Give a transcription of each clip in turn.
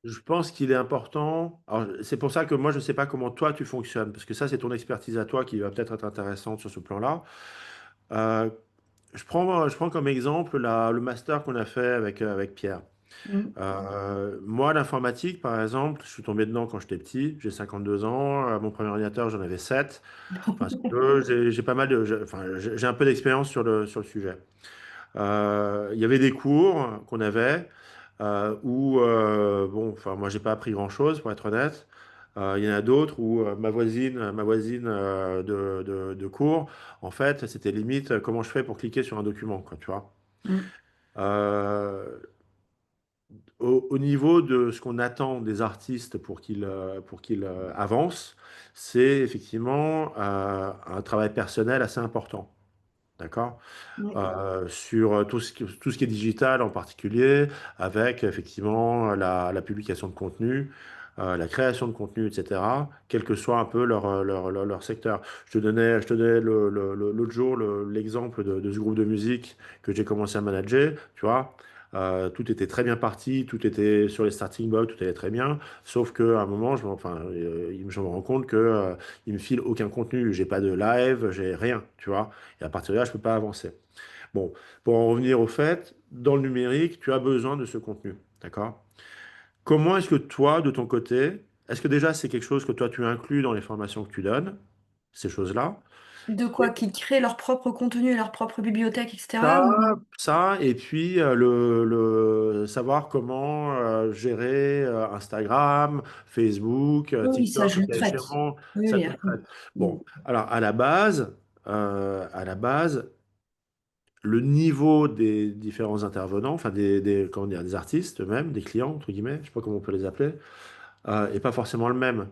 Je pense qu'il est important. Alors, c'est pour ça que moi, je ne sais pas comment toi tu fonctionnes, parce que ça, c'est ton expertise à toi qui va peut-être être intéressante sur ce plan-là. Euh, je prends comme exemple le master qu'on a fait avec Pierre. Mm. Moi, l'informatique, par exemple, je suis tombé dedans quand j'étais petit. J'ai 52 ans. Mon premier ordinateur, j'en avais 7. Enfin, si tu veux, j'ai pas mal de, enfin, j'ai un peu d'expérience sur le sujet. Il y avait des cours qu'on avait où, bon, enfin, moi, j'ai pas appris grand-chose, pour être honnête. Il y en a d'autres où ma voisine de cours, en fait, c'était limite comment je fais pour cliquer sur un document, quoi, tu vois. Mm. Euh, au niveau de ce qu'on attend des artistes pour qu'ils avancent, c'est effectivement un travail personnel assez important. D'accord? Oui. Sur tout ce qui est digital en particulier, avec effectivement la publication de contenu, la création de contenu, etc., quel que soit un peu leur secteur. Je te donnais l'autre jour l'exemple de ce groupe de musique que j'ai commencé à manager, tu vois. Tout était très bien parti, tout était sur les starting blocks, tout allait très bien, sauf qu'à un moment, je me rends compte que il me file aucun contenu, j'ai pas de live, j'ai rien, tu vois. Et à partir de là, je ne peux pas avancer. Bon, pour en revenir au fait, dans le numérique, tu as besoin de ce contenu. D'accord? Comment est-ce que toi, de ton côté, est-ce que déjà c'est quelque chose que toi tu inclus dans les formations que tu donnes, ces choses-là? De quoi? Et Qu'ils créent leur propre contenu et leur propre bibliothèque, etc. ça, Ou... ça, et puis le savoir comment gérer Instagram, Facebook, Oui, ça, TikTok, je le le cas traite. échéant, Oui, ça oui, te à fond. traite. Mm. Bon, alors à la base, le niveau des différents intervenants, enfin comment dire, des artistes eux-mêmes, des clients, entre guillemets, je ne sais pas comment on peut les appeler, est pas forcément le même.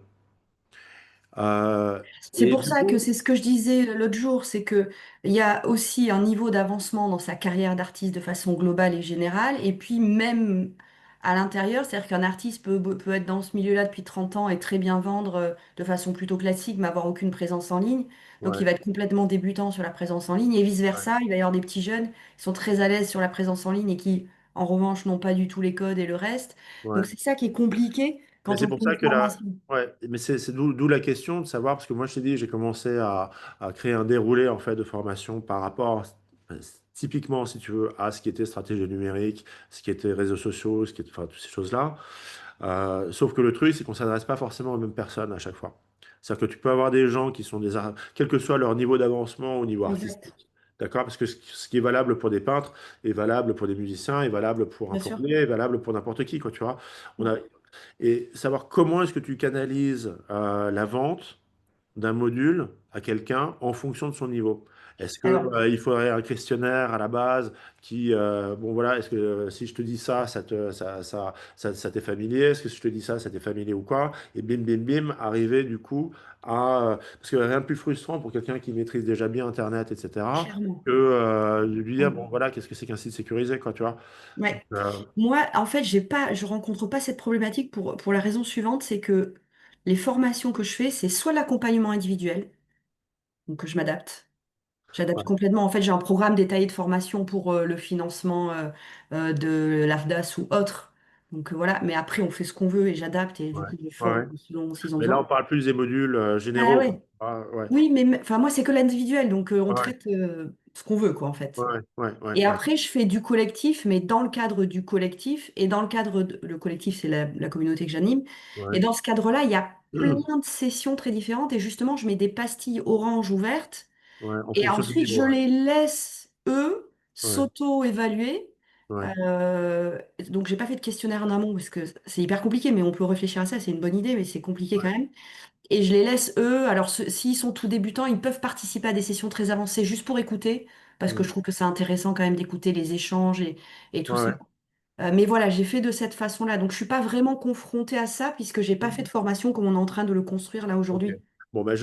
C'est Et pour du ça que coup, c'est ce que je disais l'autre jour, c'est que il y a aussi un niveau d'avancement dans sa carrière d'artiste de façon globale et générale, et puis même à l'intérieur, c'est-à-dire qu'un artiste peut être dans ce milieu-là depuis 30 ans et très bien vendre de façon plutôt classique, mais avoir aucune présence en ligne. Donc il ouais, va être complètement débutant sur la présence en ligne, et ouais, vice-versa, il va y avoir des petits jeunes qui sont très à l'aise sur la présence en ligne et qui, en revanche, n'ont pas du tout les codes et le reste. Donc ouais. c'est ça qui est compliqué Mais quand c'est on pour fait ça une que là, formation. ouais, mais c'est d'où la question de savoir, parce que moi je t'ai dit, j'ai commencé à créer un déroulé en fait de formation par rapport typiquement, si tu veux, à ce qui était stratégie numérique, ce qui était réseaux sociaux, ce qui était, enfin, toutes ces choses-là. Sauf que le truc, c'est qu'on ne s'adresse pas forcément aux mêmes personnes à chaque fois. C'est-à-dire que tu peux avoir des gens qui sont quel que soit leur niveau d'avancement au niveau Exact, artistique. D'accord? Parce que ce qui est valable pour des peintres est valable pour des musiciens, est valable pour un bien sûr. plombier, est valable pour n'importe qui, quoi, tu vois. Et savoir comment est-ce que tu canalises la vente d'un module à quelqu'un en fonction de son niveau. Est-ce que Alors, il faudrait un questionnaire à la base qui, bon voilà, est-ce que si je te dis ça, ça t'est familier? Est-ce que si je te dis ça, ça t'est familier ou quoi? Et bim, bim, bim, arriver du coup parce que rien de plus frustrant pour quelqu'un qui maîtrise déjà bien Internet, etc., clairement. que de lui dire, Mm. bon voilà, qu'est-ce que c'est qu'un site sécurisé, quoi, tu vois? Donc, Ouais. Moi, en fait, je rencontre pas cette problématique pour la raison suivante, c'est que les formations que je fais, c'est soit l'accompagnement individuel, donc je m'adapte. J'adapte ouais, complètement. En fait, j'ai un programme détaillé de formation pour le financement de l'AFDAS ou autre. Donc voilà, mais après, on fait ce qu'on veut et j'adapte et du ouais, coup, je ouais, forme ouais. selon s'ils ont Mais là, on besoin. parle plus des modules Ah généraux, quoi. ouais. Ah, ouais. Oui, mais enfin, moi, c'est que l'individuel, donc on Ouais, traite ce qu'on veut, quoi, en fait. ouais, ouais, ouais, Et ouais, après, je fais du collectif, mais dans le cadre du collectif, et dans le cadre le collectif, c'est la communauté que j'anime. Et ouais. dans ce cadre-là, il y a plein de sessions très différentes, et justement, je mets des pastilles orange ouvertes, Ouais, en et fonction du ensuite, je niveau, ouais. les laisse, eux, Ouais, s'auto-évaluer. ouais, Donc, j'ai pas fait de questionnaire en amont, parce que c'est hyper compliqué, mais on peut réfléchir à ça, c'est une bonne idée, mais c'est compliqué quand ouais. même. Et je les laisse, eux, alors s'ils sont tout débutants, ils peuvent participer à des sessions très avancées juste pour écouter, parce que je Mm. trouve que c'est intéressant quand même d'écouter les échanges et tout ça. Ouais, Mais voilà, j'ai fait de cette façon-là. Donc je suis pas vraiment confrontée à ça, puisque j'ai pas fait ouais. de formation comme on est en train de le construire là Ok. aujourd'hui. Bon, ben,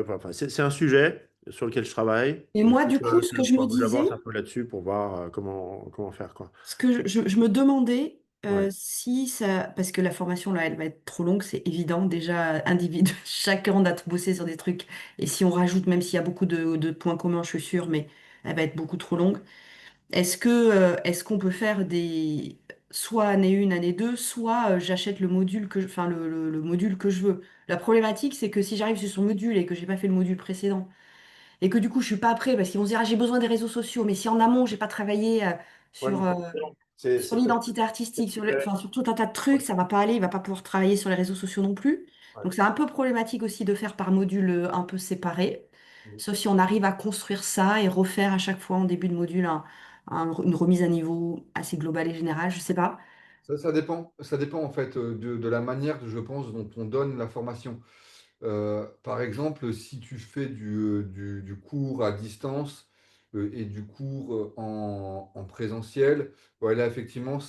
enfin, c'est un sujet sur lequel je travaille. Et Il moi, faut du coup, que, ce que que- je me faut que disais, j'avance un peu là-dessus pour voir comment faire, quoi. ce que je me demandais, Ouais. si ça, parce que la formation là, elle va être trop longue, c'est évident. Déjà, individu, chacun a bossé sur des trucs. Et si on rajoute, même s'il y a beaucoup de points communs, je suis sûre, mais elle va être beaucoup trop longue. Est-ce qu'on peut faire soit année 1, année 2, soit j'achète le module enfin, le module que je veux. La problématique, c'est que si j'arrive sur son module et que j'ai pas fait le module précédent, et que du coup je suis pas prêt parce qu'ils vont se dire, ah, j'ai besoin des réseaux sociaux, mais si en amont j'ai pas travaillé Ouais, sur, mais euh, sur c'est peut-être l'identité artistique, super. enfin, sur tout un tas de trucs, ça va pas aller, il va pas pouvoir travailler sur les réseaux sociaux non plus. Ouais. Donc c'est un peu problématique aussi de faire par module un peu séparé, sauf si on arrive à construire ça et refaire à chaque fois en début de module une remise à niveau assez globale et générale, je sais pas. Ça dépend en fait de la manière, je pense, dont on donne la formation. Par exemple, si tu fais du cours à distance et du cours en présentiel, ouais, là, effectivement,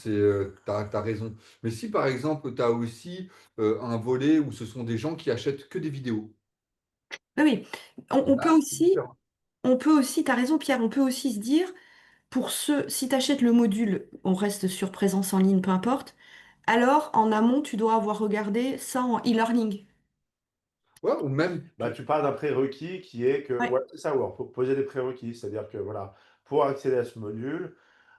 t'as raison. Mais si, par exemple, tu as aussi un volet où ce sont des gens qui achètent que des vidéos, Oui, oui. On peut là, c'est aussi, différent. t'as raison Pierre, on peut aussi se dire, si tu achètes le module, on reste sur présence en ligne, peu importe, alors en amont, tu dois avoir regardé ça en e-learning. Ouais, ou même, Bah, tu parles d'un prérequis qui est que, Ouais. ouais, c'est ça, ouais, faut poser des prérequis, c'est-à-dire que voilà, pour accéder à ce module,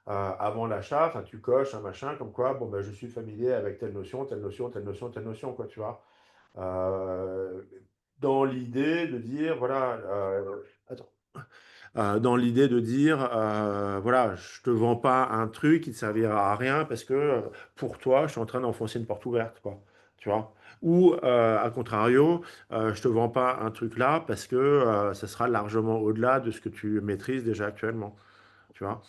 avant l'achat, enfin, tu coches un machin comme quoi, bon, ben, je suis familier avec telle notion, telle notion, telle notion, telle notion, quoi, tu vois. Euh, Dans l'idée de dire, voilà, attends, dans l'idée de dire, voilà, je te vends pas un truc qui ne servira à rien parce que pour toi, je suis en train d'enfoncer une porte ouverte, quoi. Tu vois? Ou à contrario, je te vends pas un truc là parce que ça sera largement au-delà de ce que tu maîtrises déjà actuellement. Tu vois?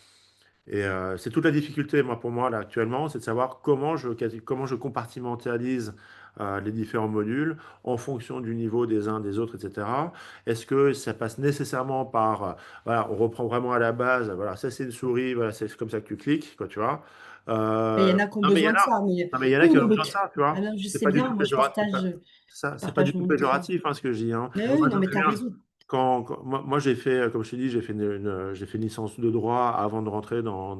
Et c'est toute la difficulté, moi, pour moi, là, actuellement, c'est de savoir comment je compartimentalise les différents modules en fonction du niveau des uns, des autres, etc. Est-ce que ça passe nécessairement par, voilà, on reprend vraiment à la base, voilà, ça c'est une souris, voilà, c'est comme ça que tu cliques, quoi, tu vois. Mais il y en a qui ont Non, mais il y besoin en de a, ça. Mais non, mais il y en a oui, qui en non, ont mais besoin de ça, tu vois. je C'est sais pas du bien, tout moi péjoratif, c'est pas du partage tout mon idée. péjoratif, hein, ce que je dis, hein. Mais oui, Moi, non, je me mais t'as souviens, raison. moi, j'ai fait, comme je t'ai dit, j'ai fait une licence de droit avant de rentrer dans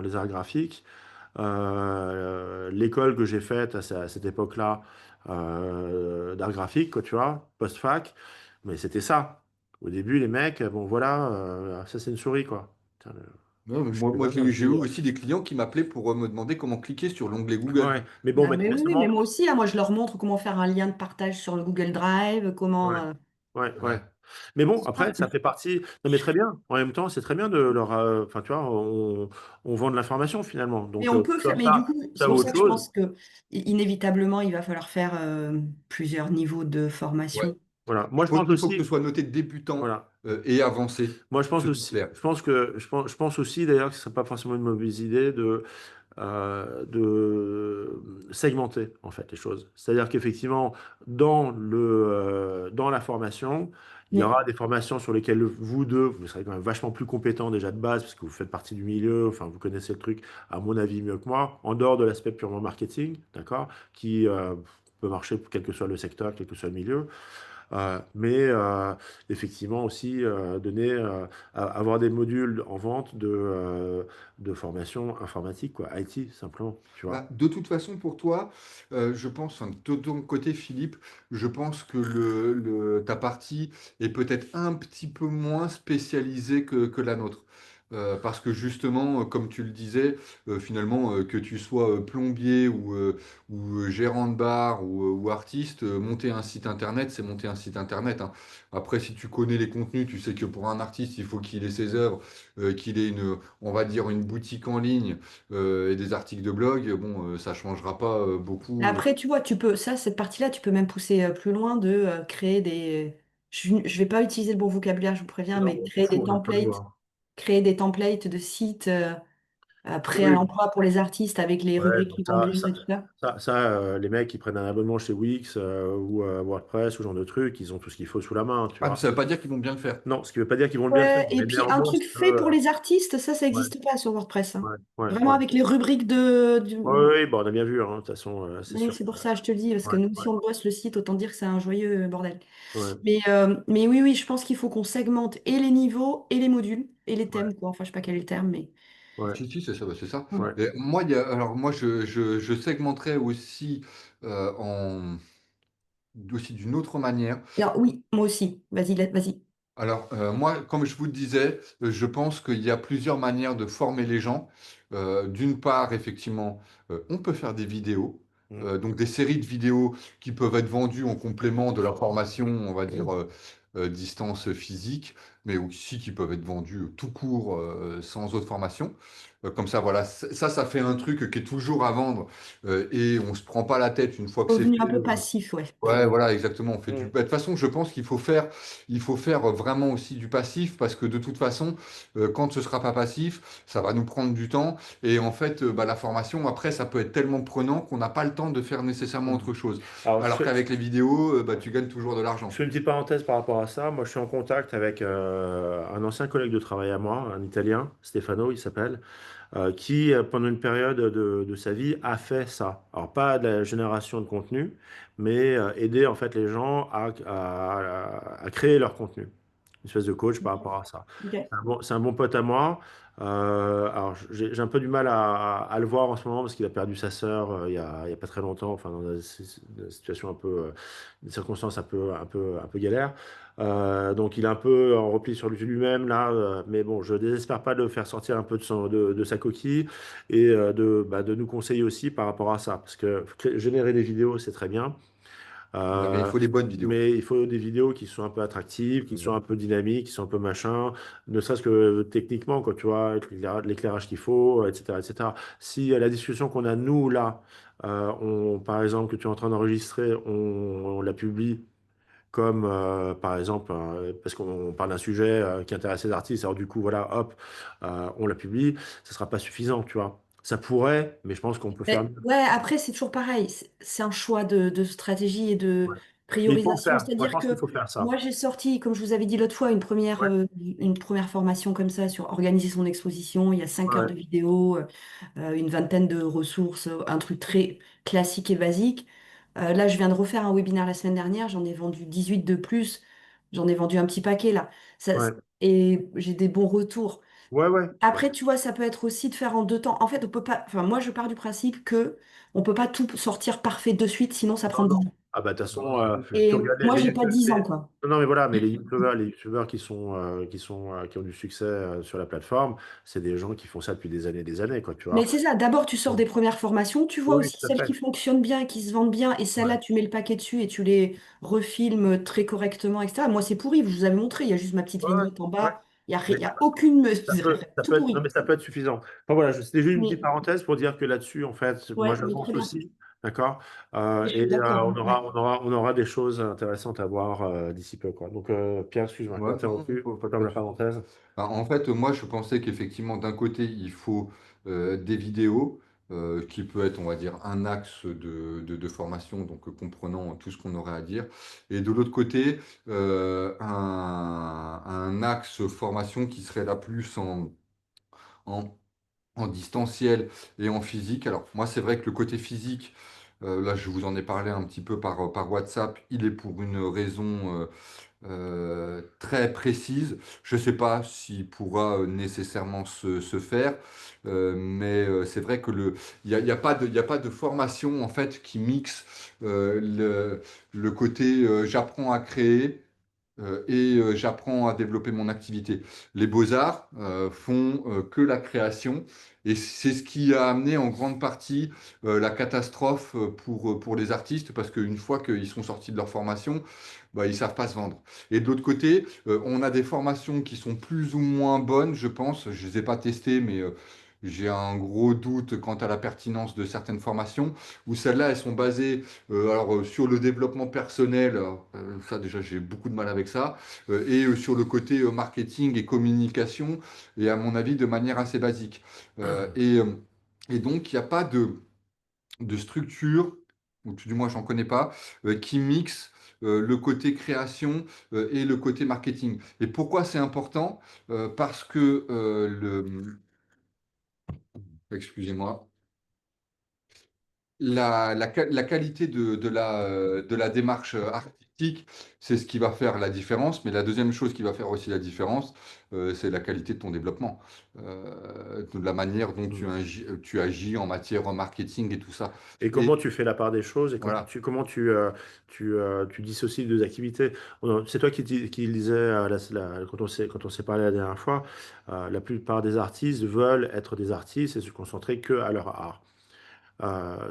les arts graphiques. L'école que j'ai faite à cette époque-là, d'art graphique, quoi, tu vois, post-fac, mais c'était ça. Au début, les mecs, bon voilà, ça c'est une souris, quoi. Putain, Ouais, mais je suis moi, désolé, hein, je j'ai eu dis, aussi des clients qui m'appelaient pour me demander comment cliquer sur l'onglet Google. ouais, mais bon, Ah, mais oui, oui, mais manifestement, moi aussi, hein, moi je leur montre comment faire un lien de partage sur le Google Drive, ouais. comment. Ouais, ouais. Ouais. Mais bon, C'est après, ça simple. fait partie. Non, mais très bien. En même temps, c'est très bien de leur. Enfin, tu vois, on vend de l'information finalement. Mais Donc, on peut faire. comme Mais du coup, ça c'est ou pour autre ça que je chose. pense que inévitablement, il va falloir faire plusieurs niveaux de Ouais. formation. Voilà. Moi, je pense Il faut que ce aussi. soit noté débutant Voilà. et avancé, Moi, je pense ce qui est aussi. clair. Je pense aussi d'ailleurs que ce serait pas forcément une mauvaise idée de segmenter en fait les choses. C'est-à-dire qu'effectivement, dans la formation, il y Mais aura des formations sur lesquelles vous deux, vous serez quand même vachement plus compétents déjà de base, parce que vous faites partie du milieu, enfin vous connaissez le truc, à mon avis, mieux que moi, en dehors de l'aspect purement marketing, d'accord, qui peut marcher quel que soit le secteur, quel que soit le milieu. Mais effectivement aussi avoir des modules en vente de formation informatique, quoi, IT simplement, tu vois. Bah, de toute façon, pour toi, je pense, enfin, de ton côté, Philippe, je pense que ta partie est peut-être un petit peu moins spécialisée que la nôtre. Parce que justement, comme tu le disais, finalement, que tu sois plombier ou gérant de bar ou artiste, monter un site internet, c'est monter un site internet, hein. Après, si tu connais les contenus, tu sais que pour un artiste, il faut qu'il ait ses œuvres, qu'il ait on va dire, une boutique en ligne et des articles de blog, bon, ça changera pas beaucoup. après, tu vois, cette partie-là, tu peux même pousser plus loin de créer des. Je vais pas utiliser le bon vocabulaire, je vous préviens, Non, mais on s'en fout, on n'a pas besoin. créer des templates de sites prêts à Oui, l'emploi pour les artistes avec les ouais, rubriques qui vont bien et tout ça. les mecs qui prennent un abonnement chez Wix ou WordPress ou ce genre de trucs, ils ont tout ce qu'il faut sous la main, tu Ah, mais vois. ça veut pas dire qu'ils vont bien le faire. Non, ce qui veut pas dire qu'ils vont le bien faire, Ouais, et mais puis un néanmoins, truc ça fait peut, pour les artistes, ça ouais, n'existe pas sur WordPress, hein. ouais, ouais, Vraiment ouais. avec les rubriques Ouais, ouais, bon, on a bien vu, hein, de toute façon, c'est Oui, sûr. c'est pour ça, je te le dis, parce que Ouais, nous, ouais, si on bosse le site, autant dire que c'est un joyeux bordel. ouais, Mais oui, oui, je pense qu'il faut qu'on segmente et les niveaux, et les modules, et les ouais, thèmes, quoi. Enfin, je sais pas quel est le terme, mais. ouais, Si, si, c'est ça, bah, c'est ça. Mm. ouais. Et moi, alors moi, je segmenterais aussi euh, en, aussi d'une autre manière. Alors, oui, moi aussi. Vas-y, vas-y. Alors, moi, comme je vous le disais, je pense qu'il y a plusieurs manières de former les gens. D'une part, effectivement, on peut faire des vidéos, Mm. donc des séries de vidéos qui peuvent être vendues en complément de la formation, on va dire, distance physique, mais aussi qui peuvent être vendues tout court, sans autre formation. Comme ça, voilà, ça fait un truc qui est toujours à vendre, et on se prend pas la tête une fois que c'est Revenu un fait. peu passif, ouais. Ouais, voilà, exactement. On fait Mm. bah, de toute façon, je pense qu'il faut faire vraiment aussi du passif parce que de toute façon, quand ce sera pas passif, ça va nous prendre du temps. Et en fait, bah, la formation, après, ça peut être tellement prenant qu'on n'a pas le temps de faire nécessairement Mm. autre chose. Alors, Alors qu'avec les vidéos, bah, tu gagnes toujours de je l'argent. fais une petite parenthèse par rapport à ça. Moi, je suis en contact avec un ancien collègue de travail à moi, un Italien, Stefano, il s'appelle, qui, pendant une période de sa vie, a fait ça. Alors, pas de la génération de contenu, mais aider en fait les gens à créer leur contenu. Une espèce de coach par rapport à ça. Ok. C'est un bon pote à moi. Alors, j'ai un peu du mal à le voir en ce moment parce qu'il a perdu sa sœur il y a pas très longtemps, enfin, dans une situation un peu, des circonstances un peu galères. Donc, il est un peu en repli sur lui-même là, mais bon, je désespère pas de le faire sortir un peu de sa coquille et de nous conseiller aussi par rapport à ça. Parce que générer des vidéos, c'est très bien. Ouais, mais il Euh, faut des bonnes vidéos. mais il faut des vidéos qui sont un peu attractives, qui sont un peu dynamiques, qui sont un peu machin, ne serait-ce que techniquement, quand tu vois, avec l'éclairage qu'il faut, etc., etc. Si la discussion qu'on a nous là, par exemple, que tu es en train d'enregistrer, on la publie comme, par exemple, parce qu'on parle d'un sujet qui intéresse les artistes, alors du coup, voilà, hop, on la publie, ça sera pas suffisant, tu vois. Ça pourrait, mais je pense qu'on peut faire Mais, mieux. ouais, après, c'est toujours pareil. C'est un choix de stratégie et de Ouais. Mais il faut le priorisation. faire. Moi, je C'est-à-dire pense qu'il que faut faire ça. moi, j'ai sorti, comme je vous avais dit l'autre fois, Ouais, une première formation comme ça sur organiser son exposition. Il y a 5 heures ouais, de vidéo, une vingtaine de ressources, un truc très classique et basique. Là, je viens de refaire un webinaire la semaine dernière. J'en ai vendu 18 de plus. J'en ai vendu un petit paquet là. ouais, Et j'ai des bons retours. ouais, ouais. Après, tu vois, ça peut être aussi de faire en 2 temps. En fait, on peut pas. Enfin, moi, je pars du principe que on peut pas tout sortir parfait de suite, sinon ça prend Non, 10 non. ans. Ah bah de toute façon, tu Et regardes moi, les j'ai pas YouTube, 10 ans, quoi. non, non, mais voilà, mais les youtubeurs qui ont du succès sur la plateforme, c'est des gens qui font ça depuis des années, quoi, tu Mais vois. c'est ça. D'abord, tu sors des premières formations, tu vois Oui, aussi tout à celles fait. qui fonctionnent bien, qui se vendent bien, et celles-là, Ouais. tu mets le paquet dessus et tu les refilmes très correctement, etc. Moi, c'est pourri. Je vous avais montré. Il y a juste ma petite Ouais, ouais, vignette en ouais. bas. Il Mais y a aucune. ça peut, ça Tout peut être, non, pourri. mais ça peut être suffisant. Enfin voilà, c'était juste une petite Mais parenthèse pour dire que là-dessus, en fait, moi ouais, mais très j'avance bien. aussi, d'accord? Je Et suis d'accord, on hein. aura, Ouais. on aura, on aura des choses intéressantes à voir d'ici peu, quoi. Donc, Pierre, excuse-moi, je t'ai Ouais, non, interrompu, pas comme pas de la souci. parenthèse. En fait, moi, je pensais qu'effectivement, d'un côté, il faut des vidéos, qui peut être, on va dire, un axe de formation, donc comprenant tout ce qu'on aurait à dire. Et de l'autre côté, un axe formation qui serait là plus en, en distanciel et en physique. Alors, moi, c'est vrai que le côté physique, là, je vous en ai parlé un petit peu par WhatsApp, il est pour une raison très précise. Je ne sais pas s'il pourra nécessairement se faire, mais c'est vrai que il y a pas de formation en fait qui mixe le côté j'apprends à créer et j'apprends à développer mon activité. Les beaux-arts font que la création et c'est ce qui a amené en grande partie la catastrophe pour les artistes parce qu'une fois qu'ils sont sortis de leur formation, bah, ils savent pas se vendre. Et de l'autre côté, on a des formations qui sont plus ou moins bonnes, je pense. Je les ai pas testées, mais j'ai un gros doute quant à la pertinence de certaines formations, où celles-là, elles sont basées sur le développement personnel. Ça, déjà, j'ai beaucoup de mal avec ça. Et sur le côté marketing et communication, et à mon avis, de manière assez basique. Et donc, il n'y a pas de structure, ou du moins j'en connais pas, qui mixe le côté création et le côté marketing. Et pourquoi c'est important? Parce que excusez-moi, la qualité de la démarche artistique artistique, c'est ce qui va faire la différence. Mais la deuxième chose qui va faire aussi la différence, c'est la qualité de ton développement, de la manière dont Mm. tu agis en matière marketing et tout ça. Et Et comment tu fais la part des choses et voilà. tu dissocies les deux activités. C'est toi qui le disais quand on s'est parlé la dernière fois, la plupart des artistes veulent être des artistes et se concentrer que à leur art.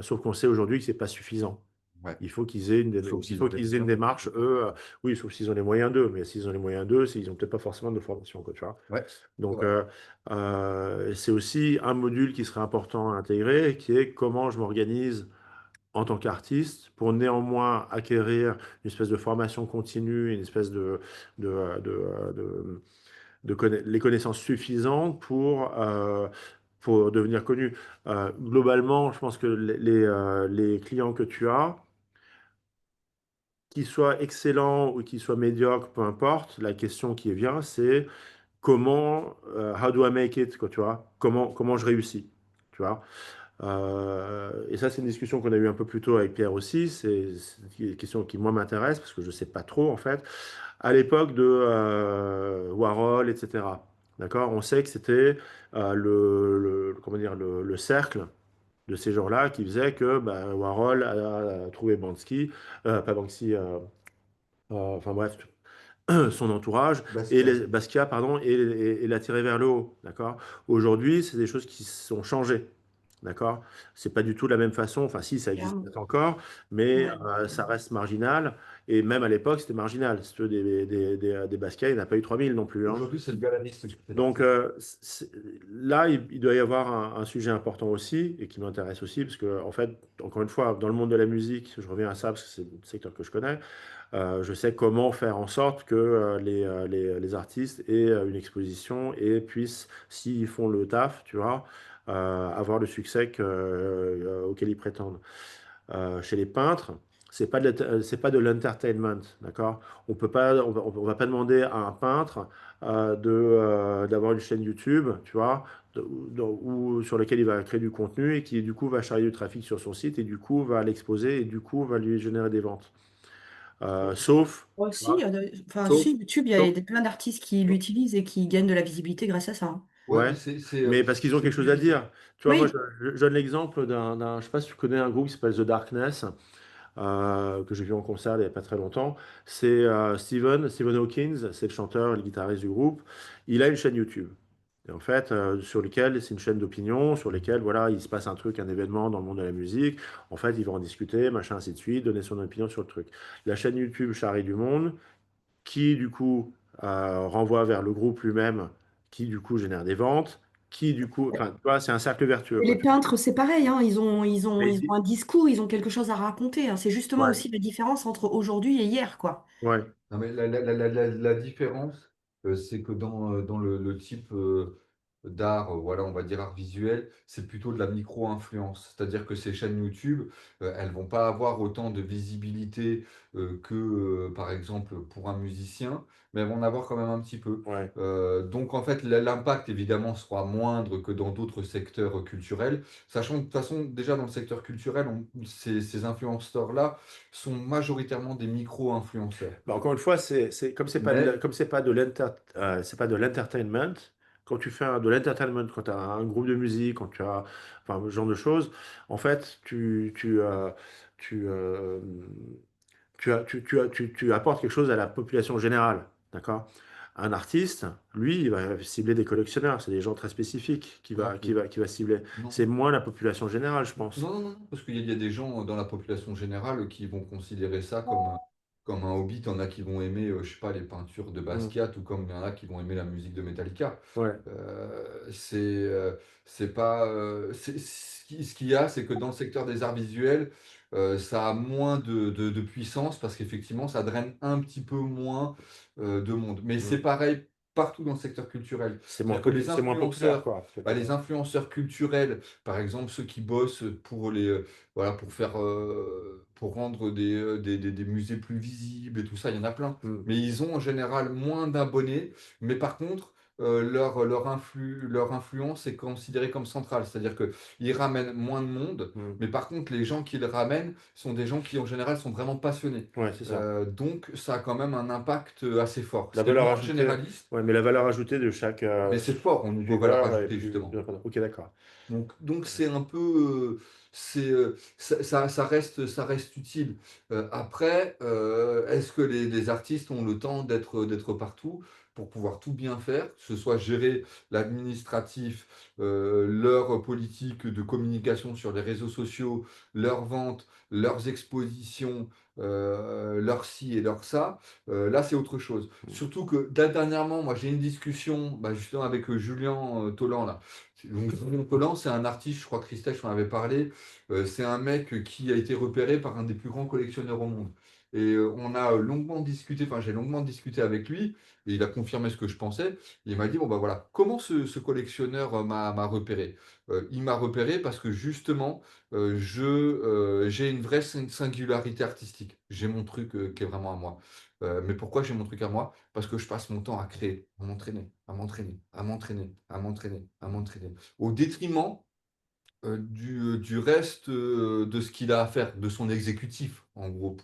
Sauf qu'on sait aujourd'hui que c'est pas suffisant. Ouais. Il faut qu'ils aient Sauf il s'ils faut ont des qu'ils aient une moyens. démarche, eux, oui, sauf s'ils ont les moyens d'eux, mais s'ils ont les moyens d'eux, ils n'ont peut-être pas forcément de formation, quoi, tu vois. Ouais, c'est Donc, vrai. c'est aussi un module qui serait important à intégrer, qui est comment je m'organise en tant qu'artiste pour néanmoins acquérir une espèce de formation continue, une espèce de, les connaissances suffisantes pour devenir connu. Globalement, je pense que les clients que tu as, qu'ils soient excellents ou qu'ils soient médiocres, peu importe, la question qui vient, c'est comment, how do I make it, quoi, tu vois, comment je réussis, tu vois. Et ça, c'est une discussion qu'on a eue un peu plus tôt avec Pierre aussi. C'est une question qui, moi, m'intéresse parce que je ne sais pas trop, en fait. À l'époque de Warhol, etc. D'accord? On sait que c'était comment dire, le cercle de ces gens-là qui faisait que bah, Warhol a trouvé Banksy, pas Banksy, enfin bref, son entourage et Basquiat. les, Basquiat, pardon, et l'a tiré vers le haut, d'accord? Aujourd'hui, c'est des choses qui sont changées, d'accord? C'est pas du tout de la même façon. Enfin, si, ça existe Clairement. peut-être encore, mais Ouais. ça reste marginal. Et même à l'époque, c'était marginal. Si tu veux, des Basquiat, il n'y en a pas eu 3000 non plus, hein. Aujourd'hui, c'est le galeriste qui fait Donc l'artiste. là, il doit y avoir un sujet important aussi et qui m'intéresse aussi parce que, en fait, encore une fois, dans le monde de la musique, je reviens à ça parce que c'est le secteur que je connais. Je sais comment faire en sorte que les artistes aient une exposition et puissent, s'ils font le taf, tu vois, avoir le succès auquel ils prétendent. Chez les peintres, c'est pas de l'entertainment, d'accord? On va pas demander à un peintre d'avoir une chaîne YouTube, tu vois, sur laquelle il va créer du contenu et qui du coup va charger du trafic sur son site et du coup va l'exposer et du coup va lui générer des ventes. Sauf, tu Aussi, vois, enfin, sauf, si, YouTube, il y sauf- a plein d'artistes qui l'utilisent et qui gagnent de la visibilité grâce à ça, hein. Ouais, mais ouais, mais parce qu'ils ont c'est quelque chose à plus. dire. Tu vois, moi, Oui, je donne l'exemple je sais pas si tu connais un groupe qui s'appelle The Darkness, que j'ai vu en concert il n'y a pas très longtemps. C'est Stephen Hawkins, c'est le chanteur et le guitariste du groupe. Il a une chaîne YouTube. Et en fait, sur lequel c'est une chaîne d'opinion, sur lesquelles voilà, il se passe un truc, un événement dans le monde de la musique. En fait, il va en discuter, machin, ainsi de suite, donner son opinion sur le truc. La chaîne YouTube Charrie du Monde, qui du coup renvoie vers le groupe lui-même, qui du coup génère des ventes, qui du coup, enfin, tu vois, c'est un cercle vertueux, et quoi. les peintres, c'est pareil, hein. Ils ont Mais- un discours, ils ont quelque chose à raconter, hein. C'est justement ouais, aussi la différence entre aujourd'hui et hier, quoi. ouais, Non, mais la différence, c'est que dans le type d'art, voilà, on va dire art visuel, c'est plutôt de la micro-influence. C'est-à-dire que ces chaînes YouTube, elles vont pas avoir autant de visibilité que, par exemple, pour un musicien, mais elles vont en avoir quand même un petit peu. ouais. Donc, en fait, l'impact, évidemment, sera moindre que dans d'autres secteurs culturels, sachant que, de toute façon, déjà dans le secteur culturel, ces influenceurs-là sont majoritairement des micro-influenceurs. Bah, encore une fois, Mais comme c'est pas de l'entertainment. Quand tu fais de l'entertainment, quand tu as un groupe de musique, quand tu as enfin, ce genre de choses, en fait, tu, euh, tu apportes quelque chose à la population générale, d'accord? Un artiste, lui, il va cibler des collectionneurs, c'est des gens très spécifiques non, qui va cibler. C'est non, moins la population générale, je pense. non, parce qu'il y a des gens dans la population générale qui vont considérer ça comme un hobby. T'en as qui vont aimer, je sais pas, les peintures de Mm. Basquiat, ou comme il y en a qui vont aimer la musique de Metallica. Ouais. C'est pas. Ce qu'il y a, c'est que dans le secteur des arts visuels, ça a moins de puissance parce qu'effectivement, ça draine un petit peu moins de monde. Mais c'est Mm. pareil partout dans le secteur culturel. C'est-à-dire que C'est moins populaire, les influenceurs culturels, par exemple ceux qui bossent pour voilà, pour rendre des musées plus visibles et tout ça, il y en a plein. Mm. Mais ils ont en général moins d'abonnés. Mais par contre, leur influence est considérée comme centrale. C'est-à-dire qu'ils ramènent moins de monde, Mm. mais par contre, les gens qui le ramènent sont des gens qui, en général, sont vraiment passionnés. Ouais, c'est ça. Donc, ça a quand même un impact assez fort. La C'est valeur moins ajoutée, généraliste, ouais, mais la valeur ajoutée de chaque mais c'est fort au niveau valeur suiveur est ajoutée, plus, justement. plus importante. Ok, d'accord. Donc c'est un peu, ça reste utile. Après, est-ce que les artistes ont le temps d'être partout pour pouvoir tout bien faire, que ce soit gérer l'administratif, leur politique de communication sur les réseaux sociaux, leurs ventes, leurs expositions, leur ci et leur ça. Là, c'est autre chose. Mm. Surtout que dernièrement, moi, j'ai une discussion, bah, justement avec Julien Taulan là. Donc, Julien Taulan, c'est un artiste, je crois que Christophe en avait parlé. C'est un mec qui a été repéré par un des plus grands collectionneurs au monde. Et on a longuement discuté, enfin j'ai longuement discuté avec lui, et il a confirmé ce que je pensais. Il m'a dit, bon bah voilà, comment ce collectionneur m'a repéré? Il m'a repéré parce que justement, j'ai une vraie singularité artistique. J'ai mon truc qui est vraiment à moi. Mais pourquoi j'ai mon truc à moi? Parce que je passe mon temps à créer, à m'entraîner, à m'entraîner, à m'entraîner, à m'entraîner, à m'entraîner, au détriment du reste de ce qu'il a à faire, de son exécutif, en gros,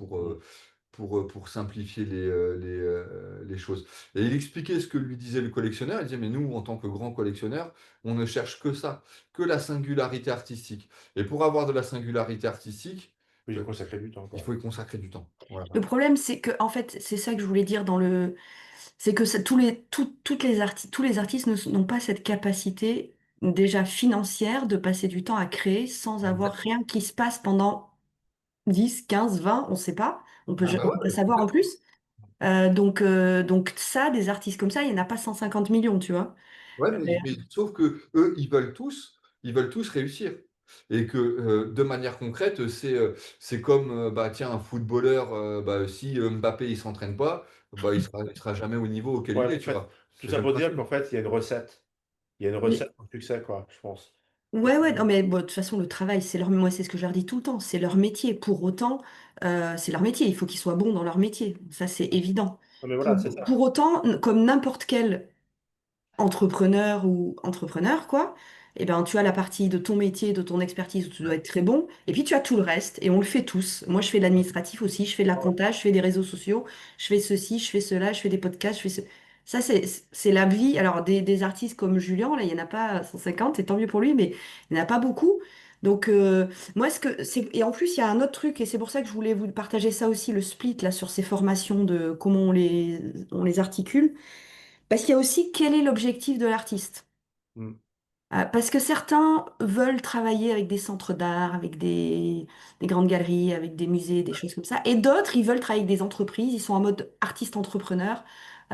Mm. pour simplifier les choses. Et il expliquait ce que lui disait le collectionneur. Il disait, mais nous, en tant que grands collectionneurs, on ne cherche que ça, que la singularité artistique. Et pour avoir de la singularité artistique, Oui, il euh, consacrer du temps, il quoi. faut y consacrer du temps. Voilà. Le problème, c'est que, en fait, c'est ça que je voulais dire dans le. C'est que tous les artistes n'ont pas cette capacité déjà financière de passer du temps à créer sans avoir rien qui se passe pendant 10, 15, 20, on ne sait pas. Ah bah On peut pas ouais, savoir en plus. Donc ça, des artistes comme ça, il n'y en a pas 150 millions, tu vois. ouais, Euh, mais sauf que eux, ils veulent tous réussir. Et que de manière concrète, c'est comme bah, tiens, un footballeur, bah, si Mbappé il s'entraîne pas, bah, il sera jamais au niveau auquel il Ouais, est, en tu fait, vois. tout C'est ça ça le pour dire qu'en principe. fait, il y a une recette. Il y a une mais recette pour le succès, quoi, je pense. ouais, ouais, non, mais bon, de toute façon, le travail, moi, c'est ce que je leur dis tout le temps, c'est leur métier. Pour autant, c'est leur métier. Il faut qu'ils soient bons dans leur métier. Ça, c'est évident. Non, mais voilà, c'est Pour ça. autant, comme n'importe quel entrepreneur ou entrepreneur, quoi, eh ben, tu as la partie de ton métier, de ton expertise où tu dois être très bon, et puis tu as tout le reste, et on le fait tous. Moi, je fais de l'administratif aussi, je fais de la compta, je fais des réseaux sociaux, je fais ceci, je fais cela, je fais des podcasts, je fais ce... Ça, c'est la vie. Alors, des artistes comme Julien, là, il n'y en a pas 150, et tant mieux pour lui, mais il n'y en a pas beaucoup. Donc, moi, et en plus, il y a un autre truc, et c'est pour ça que je voulais vous partager ça aussi, le split, là, sur ces formations de comment on les articule. Parce qu'il y a aussi quel est l'objectif de l'artiste. Mm. Parce que certains veulent travailler avec des centres d'art, avec des grandes galeries, avec des musées, des choses comme ça. Et d'autres, ils veulent travailler avec des entreprises, ils sont en mode artiste-entrepreneur.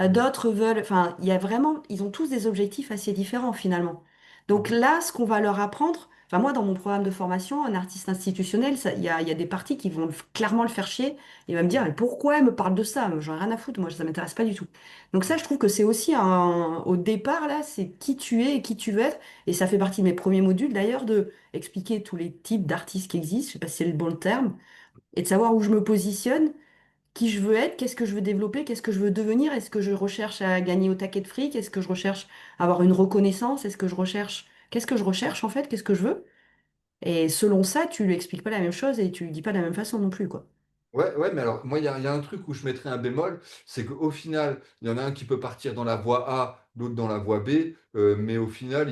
D'autres veulent, enfin, il y a vraiment, ils ont tous des objectifs assez différents finalement. Donc Mhm. là, ce qu'on va leur apprendre, enfin moi dans mon programme de formation, un artiste institutionnel, il y a des parties qui vont clairement le faire chier. Il va me dire, mais pourquoi elle me parle de ça? J'en ai rien à foutre, moi ça m'intéresse pas du tout. Donc ça, je trouve que c'est aussi au départ là, c'est qui tu es et qui tu veux être. Et ça fait partie de mes premiers modules d'ailleurs, de expliquer tous les types d'artistes qui existent, je sais pas si c'est le bon terme, et de savoir où je me positionne, qui je veux être, qu'est-ce que je veux développer, qu'est-ce que je veux devenir, est-ce que je recherche à gagner au taquet de fric, est-ce que je recherche à avoir une reconnaissance, est-ce que je recherche, qu'est-ce que je recherche en fait, qu'est-ce que je veux. Et selon ça, tu lui expliques pas la même chose et tu lui dis pas de la même façon non plus, quoi. Ouais, ouais, mais alors, moi, il y a un truc où je mettrais un bémol, c'est qu'au final, il y en a un qui peut partir dans la voie A, l'autre dans la voie B, mais au final,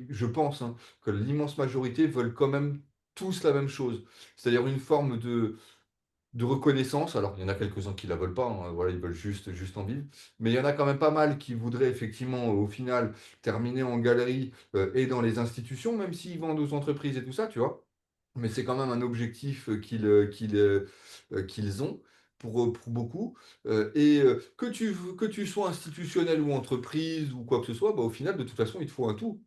je pense hein, que l'immense majorité veulent quand même tous la même chose. C'est-à-dire une forme de reconnaissance. Alors, il y en a quelques-uns qui la veulent pas, hein, voilà, ils veulent juste en vivre. Mais il y en a quand même pas mal qui voudraient effectivement, au final, terminer en galerie et dans les institutions, même s'ils vendent aux entreprises et tout ça, tu vois. Mais c'est quand même un objectif qu'ils ont pour beaucoup. Que tu sois institutionnel ou entreprise ou quoi que ce soit, bah, au final, de toute façon, il te faut un tout.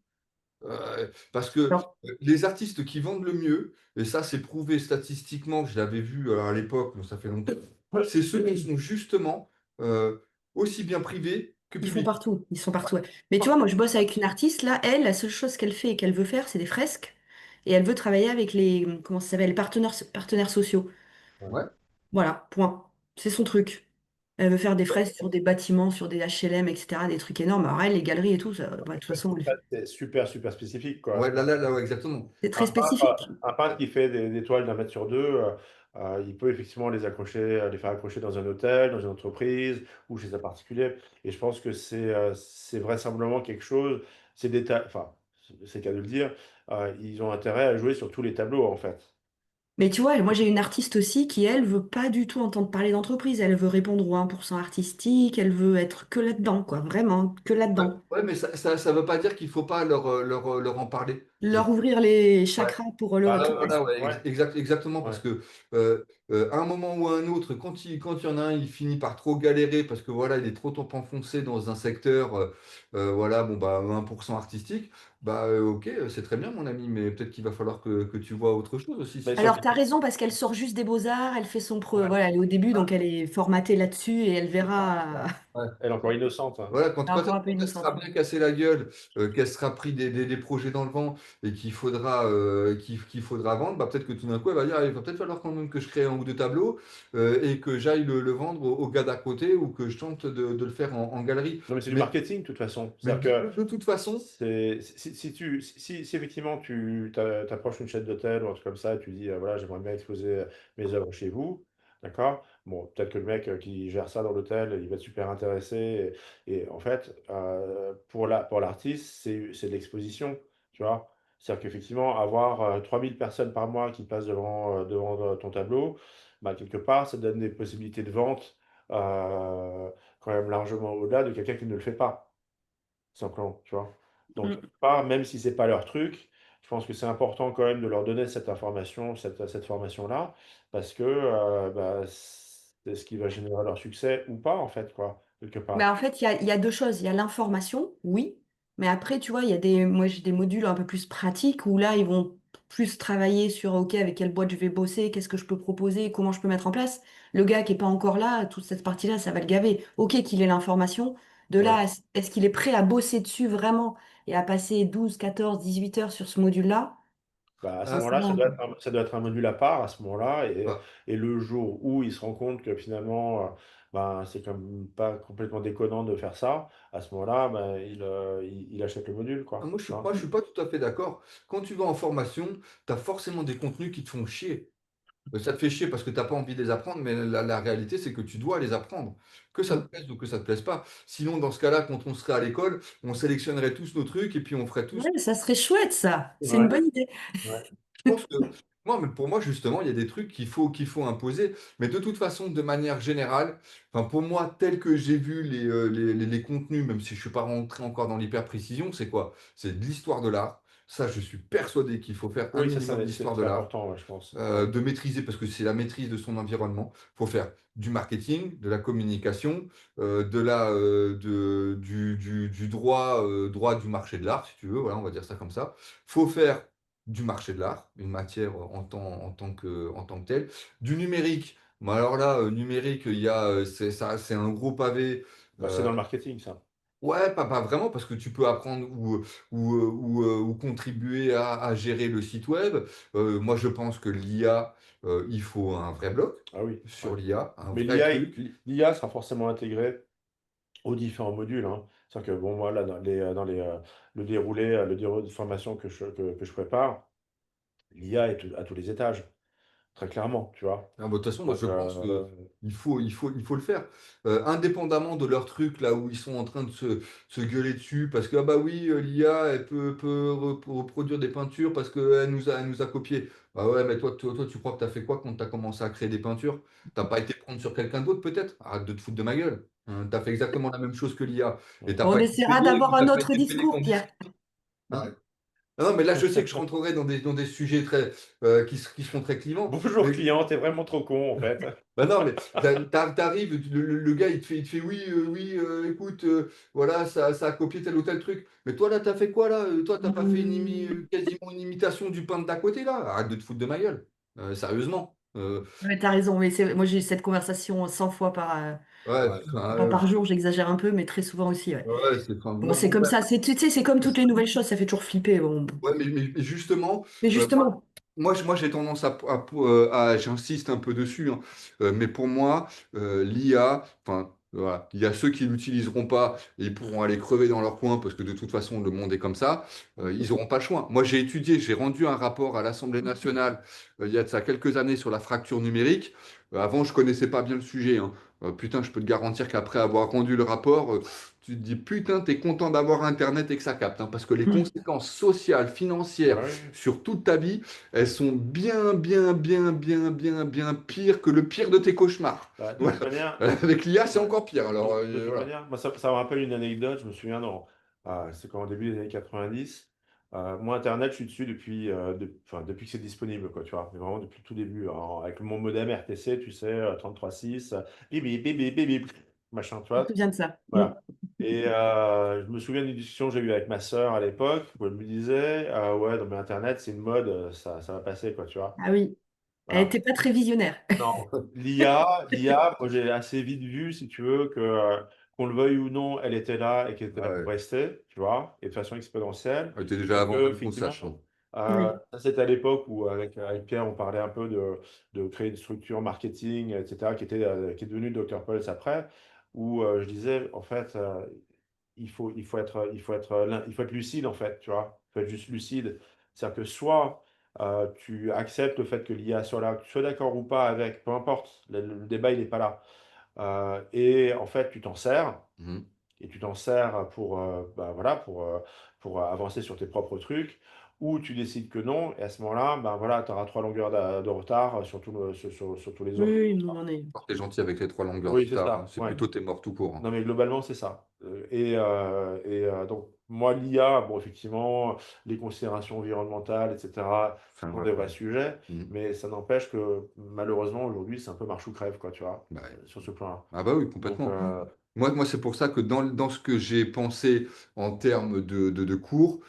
Parce que Alors, les artistes qui vendent le mieux, et ça c'est prouvé statistiquement, je l'avais vu à l'époque, mais ça fait longtemps, c'est ceux qui sont justement aussi bien privés que publics. ils sont partout. Ouais. Mais tu vois, moi je bosse avec une artiste, là, elle, la seule chose qu'elle fait et qu'elle veut faire, c'est des fresques. Et elle veut travailler avec comment ça s'appelle, les partenaires sociaux. Ouais. Voilà, point. C'est son truc. Elle veut faire des fresques sur des bâtiments, sur des HLM, etc., des trucs énormes. Alors elle, les galeries et tout, bah, de toute façon, C'est super, super spécifique, Ouais, quoi. là, ouais, exactement. c'est très spécifique. Un peintre qui fait des toiles d'un mètre sur deux, il peut effectivement les accrocher, les faire accrocher dans un hôtel, dans une entreprise ou chez un particulier. Et je pense que c'est vraisemblablement quelque chose, enfin, c'est qu'à de le dire, ils ont intérêt à jouer sur tous les tableaux, en fait. Mais tu vois, moi j'ai une artiste aussi qui, elle, veut pas du tout entendre parler d'entreprise. Elle veut répondre au 1% artistique, elle veut être que là-dedans, quoi, vraiment, que Ouais, là-dedans. ouais, mais ça veut pas dire qu'il faut pas leur en parler. Leur ouvrir les Ouais. chakras pour le Voilà, tout. voilà, ouais, Ouais, exactement, parce ouais. que à un moment ou à un autre, quand il y en a un, il finit par trop galérer parce que voilà, il est trop enfoncé dans un secteur, voilà, bon bah 1% artistique, bah ok, c'est très bien mon ami, mais peut-être qu'il va falloir que tu vois autre chose aussi si Mais tu sauf Alors, que, tu as raison, parce qu'elle sort juste des beaux-arts, elle fait ouais, Voilà, elle est au début, donc Ah, elle est formatée là-dessus et elle verra. ouais. elle est encore innocente, hein. Voilà, Elle est encore un peu quand elle sera innocente. bien cassée la gueule, qu'elle sera pris des projets dans le vent et qu'il faudra vendre, bah, peut-être que tout d'un coup, elle va dire, ah, il va peut-être falloir quand même que je crée un ou deux tableaux et que j'aille le vendre au gars d'à côté ou que je tente de le faire en galerie. Non, mais c'est du Mais, marketing, de toute façon. mais C'est-à-dire que de toute façon, si effectivement tu t'approches une chaîne d'hôtel ou un truc comme ça et tu dis voilà, j'aimerais bien exposer mes œuvres chez vous, d'accord? Bon, peut-être que le mec qui gère ça dans l'hôtel, il va être super intéressé. Et en fait, pour l'artiste, c'est de l'exposition, tu vois? C'est-à-dire qu'effectivement, avoir 3000 personnes par mois qui passent devant ton tableau, bah, quelque part, ça donne des possibilités de vente quand même largement au-delà de quelqu'un qui ne le fait pas simplement, tu vois. Donc, Mm. pas, même si c'est pas leur truc, je pense que c'est important quand même de leur donner cette information, cette formation-là, parce que bah, c'est ce qui va générer leur succès ou pas, en fait, quoi, quelque Ben, part. en fait, il y a deux choses. Il y a l'information, oui, mais après, tu vois, il y a moi j'ai des modules un peu plus pratiques où là, ils vont plus travailler sur, OK, avec quelle boîte je vais bosser, qu'est-ce que je peux proposer, comment je peux mettre en place. Le gars qui est pas encore là, toute cette partie-là, ça va le gaver. OK, qu'il ait l'information. De Ouais. là, est-ce qu'il est prêt à bosser dessus vraiment et à passer 12, 14, 18 heures sur ce module-là? Bah, à ce euh, moment-là, ça doit être un module à part à ce moment-là. bah, Et le jour où il se rend compte que finalement, ben, c'est quand même pas complètement déconnant de faire ça, à ce moment-là, ben, il achète le module, quoi. moi, Tu vois. je suis pas tout à fait d'accord. Quand tu vas en formation, tu as forcément des contenus qui te font chier. Ça te fait chier parce que tu n'as pas envie de les apprendre, mais la réalité, c'est que tu dois les apprendre. Que ça te Mm. plaise ou que ça ne te plaise pas. Sinon, dans ce cas-là, quand on serait à l'école, on sélectionnerait tous nos trucs et puis on ferait tous. Ouais, ça serait chouette, ça. C'est une Ouais, bonne idée. ouais. Je pense que, moi, mais pour moi, justement, il y a des trucs qu'il faut imposer. Mais de toute façon, de manière générale, enfin, pour moi, tel que j'ai vu les contenus, même si je ne suis pas rentré encore dans l'hyper-précision, c'est quoi? C'est de l'histoire de l'art. Ça, je suis persuadé qu'il faut faire un Oui, ça, minimum d'histoire de c'est l'art. important, ouais, je pense. Ouais. De maîtriser, parce que c'est la maîtrise de son environnement. Il faut faire du marketing, de la communication, du droit du marché de l'art, si tu veux, voilà, on va dire ça comme ça. Il faut faire du marché de l'art, une matière en tant que telle. Du numérique, mais alors là, numérique, il y a, c'est un gros pavé. Bah, c'est euh, dans le marketing, ça. Ouais, pas vraiment, parce que tu peux apprendre ou contribuer à gérer le site web. Moi, je pense que l'IA, il faut un vrai bloc Ah oui, sur ouais. l'IA, un Mais vrai truc. l'IA sera forcément intégrée aux différents modules, hein. C'est-à-dire que, bon, moi, là, le déroulé de formation que je prépare, l'IA est à tous les étages, très clairement, tu vois. Ah, bah, de toute façon, moi, Donc, je pense qu'il faut le faire. Indépendamment de leur truc, là où ils sont en train de se gueuler dessus, parce que, ah bah oui, l'IA, elle peut reproduire des peintures parce qu'elle nous a copié. Bah ouais, mais toi, tu crois que tu as fait quoi quand tu as commencé à créer des peintures? T'as pas été prendre sur quelqu'un d'autre, peut-être? Arrête de te foutre de ma gueule. Hein, tu as fait exactement la même chose que l'IA. Et t'as On pas été essaiera payé d'avoir ou un t'as pas autre été payé discours, comme Pierre. Arrête. Non, mais là, je sais que je rentrerai dans des sujets qui seront très clivants. bonjour Mais client, t'es vraiment trop con, en fait. bah non, mais t'arrives, le gars, il te fait oui, oui, écoute, voilà, ça a copié tel ou tel truc. Mais toi, là, t'as fait quoi, là? Toi, t'as pas fait quasiment une imitation du peintre d'à côté, là? Arrête de te foutre de ma gueule. Sérieusement. Mais t'as raison, mais moi j'ai cette conversation 100 fois Ouais, enfin, pas par jour, j'exagère un peu, mais très souvent aussi, ouais. ouais, enfin, Bon, moi, c'est comme ça, tu sais, c'est comme toutes les nouvelles choses, ça fait toujours flipper. Bon. ouais, mais justement, Mais moi, justement. moi, j'ai tendance j'insiste un peu dessus, hein, mais pour moi, l'IA, enfin, voilà, il y a ceux qui l'utiliseront pas et ils pourront aller crever dans leur coin parce que de toute façon, le monde est comme ça. Ils n'auront pas le choix. Moi, j'ai rendu un rapport à l'Assemblée nationale il y a de ça quelques années sur la fracture numérique. Avant, je connaissais pas bien le sujet, hein. Putain, je peux te garantir qu'après avoir rendu le rapport, tu te dis putain, t'es content d'avoir Internet et que ça capte, hein, parce que les conséquences sociales, financières Ouais, sur toute ta vie, elles sont bien, bien, bien, bien, bien, bien pires que le pire de tes cauchemars. bah, de Voilà. toute manière, Avec l'IA, c'est ouais. encore pire. Alors, De toute voilà. manière, moi, ça me rappelle une anecdote. Je me souviens, c'est quand au début des années 90. Moi, Internet, je suis dessus enfin, depuis que c'est disponible, quoi, tu vois. Mais vraiment depuis le tout début. Alors, avec mon modem RTC, tu sais, 33.6, bip, bip, bip, bip, bip, bip, machin, tu Je me vois. souviens de ça. Voilà. Et je me souviens d'une discussion que j'ai eue avec ma sœur à l'époque, où elle me disait, ouais, non, mais Internet, c'est une mode, ça va passer, quoi, tu vois. Ah oui, elle Voilà. n'était pas très visionnaire. Non, moi j'ai assez vite vu, si tu veux, qu'on le veuille ou non, elle était là et qu'elle était Ah là pour ouais. rester, tu vois, et de façon exponentielle. Elle était déjà Et avant que, même qu'on le effectivement, sache, hein. Oui. ça, c'était à l'époque où, avec Pierre, on parlait un peu de créer une structure marketing, etc., qui est devenue Dr. Pulse après, où je disais, en fait, il faut être lucide, en fait, tu vois. Il faut être juste lucide. C'est-à-dire que soit tu acceptes le fait que l'IA soit là, que tu sois d'accord ou pas avec, peu importe, le débat, il n'est pas là. Et en fait, tu t'en sers, Mhm. et tu t'en sers bah, voilà, pour avancer sur tes propres trucs, ou tu décides que non, et à ce moment-là, bah, voilà, tu auras 3 longueurs de retard sur tous les Oui, autres. oui, non, on est. Alors, t'es gentil avec les 3 longueurs de Oui, c'est retard, hein. ça, C'est ouais. plutôt t'es mort tout court, hein. Non, mais globalement, c'est ça. Donc, moi, l'IA, bon, effectivement, les considérations environnementales, etc., Enfin, sont ouais, des ouais. vrais sujets, Mhm. mais ça n'empêche que, malheureusement, aujourd'hui, c'est un peu marche ou crève, quoi, tu vois, Bah, sur ce plan-là. ah bah oui, Donc, complètement. Moi, c'est pour ça que dans ce que j'ai pensé en termes de cours,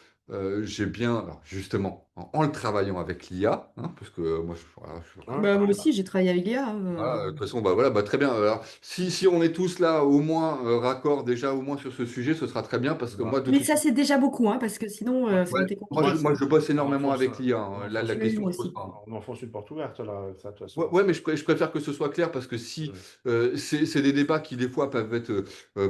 j'ai bien, alors justement, en le travaillant avec l'IA, hein, parce que moi, voilà, je suis ouais, Bah, moi aussi, j'ai travaillé avec l'IA. voilà, de toute façon, bah voilà, bah très bien. Alors, si on est tous là, au moins, raccord déjà, au moins sur ce sujet, ce sera très bien, parce que moi, voilà. de Mais toute ça, c'est déjà beaucoup, hein, parce que sinon, ça ouais, aurait été Pour moi, je, moi, compliqué. moi, je bosse on énormément enfonce, avec l'IA, on hein. La enfonce Oui, question moi se pose aussi. pas, hein. on enfonce une porte ouverte, là, ça, de toute Ouais, façon. ouais, mais je préfère que ce soit clair parce que si Mm. c'est des débats qui des fois peuvent être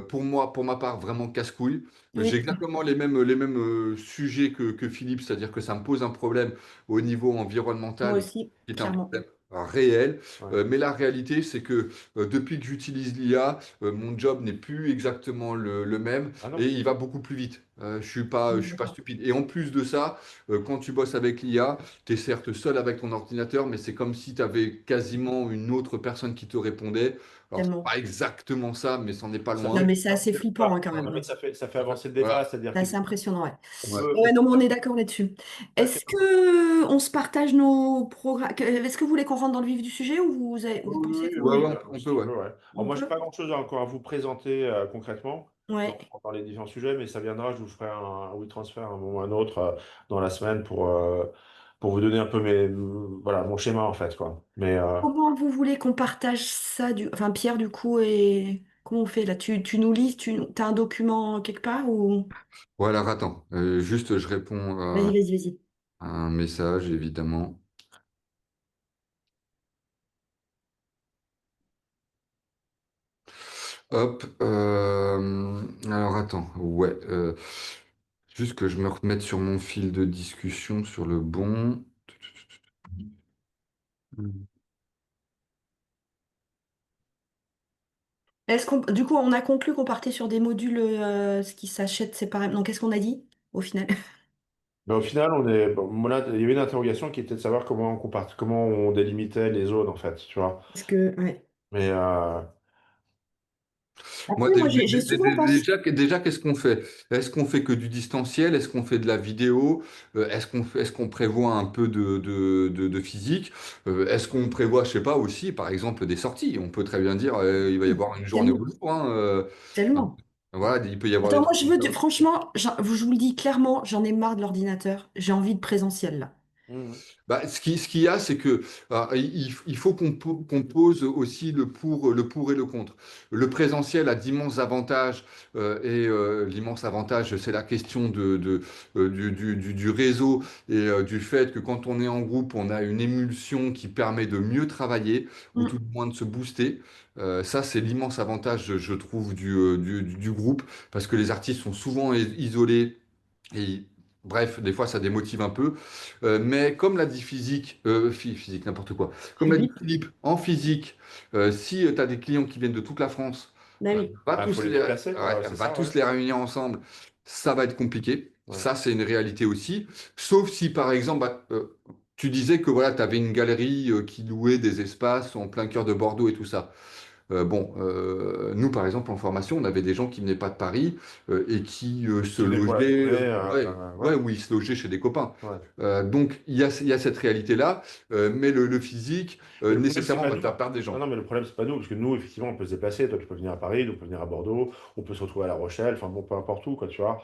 pour moi, pour ma part, vraiment casse-couilles. J'ai Oui, exactement les mêmes sujets que Philippe, c'est-à-dire que ça me pose un problème au niveau moi environnemental, aussi, qui est un clairement. problème réel. Ouais. Mais la réalité, c'est que depuis que j'utilise l'IA, mon job n'est plus exactement le même Ah et non? il va beaucoup plus vite. Je suis pas D'accord. stupide. Et en plus de ça, quand tu bosses avec l'IA, tu es certes seul avec ton ordinateur, mais c'est comme si tu avais quasiment une autre personne qui te répondait. Alors, c'est Tellement. pas exactement ça, mais c'en est pas Ça Non, loin. mais fait c'est assez avancer le flippant, hein, débat. quand Non, mais même. ça fait avancer le débat, Voilà. c'est-à-dire C'est que assez impressionnant, ouais. Ouais. Ouais, non, mais on est d'accord là-dessus. Est-ce que on se partage nos programmes? Est-ce que vous voulez qu'on rentre dans le vif du sujet ou vous Oui, pensez oui, Ouais, qu'on ouais, oui, on si peut, tu ouais. veux, ouais. Alors on moi, je n'ai peut? pas grand-chose encore à vous présenter concrètement Ouais. dans les différents sujets, mais ça viendra, je vous ferai un WeTransfer à un moment ou à un autre dans la semaine pour vous donner un peu voilà, mon schéma en fait, quoi. Mais Comment vous voulez qu'on partage ça enfin, Pierre, du coup, et comment on fait là? Tu nous lis, t'as un document quelque part ou... Voilà, attends. Juste, je réponds Vas-y, vas-y, vas-y. à un message, évidemment. Hop. Alors, attends. Ouais. Juste que je me remette sur mon fil de discussion sur le bon. Du coup, on a conclu qu'on partait sur des modules ce qui s'achètent séparément. Donc, qu'est-ce qu'on a dit au final? mais au final, bon, moi, là, il y avait une interrogation qui était de savoir comment on délimitait les zones en fait, tu vois. Parce que, ouais. Mais Moi, Après, moi, j'ai souvent pensé. déjà, qu'est-ce qu'on fait? Est-ce qu'on fait que du distanciel? Est-ce qu'on fait de la vidéo? Est-ce qu'on prévoit un peu de physique? Est-ce qu'on prévoit, je sais pas, aussi, par exemple, des sorties? On peut très bien dire, il va y avoir une journée au Tellement, jour, hein, hein. tellement. Voilà, il peut y avoir des Attends, moi, trucs comme ça. franchement, je vous le dis clairement, j'en ai marre de l'ordinateur. J'ai envie de présentiel, là. Mhm. Bah, ce qu'il y a, c'est que il faut qu'on pose aussi le pour et le contre. Le présentiel a d'immenses avantages l'immense avantage, c'est la question du réseau du fait que quand on est en groupe, on a une émulsion qui permet de mieux travailler ou tout Mm. du moins de se booster. Ça, c'est l'immense avantage, je trouve, du groupe parce que les artistes sont souvent isolés. Et bref, des fois, ça démotive un peu. Mais comme l'a dit physique, n'importe quoi. Comme l'a dit Philippe, Philippe, en physique, si tu as des clients qui viennent de toute la France, bah oui. Bah, faut les déplacer, quoi, c'est va ça, ouais. tous les réunir ensemble, ça va être compliqué. Ouais. Ça, c'est une réalité aussi. Sauf si, par exemple, tu disais que voilà, tu avais une galerie qui louait des espaces en plein cœur de Bordeaux et tout ça. Nous, par exemple, en formation, on avait des gens qui venaient pas de Paris et qui se Qui venait pour la logeaient, journée, ouais, ouais, ou ils se logeaient chez des copains. ouais. Donc, il y a cette réalité-là, mais le physique, Mais le problème, c'est nécessairement, pas va te nous. faire perdre des Ah gens. non, mais le problème, c'est pas nous, parce que nous, effectivement, on peut se déplacer. Toi, tu peux venir à Paris, nous, on peut venir à Bordeaux, on peut se retrouver à La Rochelle, enfin bon, peu importe où, quoi, tu vois.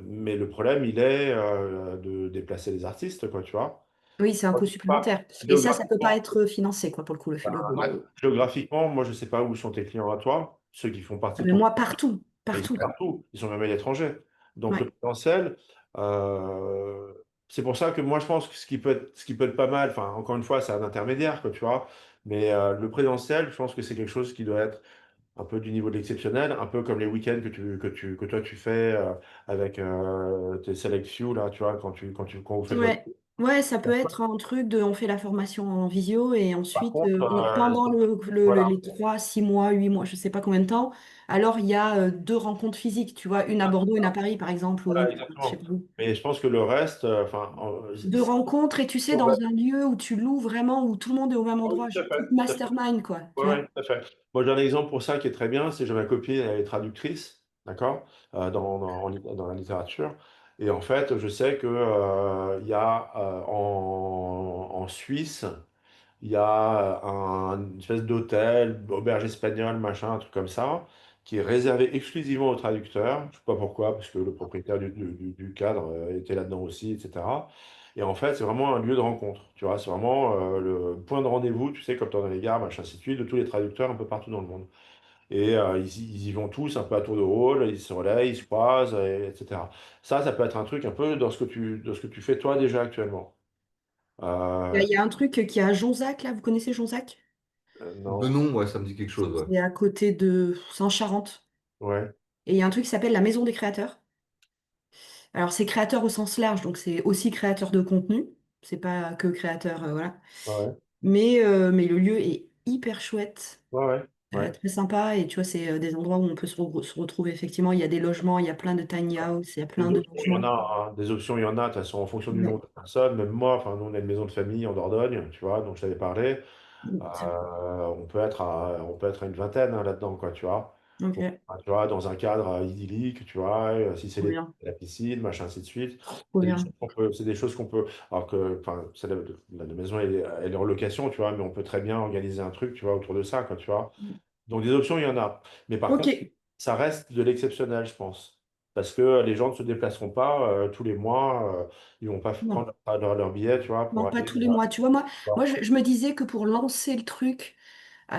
Mais le problème, il est de déplacer les artistes, quoi, tu vois. Oui, c'est un coût Pas supplémentaire. Et ça peut pas géographiquement, être financé, quoi, pour le coup, Ouais. géographiquement, moi, je sais pas où sont tes clients à toi, ceux qui font Ah, partie de mais ton. moi, partout, Mais ils sont partout. partout, ils sont même à l'étranger. Donc le Ouais. potentiel, euh, c'est pour ça que moi je pense que ce qui peut être pas mal, enfin encore une fois, c'est un intermédiaire, quoi, tu vois. Mais le présentiel, je pense que c'est quelque chose qui doit être un peu du niveau de l'exceptionnel, un peu comme les week-ends que toi tu fais avec tes Select Few, là, tu vois, quand vous faites votre. Ouais. Ouais, ça peut être un truc de, on fait la formation en visio et Par ensuite, contre, pendant voilà, les 3, 6 mois, 8 mois, je sais pas combien de temps, alors il y a deux rencontres physiques, tu vois, une à Bordeaux, une à Paris, par exemple, ou voilà, une, je sais exactement. pas où. Mais je pense que le reste, enfin, Deux rencontres et tu sais, dans un lieu où tu loues vraiment, où tout le monde est au même oui, endroit, tout à fait. type Tout à fait. mastermind, quoi, tu Ouais, vois. ouais, tout à fait. Moi, j'ai un exemple pour ça qui est très bien, c'est que j'ai ma copine, elle est traductrice, d'accord, dans la littérature. Et en fait, je sais que, il y a en Suisse, il y a une espèce d'hôtel, auberge espagnole, machin, un truc comme ça, qui est réservé exclusivement aux traducteurs. Je sais pas pourquoi, parce que le propriétaire du cadre était là-dedans aussi, etc. Et en fait, c'est vraiment un lieu de rencontre. Tu vois, c'est vraiment le point de rendez-vous, tu sais, comme dans les gares, machin, ainsi de suite, de tous les traducteurs un peu partout dans le monde. Et ils y vont tous un peu à tour de rôle, ils se relaient, ils se croisent, etc. Ça peut être un truc un peu dans ce que tu fais toi déjà actuellement. Il Euh, y a un truc qui est à Jonzac, là, vous connaissez Jonzac? De non, nom, ouais, ça me dit quelque chose, ouais. C'est à côté de... C'est en Charente. ouais. Et il y a un truc qui s'appelle la Maison des créateurs. Alors, c'est créateur au sens large, donc c'est aussi créateur de contenu. C'est pas que créateur, voilà. Ouais, Mais le lieu est hyper chouette, ouais, ouais, ouais. très sympa. Et tu vois, c'est des endroits où on peut se retrouver effectivement. Il y a des logements, il y a plein de tiny house, il y a plein Des de options, il y en logements. a, hein. Des options, il y en a, de toute façon, en fonction du Ouais. nombre de personnes. Même moi, enfin, nous, on a une maison de famille en Dordogne, tu vois, donc je t'avais parlé. On peut être à une vingtaine hein, là-dedans, quoi, tu vois. Donc, Ok, tu vois, dans un cadre idyllique, tu vois, si c'est trop bien, la piscine, machin, ainsi de suite. trop C'est des bien. choses c'est des choses qu'on peut. Alors que, enfin, la maison, elle est en location, tu vois, mais on peut très bien organiser un truc, tu vois, autour de ça, quoi, tu vois. Donc des options, il y en a. Mais par Ok, contre, ça reste de l'exceptionnel, je pense. Parce que les gens ne se déplaceront pas tous les mois. Ils vont pas non, prendre leur billet, tu vois, pour non, pas aller. tous les mois. Tu vois, moi Voir. je me disais que pour lancer le truc,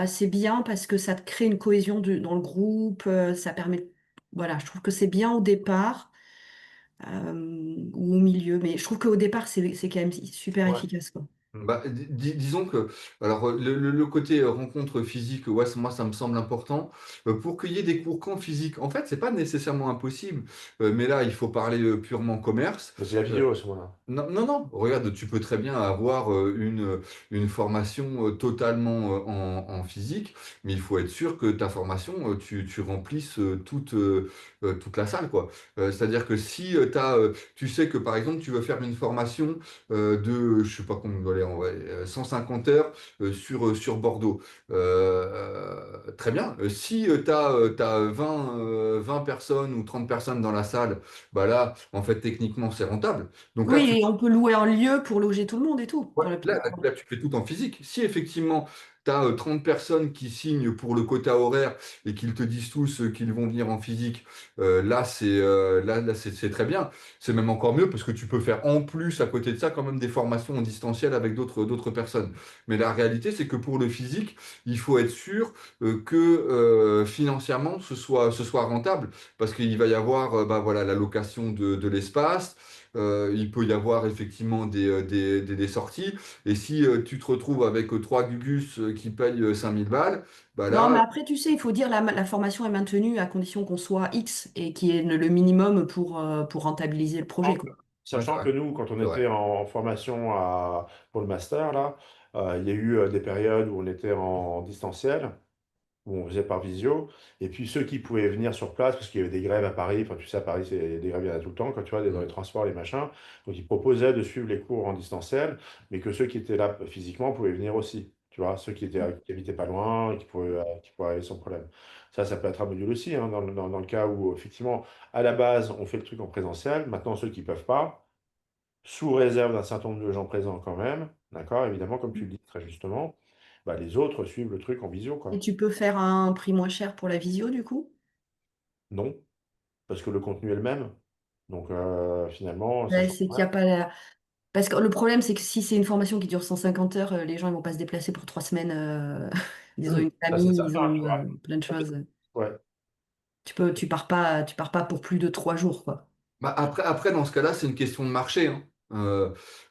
c'est bien parce que ça te crée une cohésion dans le groupe, ça permet, voilà, je trouve que c'est bien au départ ou au milieu, mais je trouve qu'au départ, c'est quand même super Ouais. efficace, quoi. Bah, disons que alors le côté rencontre physique, ouais, moi ça me semble important. Pour qu'il y ait des cours qu'en physique, en fait, c'est pas nécessairement impossible. Mais là, il faut parler purement commerce. Mais c'est la Euh, vidéo à ce moment-là. non, non, non, regarde, tu peux très bien avoir une formation totalement en physique, mais il faut être sûr que ta formation, tu remplisses toute la salle, quoi. C'est-à-dire que si tu sais que par exemple, tu veux faire une formation je sais pas combien, allez, en vrai, 150 heures sur Bordeaux. Très bien. Si tu as, 20 personnes ou 30 personnes dans la salle, bah là, en fait, techniquement, c'est rentable. Donc là, Oui, et on peut louer un lieu pour loger tout le monde et tout. ouais, là, tu fais tout en physique. Si effectivement, tu as 30 personnes qui signent pour le quota horaire et qu'ils te disent tous qu'ils vont venir en physique, là, c'est très bien. C'est même encore mieux parce que tu peux faire en plus, à côté de ça, quand même des formations en distanciel avec d'autres personnes. Mais la réalité, c'est que pour le physique, il faut être sûr que financièrement, ce soit rentable parce qu'il va y avoir bah, voilà, la location de l'espace. Il peut y avoir effectivement des sorties. Et si tu te retrouves avec trois Gugus qui payent 5000 balles, bah Non, mais là, après, tu sais, il faut dire la formation est maintenue à condition qu'on soit X et qui est le minimum pour rentabiliser le projet, Sachant quoi. que ouais, c'est sachant vrai. que nous, quand on C'est vrai. était en formation pour le master, là, il y a eu des périodes où on était en distanciel, où on faisait par visio, et puis ceux qui pouvaient venir sur place, parce qu'il y avait des grèves à Paris, enfin tu sais, à Paris, c'est des grèves, il y en a tout le temps, quand tu vois, dans les Mm, transports, les machins, donc ils proposaient de suivre les cours en distanciel, mais que ceux qui étaient là physiquement pouvaient venir aussi, tu vois, ceux qui habitaient pas loin, et qui pouvaient aller sans problème. Ça peut être un module aussi, hein, dans le cas où, effectivement, à la base, on fait le truc en présentiel, maintenant ceux qui peuvent pas, sous réserve d'un certain nombre de gens présents quand même, d'accord, évidemment, comme tu le dis très justement, bah, les autres suivent le truc en visio, Et quoi. tu peux faire un prix moins cher pour la visio, du coup? Non, parce que le contenu est le même. Donc finalement, ça Ouais, change c'est qu'il y rien. a pas la... Parce que le problème, c'est que si c'est une formation qui dure 150 heures, les gens ils vont pas se déplacer pour 3 semaines. Ils ont une Ça, c'est famille, ils certain, tu ont vois. plein de choses. Ouais. Tu pars pas pour plus de 3 jours, quoi. Bah, après, dans ce cas-là, c'est une question de marché, hein.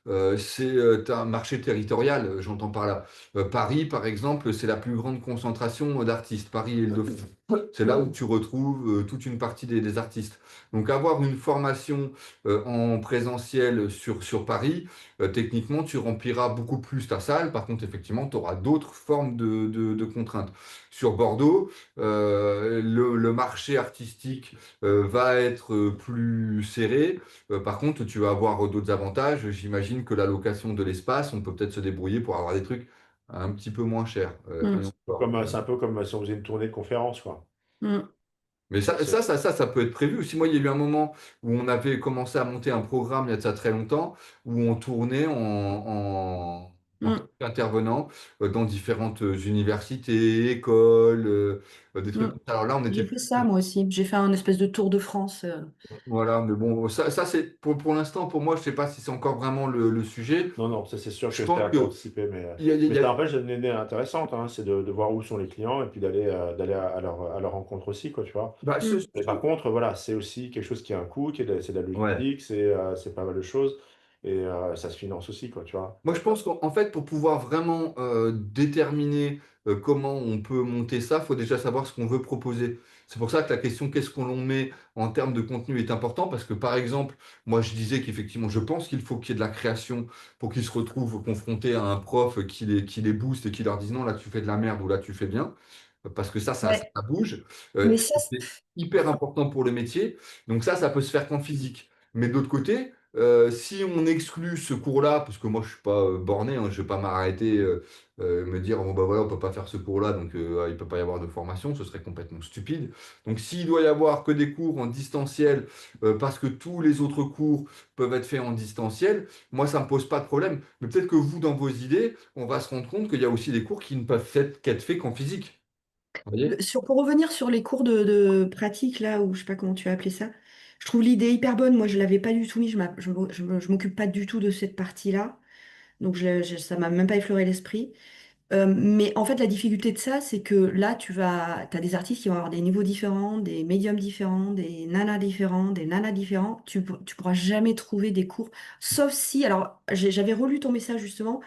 T'as un marché territorial, j'entends par là. Paris, par exemple, c'est la plus grande concentration d'artistes. Paris et Île-de-France. C'est là où tu retrouves toute une partie des artistes. Donc, avoir une formation en présentiel sur Paris, techniquement, tu rempliras beaucoup plus ta salle. Par contre, effectivement, tu auras d'autres formes de contraintes. Sur Bordeaux, le marché artistique va être plus serré. Par contre, tu vas avoir d'autres avantages. J'imagine que la location de l'espace, on peut peut-être se débrouiller pour avoir des trucs un petit peu moins chers. Et Mm. encore. C'est un peu comme si on faisait une tournée de conférence, quoi. Mm. Mais ça, C'est- ça, ça, ça, ça peut être prévu. Aussi, moi, il y a eu un moment où on avait commencé à monter un programme il y a de ça très longtemps, où on tournait en tant Mm. qu'intervenant dans différentes universités, écoles, des Mm. trucs comme ça. Alors là, on était J'ai plus. fait ça, moi aussi. J'ai fait un espèce de tour de France. Voilà, mais bon, ça c'est pour l'instant, pour moi, je sais pas si c'est encore vraiment le sujet. Non, non, ça c'est sûr Je que c'est pense un peu que anticipé, il mais y a- ça n'empêche une idée intéressante, hein, c'est de voir où sont les clients et puis d'aller à leur rencontre aussi, quoi, tu vois. bah, Mm. Mais par contre, voilà, c'est aussi quelque chose qui a un coût, c'est de la ouais. logistique, c'est pas mal de choses, et ça se finance aussi, quoi, tu vois. Moi, je pense qu'en fait, pour pouvoir vraiment déterminer comment on peut monter ça, il faut déjà savoir ce qu'on veut proposer. C'est pour ça que la question qu'est-ce qu'on met en termes de contenu est important parce que, par exemple, moi, je disais qu'effectivement, je pense qu'il faut qu'il y ait de la création pour qu'ils se retrouvent confrontés à un prof qui les booste et qui leur dise non, là, tu fais de la merde ou là, tu fais bien. Parce que ça Ouais. bouge. Mais ça, C'est hyper important pour le métier. Donc ça peut se faire qu'en physique. Mais d'autre côté, si on exclut ce cours-là, parce que moi je suis pas borné, hein, je vais pas m'arrêter, me dire bon bah voilà on peut pas faire ce cours-là, donc il peut pas y avoir de formation, ce serait complètement stupide. Donc s'il doit y avoir que des cours en distanciel, parce que tous les autres cours peuvent être faits en distanciel, moi ça me pose pas de problème. Mais peut-être que vous dans vos idées, on va se rendre compte qu'il y a aussi des cours qui ne peuvent qu'être faits qu'en physique. Vous voyez? pour revenir sur les cours de pratique, là, ou je sais pas comment tu as appelé ça, je trouve l'idée hyper bonne. Moi, je l'avais pas du tout mis. Je m'occupe pas du tout de cette partie-là. Donc, ça m'a même pas effleuré l'esprit. Mais en fait, la difficulté de ça, c'est que là, t'as des artistes qui vont avoir des niveaux différents, des médiums différents, des nanas différents. Tu pourras jamais trouver des cours, sauf si, alors, j'avais relu ton message justement,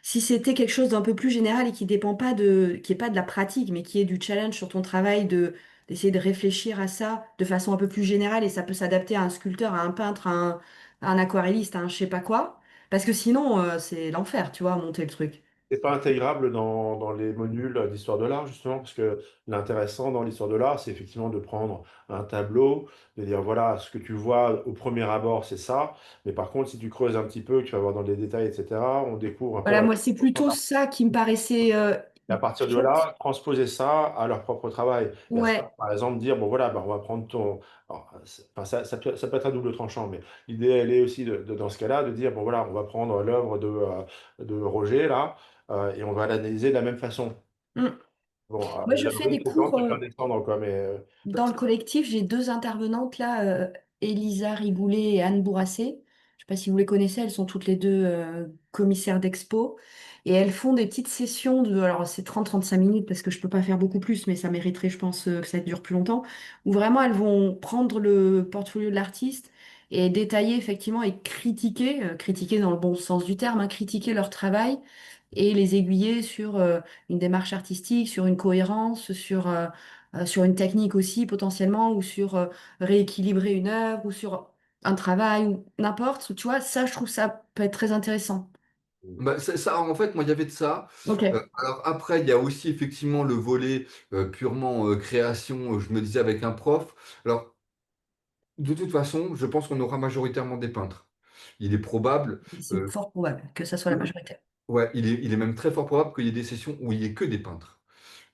si c'était quelque chose d'un peu plus général et qui dépend pas qui est pas de la pratique, mais qui est du challenge sur ton travail d'essayer de réfléchir à ça de façon un peu plus générale et ça peut s'adapter à un sculpteur, à un peintre, à un aquarelliste, à un je sais pas quoi. Parce que sinon, c'est l'enfer, tu vois, monter le truc. C'est pas intégrable dans les modules d'histoire de l'art, justement, parce que l'intéressant dans l'histoire de l'art, c'est effectivement de prendre un tableau, de dire, voilà, ce que tu vois au premier abord, c'est ça, mais par contre, si tu creuses un petit peu, tu vas voir dans les détails, etc., on découvre un peu Voilà, la... moi, c'est plutôt ça qui me paraissait Et à partir de chouette. là, transposer ça à leur propre travail. Et à ça, Ouais. par exemple, dire, bon voilà, bah, on va prendre ton... Alors, enfin, ça peut être à double tranchant, mais l'idée, elle est aussi, dans ce cas-là, de dire, bon voilà, on va prendre l'œuvre de Roger, là, et on va l'analyser de la même façon. Mm. Bon, Moi, je la fais vraie des compétence, cours. c'est plein descendre, quoi, mais Dans le collectif, j'ai deux intervenantes là, Elisa Rigoulet et Anne Bourrassé. Je ne sais pas si vous les connaissez, elles sont toutes les deux commissaires d'expo. Et elles font des petites sessions de, alors c'est 30-35 minutes parce que je ne peux pas faire beaucoup plus, mais ça mériterait, je pense, que ça dure plus longtemps, où vraiment elles vont prendre le portfolio de l'artiste et détailler effectivement et critiquer, critiquer dans le bon sens du terme, hein, critiquer leur travail et les aiguiller sur une démarche artistique, sur une cohérence, sur une technique aussi potentiellement, ou sur rééquilibrer une œuvre, ou sur un travail, ou n'importe, tu vois, ça, je trouve ça peut être très intéressant. Bah, ça, en fait, moi, il y avait de ça. Ok. Alors après, il y a aussi effectivement le volet purement création, je me disais avec un prof. Alors, de toute façon, je pense qu'on aura majoritairement des peintres. Il est probable, C'est euh, fort probable que ça soit la que- majorité. ouais, il est même très fort probable qu'il y ait des sessions où il n'y ait que des peintres.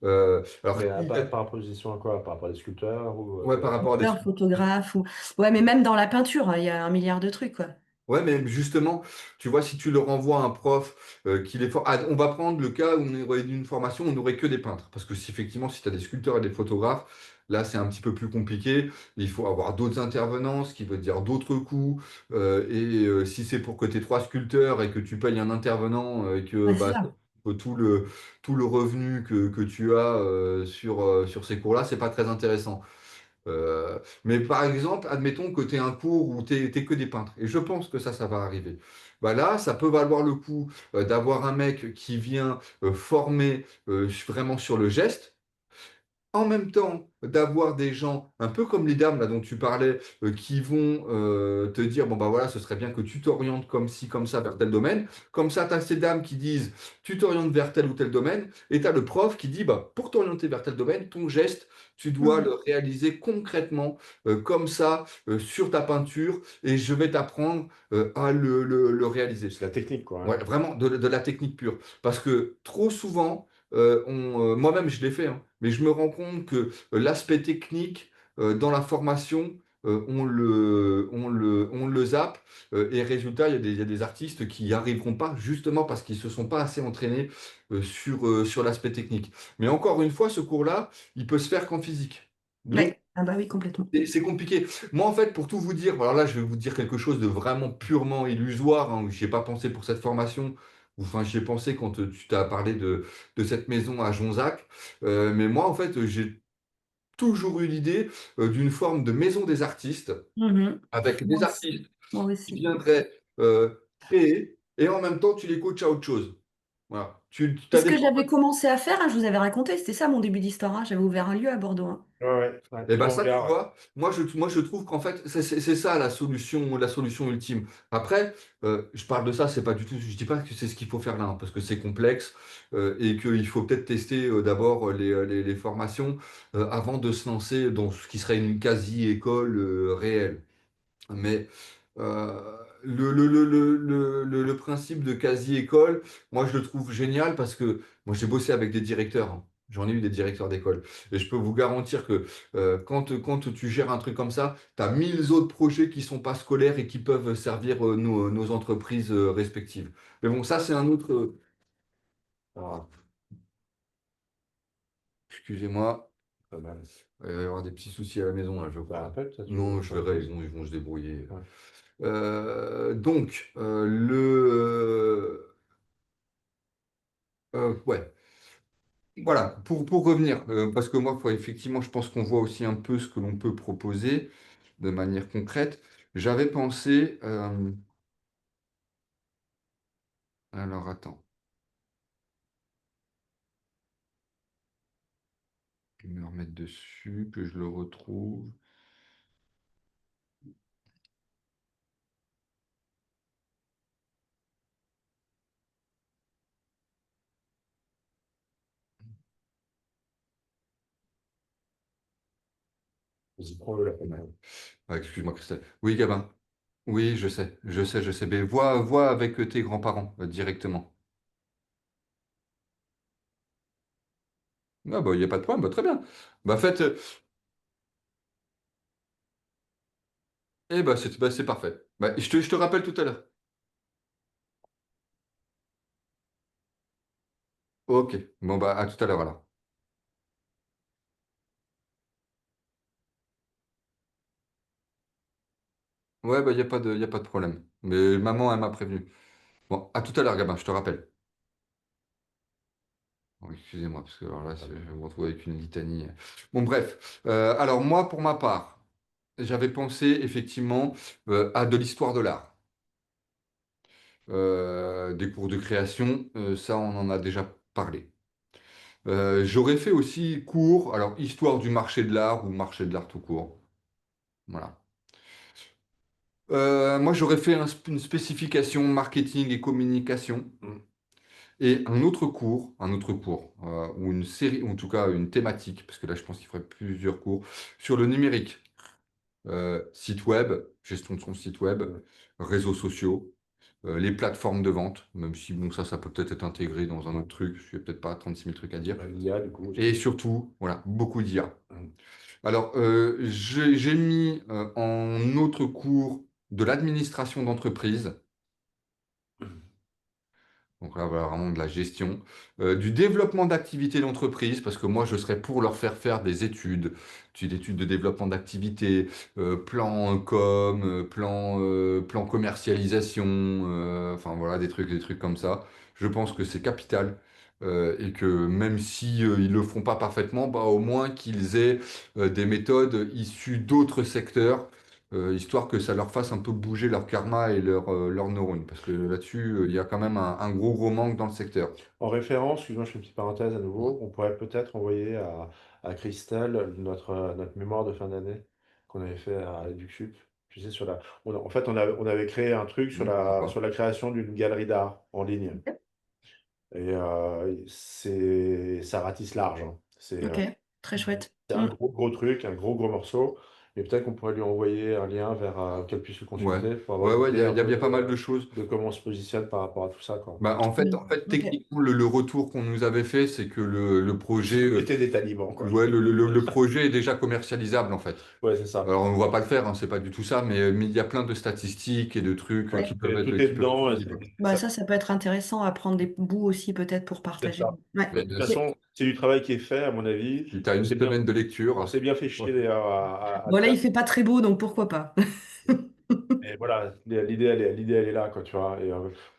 Alors, mais par opposition à quoi? Par rapport à des sculpteurs ou ouais, par rapport à des Un photographe ou... Ouais, mais même dans la peinture, hein, il y a un milliard de trucs, quoi. Ouais, mais justement, tu vois, si tu le renvoies à un prof qui les Ah, on va prendre le cas où on aurait une formation, on n'aurait que des peintres. Parce que si, effectivement, si tu as des sculpteurs et des photographes, là, c'est un petit peu plus compliqué. Il faut avoir d'autres intervenants, ce qui veut dire d'autres coûts. Si c'est pour que tu aies trois sculpteurs et que tu payes un intervenant et que Ouais, c'est bah, ça. tout le revenu que tu as sur ces cours-là, c'est pas très intéressant. Mais par exemple, admettons que tu es un cours où tu que des peintres, et je pense que ça va arriver. Bah là, ça peut valoir le coup d'avoir un mec qui vient former vraiment sur le geste, en même temps d'avoir des gens, un peu comme les dames là dont tu parlais, qui vont te dire, bon bah voilà, ce serait bien que tu t'orientes comme ci, comme ça vers tel domaine. Comme ça, tu as ces dames qui disent, tu t'orientes vers tel ou tel domaine, et tu as le prof qui dit, bah, pour t'orienter vers tel domaine, ton geste, tu dois le Mhm. réaliser concrètement, comme ça, sur ta peinture, et je vais t'apprendre à le réaliser. c'est la technique, quoi, Ouais, hein. vraiment de la technique pure. Parce que trop souvent, moi-même je l'ai fait, hein, mais je me rends compte que l'aspect technique dans la formation, on le zappe, et résultat, il y a des artistes qui n'y arriveront pas justement parce qu'ils ne se sont pas assez entraînés sur l'aspect technique. Mais encore une fois, ce cours-là, il peut se faire qu'en physique. Donc, Ouais. Ah bah oui, complètement. c'est compliqué. Moi, en fait, pour tout vous dire, alors là, je vais vous dire quelque chose de vraiment purement illusoire, hein, où j'y ai pas pensé pour cette formation. Enfin, j'y ai pensé quand tu t'as parlé de cette maison à Jonzac. Mais moi, en fait, j'ai toujours eu l'idée d'une forme de maison des artistes, Mhm. avec des Moi aussi. artistes Moi qui aussi. viendraient créer, et en même temps, tu les coaches à autre chose. Voilà. Tu C'est as ce des que j'avais formations. commencé à faire, hein, je vous avais raconté, c'était ça mon début d'histoire, hein. J'avais ouvert un lieu à Bordeaux, hein. Ouais, ouais, ouais, Et très ben bon ça, tu regard, ouais. vois, moi je trouve qu'en fait, c'est ça la solution ultime. Après, je parle de ça, c'est pas du tout, je dis pas que c'est ce qu'il faut faire là, hein, parce que c'est complexe et qu'il faut peut-être tester d'abord les formations avant de se lancer dans ce qui serait une quasi-école réelle. Mais le principe de quasi-école, moi, je le trouve génial parce que moi, j'ai bossé avec des directeurs, hein. J'en ai eu des directeurs d'école. Et je peux vous garantir que quand tu gères un truc comme ça, tu as 1000 autres projets qui sont pas scolaires et qui peuvent servir nos entreprises respectives. Mais bon, ça, c'est un autre. Ah, excusez-moi. Pas mal. Il va y avoir des petits soucis à la maison, là, je Bah, crois. rappelle, ça, tu veux Non, je faire une verrai, pause? ils vont se débrouiller. Ouais. Donc, ouais, voilà, pour revenir, parce que moi, effectivement, je pense qu'on voit aussi un peu ce que l'on peut proposer de manière concrète. J'avais pensé, alors attends, je vais me remettre dessus, que je le retrouve. Vas-y, prends-le là. Ah, excuse-moi, Christelle. Oui, Gabin. Oui, je sais. Mais vois avec tes grands-parents directement. Ah bah, il n'y a pas de problème, bah, très bien. Bah, faites, bah, c'est parfait. Bah, je te rappelle tout à l'heure. Ok, bon, bah, à tout à l'heure alors. Ouais, bah, y a pas de problème. Mais maman, elle m'a prévenu. Bon, à tout à l'heure, Gabin, je te rappelle. Bon, excusez-moi, parce que alors là, je vais me retrouver avec une litanie. Bon, bref. Alors, moi, pour ma part, j'avais pensé effectivement à de l'histoire de l'art. Des cours de création, ça, on en a déjà parlé. J'aurais fait aussi cours, alors, histoire du marché de l'art ou marché de l'art tout court. Voilà. Moi, j'aurais fait une spécification marketing et communication. Mm. Et un autre cours, ou une série, ou en tout cas une thématique, parce que là je pense qu'il faudrait plusieurs cours, sur le numérique. Site web, gestion de son site web, Mm. réseaux sociaux, les plateformes de vente, même si bon, ça peut peut-être être intégré dans un autre truc, je n'ai peut-être pas 36 000 trucs à dire. L'IA, du coup. Et surtout, voilà, beaucoup d'IA. Mm. Alors, j'ai mis en autre cours de l'administration d'entreprise. Donc là, voilà, vraiment de la gestion. Du développement d'activité d'entreprise, parce que moi, je serais pour leur faire faire des études de développement d'activité, plan com, plan commercialisation, enfin voilà, des trucs comme ça. Je pense que c'est capital. Et que même si ils le font pas parfaitement, bah, au moins qu'ils aient des méthodes issues d'autres secteurs, histoire que ça leur fasse un peu bouger leur karma et leurs neurones. Parce que là-dessus, il y a quand même un gros, gros manque dans le secteur. En référence, excuse-moi, je fais une petite parenthèse à nouveau, on pourrait peut-être envoyer à Christelle notre mémoire de fin d'année qu'on avait fait à EducSup. Tu sais, en fait, on avait créé un truc Pourquoi sur la création d'une galerie d'art en ligne. Et ça ratisse large, hein. Ok, très chouette. C'est un Mm. gros, gros truc, un gros, gros morceau. Et peut-être qu'on pourrait lui envoyer un lien vers qu'elle puisse le Ouais. consulter pour avoir Ouais, une ouais, idée un il y peu a pas mal de choses. de comment on se positionne par rapport à tout ça, quoi. Bah, en fait, Ok. techniquement, le retour qu'on nous avait fait, c'est que le C'est projet, du côté des talibans, quoi. ouais, le projet est déjà commercialisable, en fait. Ouais, c'est ça. Alors, on ne va pas le faire, hein, c'est pas du tout ça, mais il y a plein de statistiques et de trucs Ouais, qui peuvent être, tout est qui peuvent être dedans. utiles. Bah ça peut être intéressant à prendre des bouts aussi peut-être pour C'est partager. ça. Ouais. De toute façon, c'est du travail qui est fait, à mon avis. Si tu as une semaine de lecture. On s'est bien fait Ouais. chier d'ailleurs à le Bon là faire. il fait pas très beau donc pourquoi pas. Et voilà, l'idée, elle est là, quoi, tu vois. Et,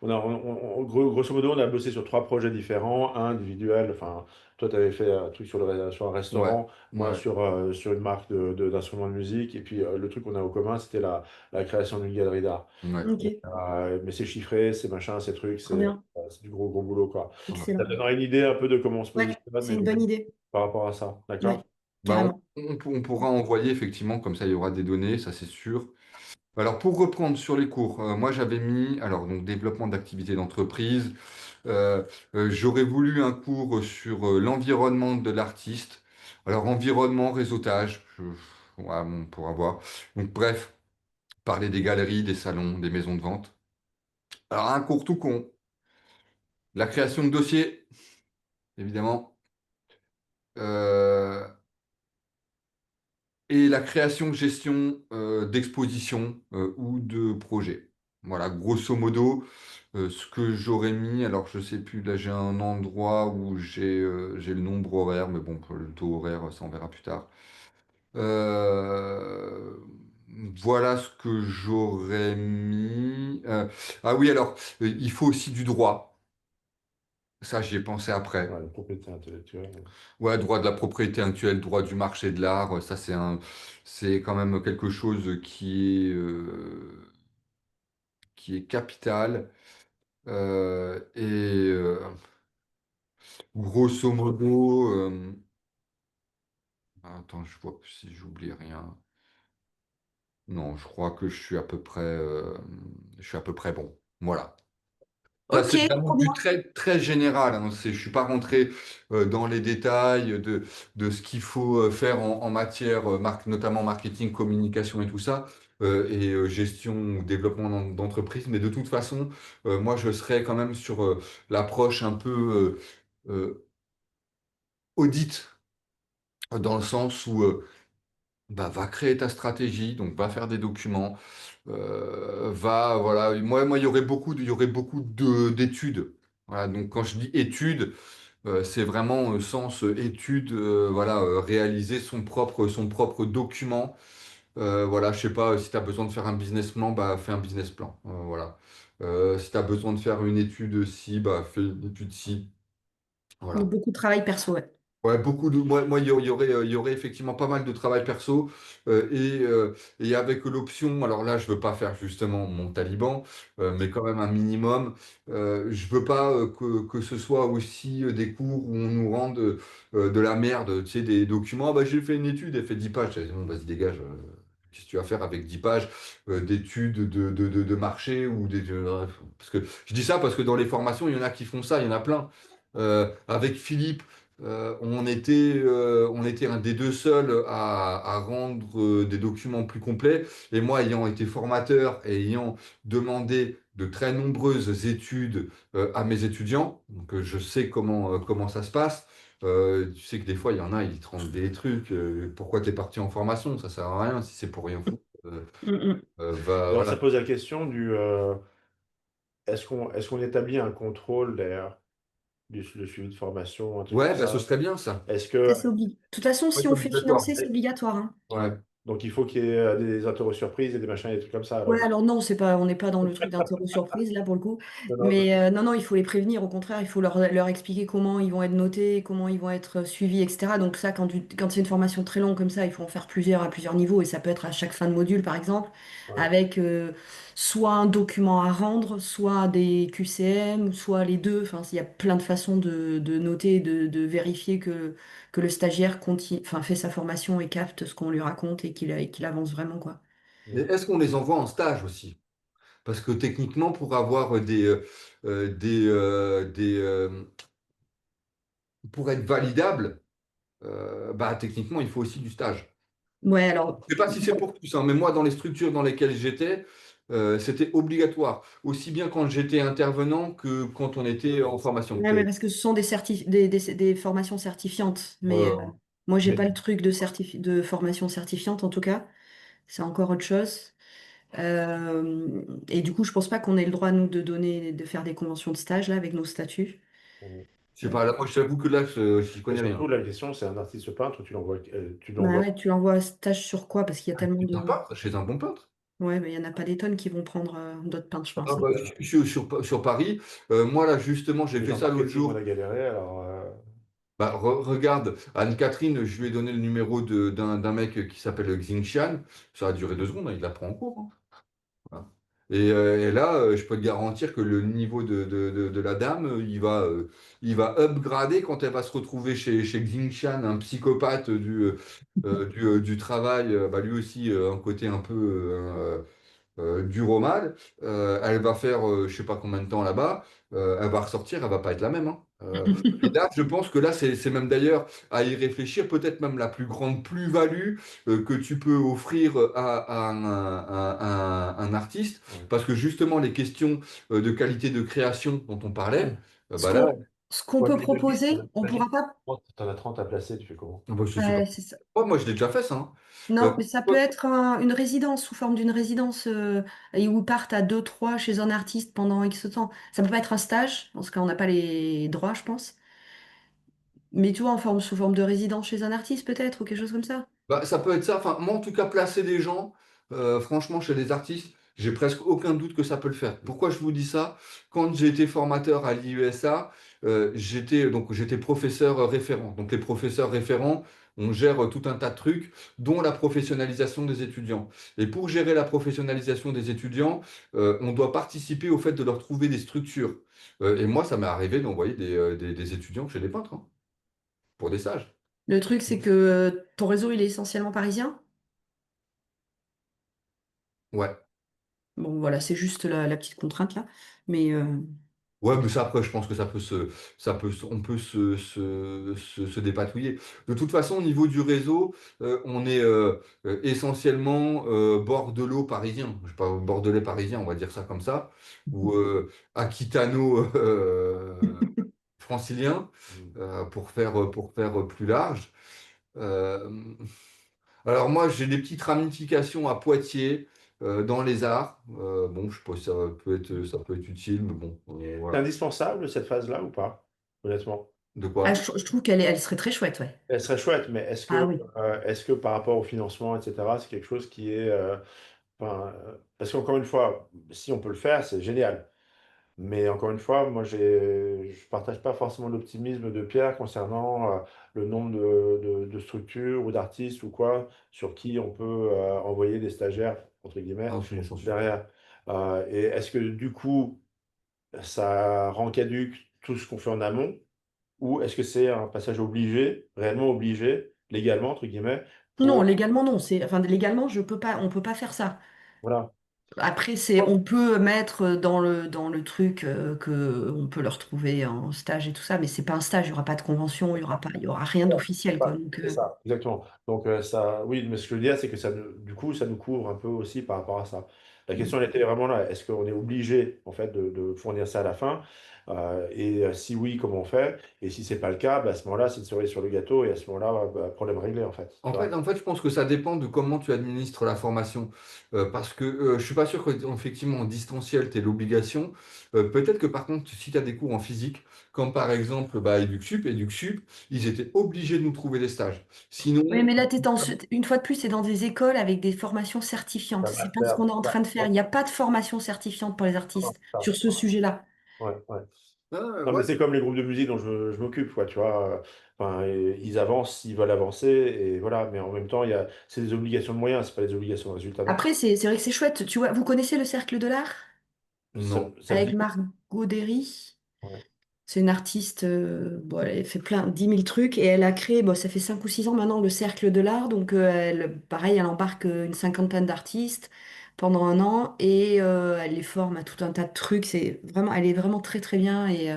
grosso modo, on a bossé sur trois projets différents, un individuel. Enfin, toi, tu avais fait un truc sur un Ouais, restaurant, moi ouais, sur une marque d'instruments de musique. Et puis, le truc qu'on a au commun, c'était la création d'une galerie d'art. ouais. Ok, Mais c'est chiffré, c'est machin, c'est truc, trop bien, c'est du gros, gros boulot, quoi. Ça excellent. donnera une idée un peu de comment on se Ouais, positionne c'est une bonne idée. par rapport à ça. Ouais, D'accord? Bah, carrément. on pourra envoyer effectivement, comme ça il y aura des données, ça c'est sûr. Alors pour reprendre sur les cours, moi j'avais mis, alors donc développement d'activité d'entreprise, euh, j'aurais voulu un cours sur l'environnement de l'artiste. Alors environnement, réseautage, ouais, bon, on pourra voir. Donc bref, parler des galeries, des salons, des maisons de vente. Alors un cours tout con, la création de dossiers, évidemment. Euh, et la création, gestion d'expositions ou de projets. Voilà, grosso modo, ce que j'aurais mis, alors je sais plus, là j'ai un endroit où j'ai le nombre horaire, mais bon, pour le taux horaire, ça on verra plus tard. Euh, voilà ce que j'aurais mis. Ah oui, alors, il faut aussi du droit. Ça, j'y ai pensé après. Ouais, la propriété intellectuelle. Ouais, droit de la propriété intellectuelle, droit du marché de l'art, ça c'est quand même quelque chose qui est capital. Et grosso modo, attends, je vois si j'oublie rien. Non, je crois que je suis à peu près bon. Voilà. Ça, Ok, c'est vraiment trop du bien. très, très général, hein. Je ne suis pas rentré dans les détails de ce qu'il faut faire en matière, notamment marketing, communication et tout ça, et gestion ou développement d'entreprise. Mais de toute façon, moi, je serais quand même sur l'approche un peu audite, dans le sens où bah, va créer ta stratégie, donc va faire des documents, voilà, moi, il y aurait beaucoup d'études. Voilà, donc quand je dis études, c'est vraiment au sens étude, voilà, réaliser son propre document. Voilà, je sais pas, si tu as besoin de faire un business plan, bah, fais un business plan. Voilà. Si tu as besoin de faire une étude ci, bah, fais une étude ci. Donc, Voilà. beaucoup de travail perso, ouais. Ouais, il y aurait effectivement pas mal de travail perso et avec l'option, alors là, je veux pas faire justement mon taliban, mais quand même un minimum. Je veux pas que ce soit aussi des cours où on nous rende de la merde, tu sais, des documents. Ah bah, j'ai fait une étude, elle fait 10 pages. Je dis, bon, vas-y, dégage. Qu'est-ce que tu vas faire avec 10 pages d'études de marché ou parce que je dis ça parce que dans les formations, il y en a qui font ça, il y en a plein. Avec Philippe. On était un des deux seuls à rendre des documents plus complets. Et moi, ayant été formateur et ayant demandé de très nombreuses études à mes étudiants, donc je sais comment ça se passe. Tu sais que des fois, il y en a, ils te rendent des trucs. Pourquoi tu es parti en formation? Ça sert à rien si c'est pour rien foutre. Mm, mm. Alors, ça Voilà. pose la question est-ce qu'on établit un contrôle d'ailleurs le suivi de formation, un truc comme Ouais, bah, ce ça? serait bien ça. Est-ce Ça, que c'est obligatoire. De toute façon, Ouais, si c'est on fait obligatoire. financer, c'est obligatoire, hein. Ouais. donc il faut qu'il y ait des interro surprises et des machins et des trucs comme ça. Alors, Ouais, alors non, c'est pas, on n'est pas dans le truc d'interro surprise là pour le coup. non, non, Mais non, non, il faut les prévenir. Au contraire, il faut leur expliquer comment ils vont être notés, comment ils vont être suivis, etc. Donc ça, quand c'est une formation très longue comme ça, il faut en faire plusieurs à plusieurs niveaux et ça peut être à chaque fin de module, par exemple, ouais. avec soit un document à rendre, soit des QCM, soit les deux. Enfin, il y a plein de façons de noter, de vérifier que le stagiaire enfin, fait sa formation et capte ce qu'on lui raconte et qu'il avance vraiment, quoi. Mais est-ce qu'on les envoie en stage aussi? Parce que techniquement, pour avoir pour être validable, bah, techniquement, il faut aussi du stage. Ouais, Je ne sais pas si c'est pour tous, hein, mais moi, dans les structures dans lesquelles j'étais, c'était obligatoire. Aussi bien quand j'étais intervenant que quand on était en formation. ouais, mais parce que ce sont des formations certifiantes. Mais Euh, moi, j'ai Mais pas le truc de formation certifiante, en tout cas. C'est encore autre chose. Et du coup, je pense pas qu'on ait le droit, nous, de faire des conventions de stage, là, avec nos statuts. je sais pas, là, moi, je t'avoue que là, je n'y et connais rien. surtout, la question, c'est un artiste peintre, tu Bah l'envoies. ouais, tu l'envoies à stage sur quoi? Parce qu'il y a tellement C'est un de... peintre, chez un bon peintre. Ouais, mais il y en a pas des tonnes qui vont prendre d'autres peintres, je Ah pense, hein. bah, sur Paris, moi, là, justement, j'ai Mais fait dans le ça l'autre marketing, on jour. a galéré, alors Bah, regarde, Anne-Catherine, je lui ai donné le numéro d'un mec qui s'appelle Xingqian. Ça a duré 2 secondes, hein, il l'apprend en cours, hein. Voilà. Et là, je peux te garantir que le niveau de la dame, il va upgrader quand elle va se retrouver chez Xingqian, un psychopathe du travail, bah, lui aussi, un côté un peu du Romal. Elle va faire je sais pas combien de temps là-bas. Elle va ressortir, elle va pas être la même, hein. Et là, je pense que là, c'est même d'ailleurs à y réfléchir, peut-être même la plus grande plus-value que tu peux offrir à un artiste, ouais. parce que justement, les questions de qualité de création dont on parlait, Ce bah là, qu'on Ouais, peut mais imagine, proposer, on pourra pas... t'en as 30 à placer, tu fais comment? bah, je sais pas. Ouais, c'est ça. Oh, moi, je l'ai déjà fait ça, hein. Euh, Non, mais ça peut être une résidence, sous forme d'une résidence, et où ils partent à deux, trois chez un artiste pendant X temps. Ça peut pas être un stage, parce qu'on n'a pas les droits, je pense. Mais tu vois, sous forme de résidence chez un artiste, peut-être, ou quelque chose comme ça. Bah, ça peut être ça. Enfin, moi, en tout cas, placer des gens, franchement, chez les artistes, j'ai presque aucun doute que ça peut le faire. Pourquoi je vous dis ça? Quand j'ai été formateur à l'IUSA, j'étais professeur référent. Donc, les professeurs référents, on gère tout un tas de trucs, dont la professionnalisation des étudiants. Et pour gérer la professionnalisation des étudiants, on doit participer au fait de leur trouver des structures. Et moi, ça m'est arrivé d'envoyer des étudiants chez des peintres, hein, pour des stages. Le truc, c'est que ton réseau, il est essentiellement parisien. Ouais. Bon, voilà, c'est juste la petite contrainte, là. Mais Ouais, mais ça, après, je pense que on peut se dépatouiller. De toute façon, au niveau du réseau, on est essentiellement bordelot parisien. Je sais pas, bordelais parisien, on va dire ça comme ça. Ou aquitano francilien Mm. pour faire plus large. Euh, alors moi, j'ai des petites ramifications à Poitiers, dans les arts. Bon, je sais pas si ça peut être utile, mais bon, C'est voilà. indispensable cette phase-là ou pas, honnêtement? De Ah, quoi? je trouve qu'elle elle serait très chouette, ouais. Elle serait chouette, mais Ah oui. est-ce que par rapport au financement, etc., c'est quelque chose qui est... enfin, parce qu'encore une fois, si on peut le faire, c'est génial. Mais encore une fois, moi, je partage pas forcément l'optimisme de Pierre concernant le nombre de structures ou d'artistes ou quoi sur qui on peut envoyer des stagiaires, entre guillemets, Ah, j'en suis pas. derrière. Et est-ce que du coup, ça rend caduque tout ce qu'on fait en amont ou est-ce que c'est un passage obligé, réellement obligé, légalement, entre guillemets, Non, pour... légalement, non. Enfin, légalement, on peut pas faire ça. Voilà. Après, on peut mettre dans le truc que on peut le retrouver en stage et tout ça, mais c'est pas un stage, il y aura pas de convention, il y aura rien d'officiel, quoi. Donc, C'est ça, exactement. Donc ça, oui, mais ce que je veux dire, c'est que ça, du coup, ça nous couvre un peu aussi par rapport à ça. La question elle était vraiment là, est-ce qu'on est obligé en fait de fournir ça à la fin? Si oui, comment on fait? Et si c'est pas le cas, bah, à ce moment-là, c'est une cerise sur le gâteau et à ce moment-là, bah, problème réglé en fait. Tu vois? En fait, je pense que ça dépend de comment tu administres la formation. Parce que je suis pas sûr qu'effectivement en distanciel, tu aies l'obligation. Peut-être que par contre, si tu as des cours en physique, comme par exemple bah, EducSup, ils étaient obligés de nous trouver des stages. oui, Sinon, mais là, une fois de plus, c'est dans des écoles avec des formations certifiantes. Un C'est pas ce qu'on master, est en ça. train de faire. Il n'y a pas de formation certifiante pour les artistes sur ce sujet-là. Ouais, ouais. Non, mais ouais. c'est comme les groupes de musique dont je m'occupe, quoi, tu vois. Enfin, ils avancent, ils veulent avancer, et voilà. Mais en même temps, c'est des obligations de moyens, c'est pas des obligations de résultats non plus. Après, c'est vrai que c'est chouette. Tu vois, vous connaissez le Cercle de l'Art Ça me avec dit. Margot Derry? Ouais. C'est une artiste, bon, elle fait 10 000 trucs et elle a créé, bon, ça fait 5 ou 6 ans maintenant, le Cercle de l'Art. Donc, pareil, elle embarque une cinquantaine d'artistes pendant un an et elle les forme à tout un tas de trucs. Elle est vraiment très très bien et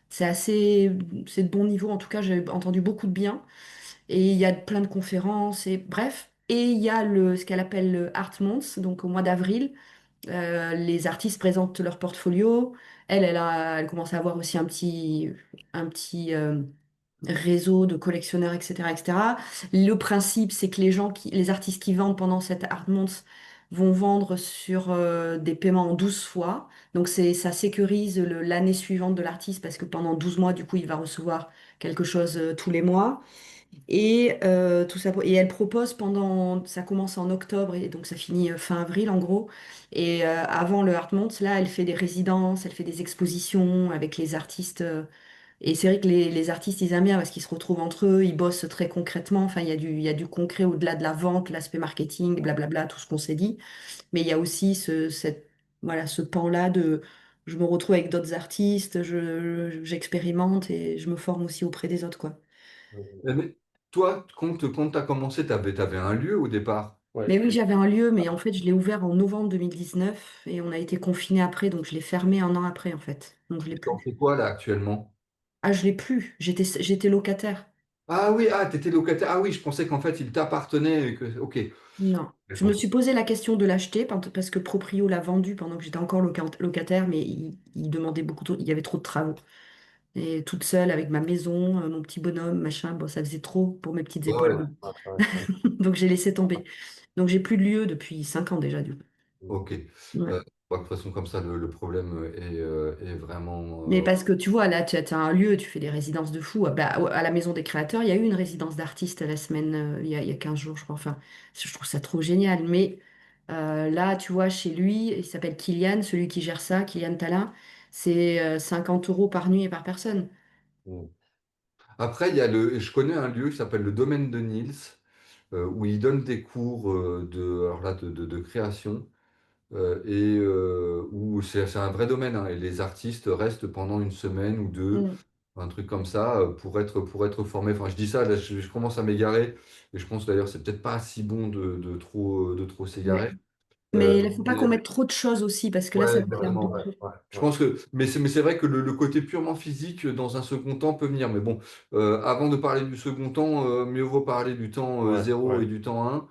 c'est de bon niveau. En tout cas, j'ai entendu beaucoup de bien. Et il y a plein de conférences et bref. Et il y a ce qu'elle appelle le Art Month, donc au mois d'avril. Les artistes présentent leur portfolio. Elle commence à avoir aussi un petit réseau de collectionneurs, etc., etc. Le principe, c'est que les artistes qui vendent pendant cette Art Month vont vendre sur des paiements en 12 fois. Donc ça sécurise l'année suivante de l'artiste parce que pendant 12 mois, du coup, il va recevoir quelque chose tous les mois. Tout ça, et elle propose ça commence en octobre et donc ça finit fin avril en gros. Et avant le Heartmont, là, elle fait des résidences, elle fait des expositions avec les artistes. Et c'est vrai que les artistes, ils aiment bien parce qu'ils se retrouvent entre eux, ils bossent très concrètement. Enfin, il y a du concret au-delà de la vente, l'aspect marketing, blablabla, tout ce qu'on s'est dit. Mais il y a aussi voilà, ce pan-là de je me retrouve avec d'autres artistes, j'expérimente et je me forme aussi auprès des autres, quoi. Mais toi, quand tu as commencé, tu avais un lieu au départ. Ouais. Mais oui, j'avais un lieu, mais en fait, je l'ai ouvert en novembre 2019 et on a été confinés après, donc je l'ai fermé un an après, en fait. Donc je l'ai Et t'en plus. fais quoi là actuellement? Ah, je l'ai plus. J'étais locataire. Ah oui, ah, tu étais locataire. Ah oui, je pensais qu'en fait, il t'appartenait et que. Ok. Non. Je me D'accord. suis posé la question de l'acheter parce que Proprio l'a vendu pendant que j'étais encore locataire, mais il demandait beaucoup trop, il y avait trop de travaux. Et toute seule avec ma maison, mon petit bonhomme, machin, bon, ça faisait trop pour mes petites Ouais, épaules. ouais. Ouais. Donc j'ai laissé tomber. Donc j'ai plus de lieu depuis 5 ans déjà, du coup. Ok. Ouais. De toute façon, comme ça, le problème est Mais vraiment. parce que tu vois, là, tu as un lieu, tu fais des résidences de fous. Ah bah, à la Maison des Créateurs, il y a eu une résidence d'artistes la semaine, il y a 15 jours, je crois. Enfin, je trouve ça trop génial. Mais là, tu vois, chez lui, il s'appelle Kylian, celui qui gère ça, Kylian Talin, c'est 50 euros par nuit et par personne. Mm. Après, je connais un lieu qui s'appelle le Domaine de Niels, où il donne des cours alors là, de création. Où c'est un vrai domaine, hein, et les artistes restent pendant une semaine ou deux, Mm. un truc comme ça, pour être formés. Enfin, je dis ça, là, je commence à m'égarer, et je pense d'ailleurs c'est peut-être pas si bon de trop s'égarer. Ouais. Euh, Mais il ne faut pas qu'on mais- mette trop de choses aussi, parce que là, ouais, ça devient exactement. Ouais, beaucoup. ouais, Je ouais. pense que, mais c'est vrai que le côté purement physique, dans un second temps, peut venir. Mais bon, avant de parler du second temps, mieux vaut parler du temps Ouais, 0 ouais. et du temps un.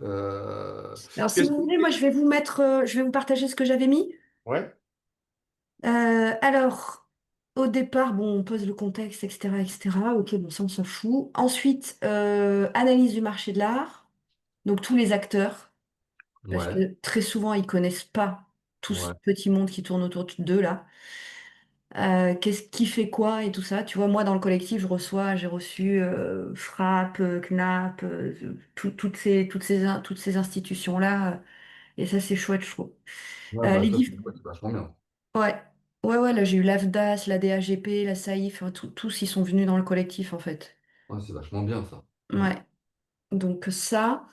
Euh, Alors, si qu'est-ce vous voulez, moi, je vais vous partager ce que j'avais mis. Ouais. Alors, au départ, bon, on pose le contexte, etc., etc. Ok, bon, ça, on s'en fout. Ensuite, analyse du marché de l'art. Donc, tous les acteurs, parce Ouais, que très souvent, ils connaissent pas tout ce ouais. petit monde qui tourne autour d'eux, là. Qu'est-ce qui fait quoi et tout ça. Tu vois, moi, dans le collectif, j'ai reçu Frapp, Knapp, toutes ces institutions-là. Et ça, c'est chouette, je trouve. Ouais, bah Les ça, diff- c'est vachement bien. Ouais. Ouais, ouais, là, j'ai eu l'AFDAS, la DAGP, la SAIF, tous, ils sont venus dans le collectif, en fait. Ouais, c'est vachement bien ça. Mm. Ouais. Donc, ça.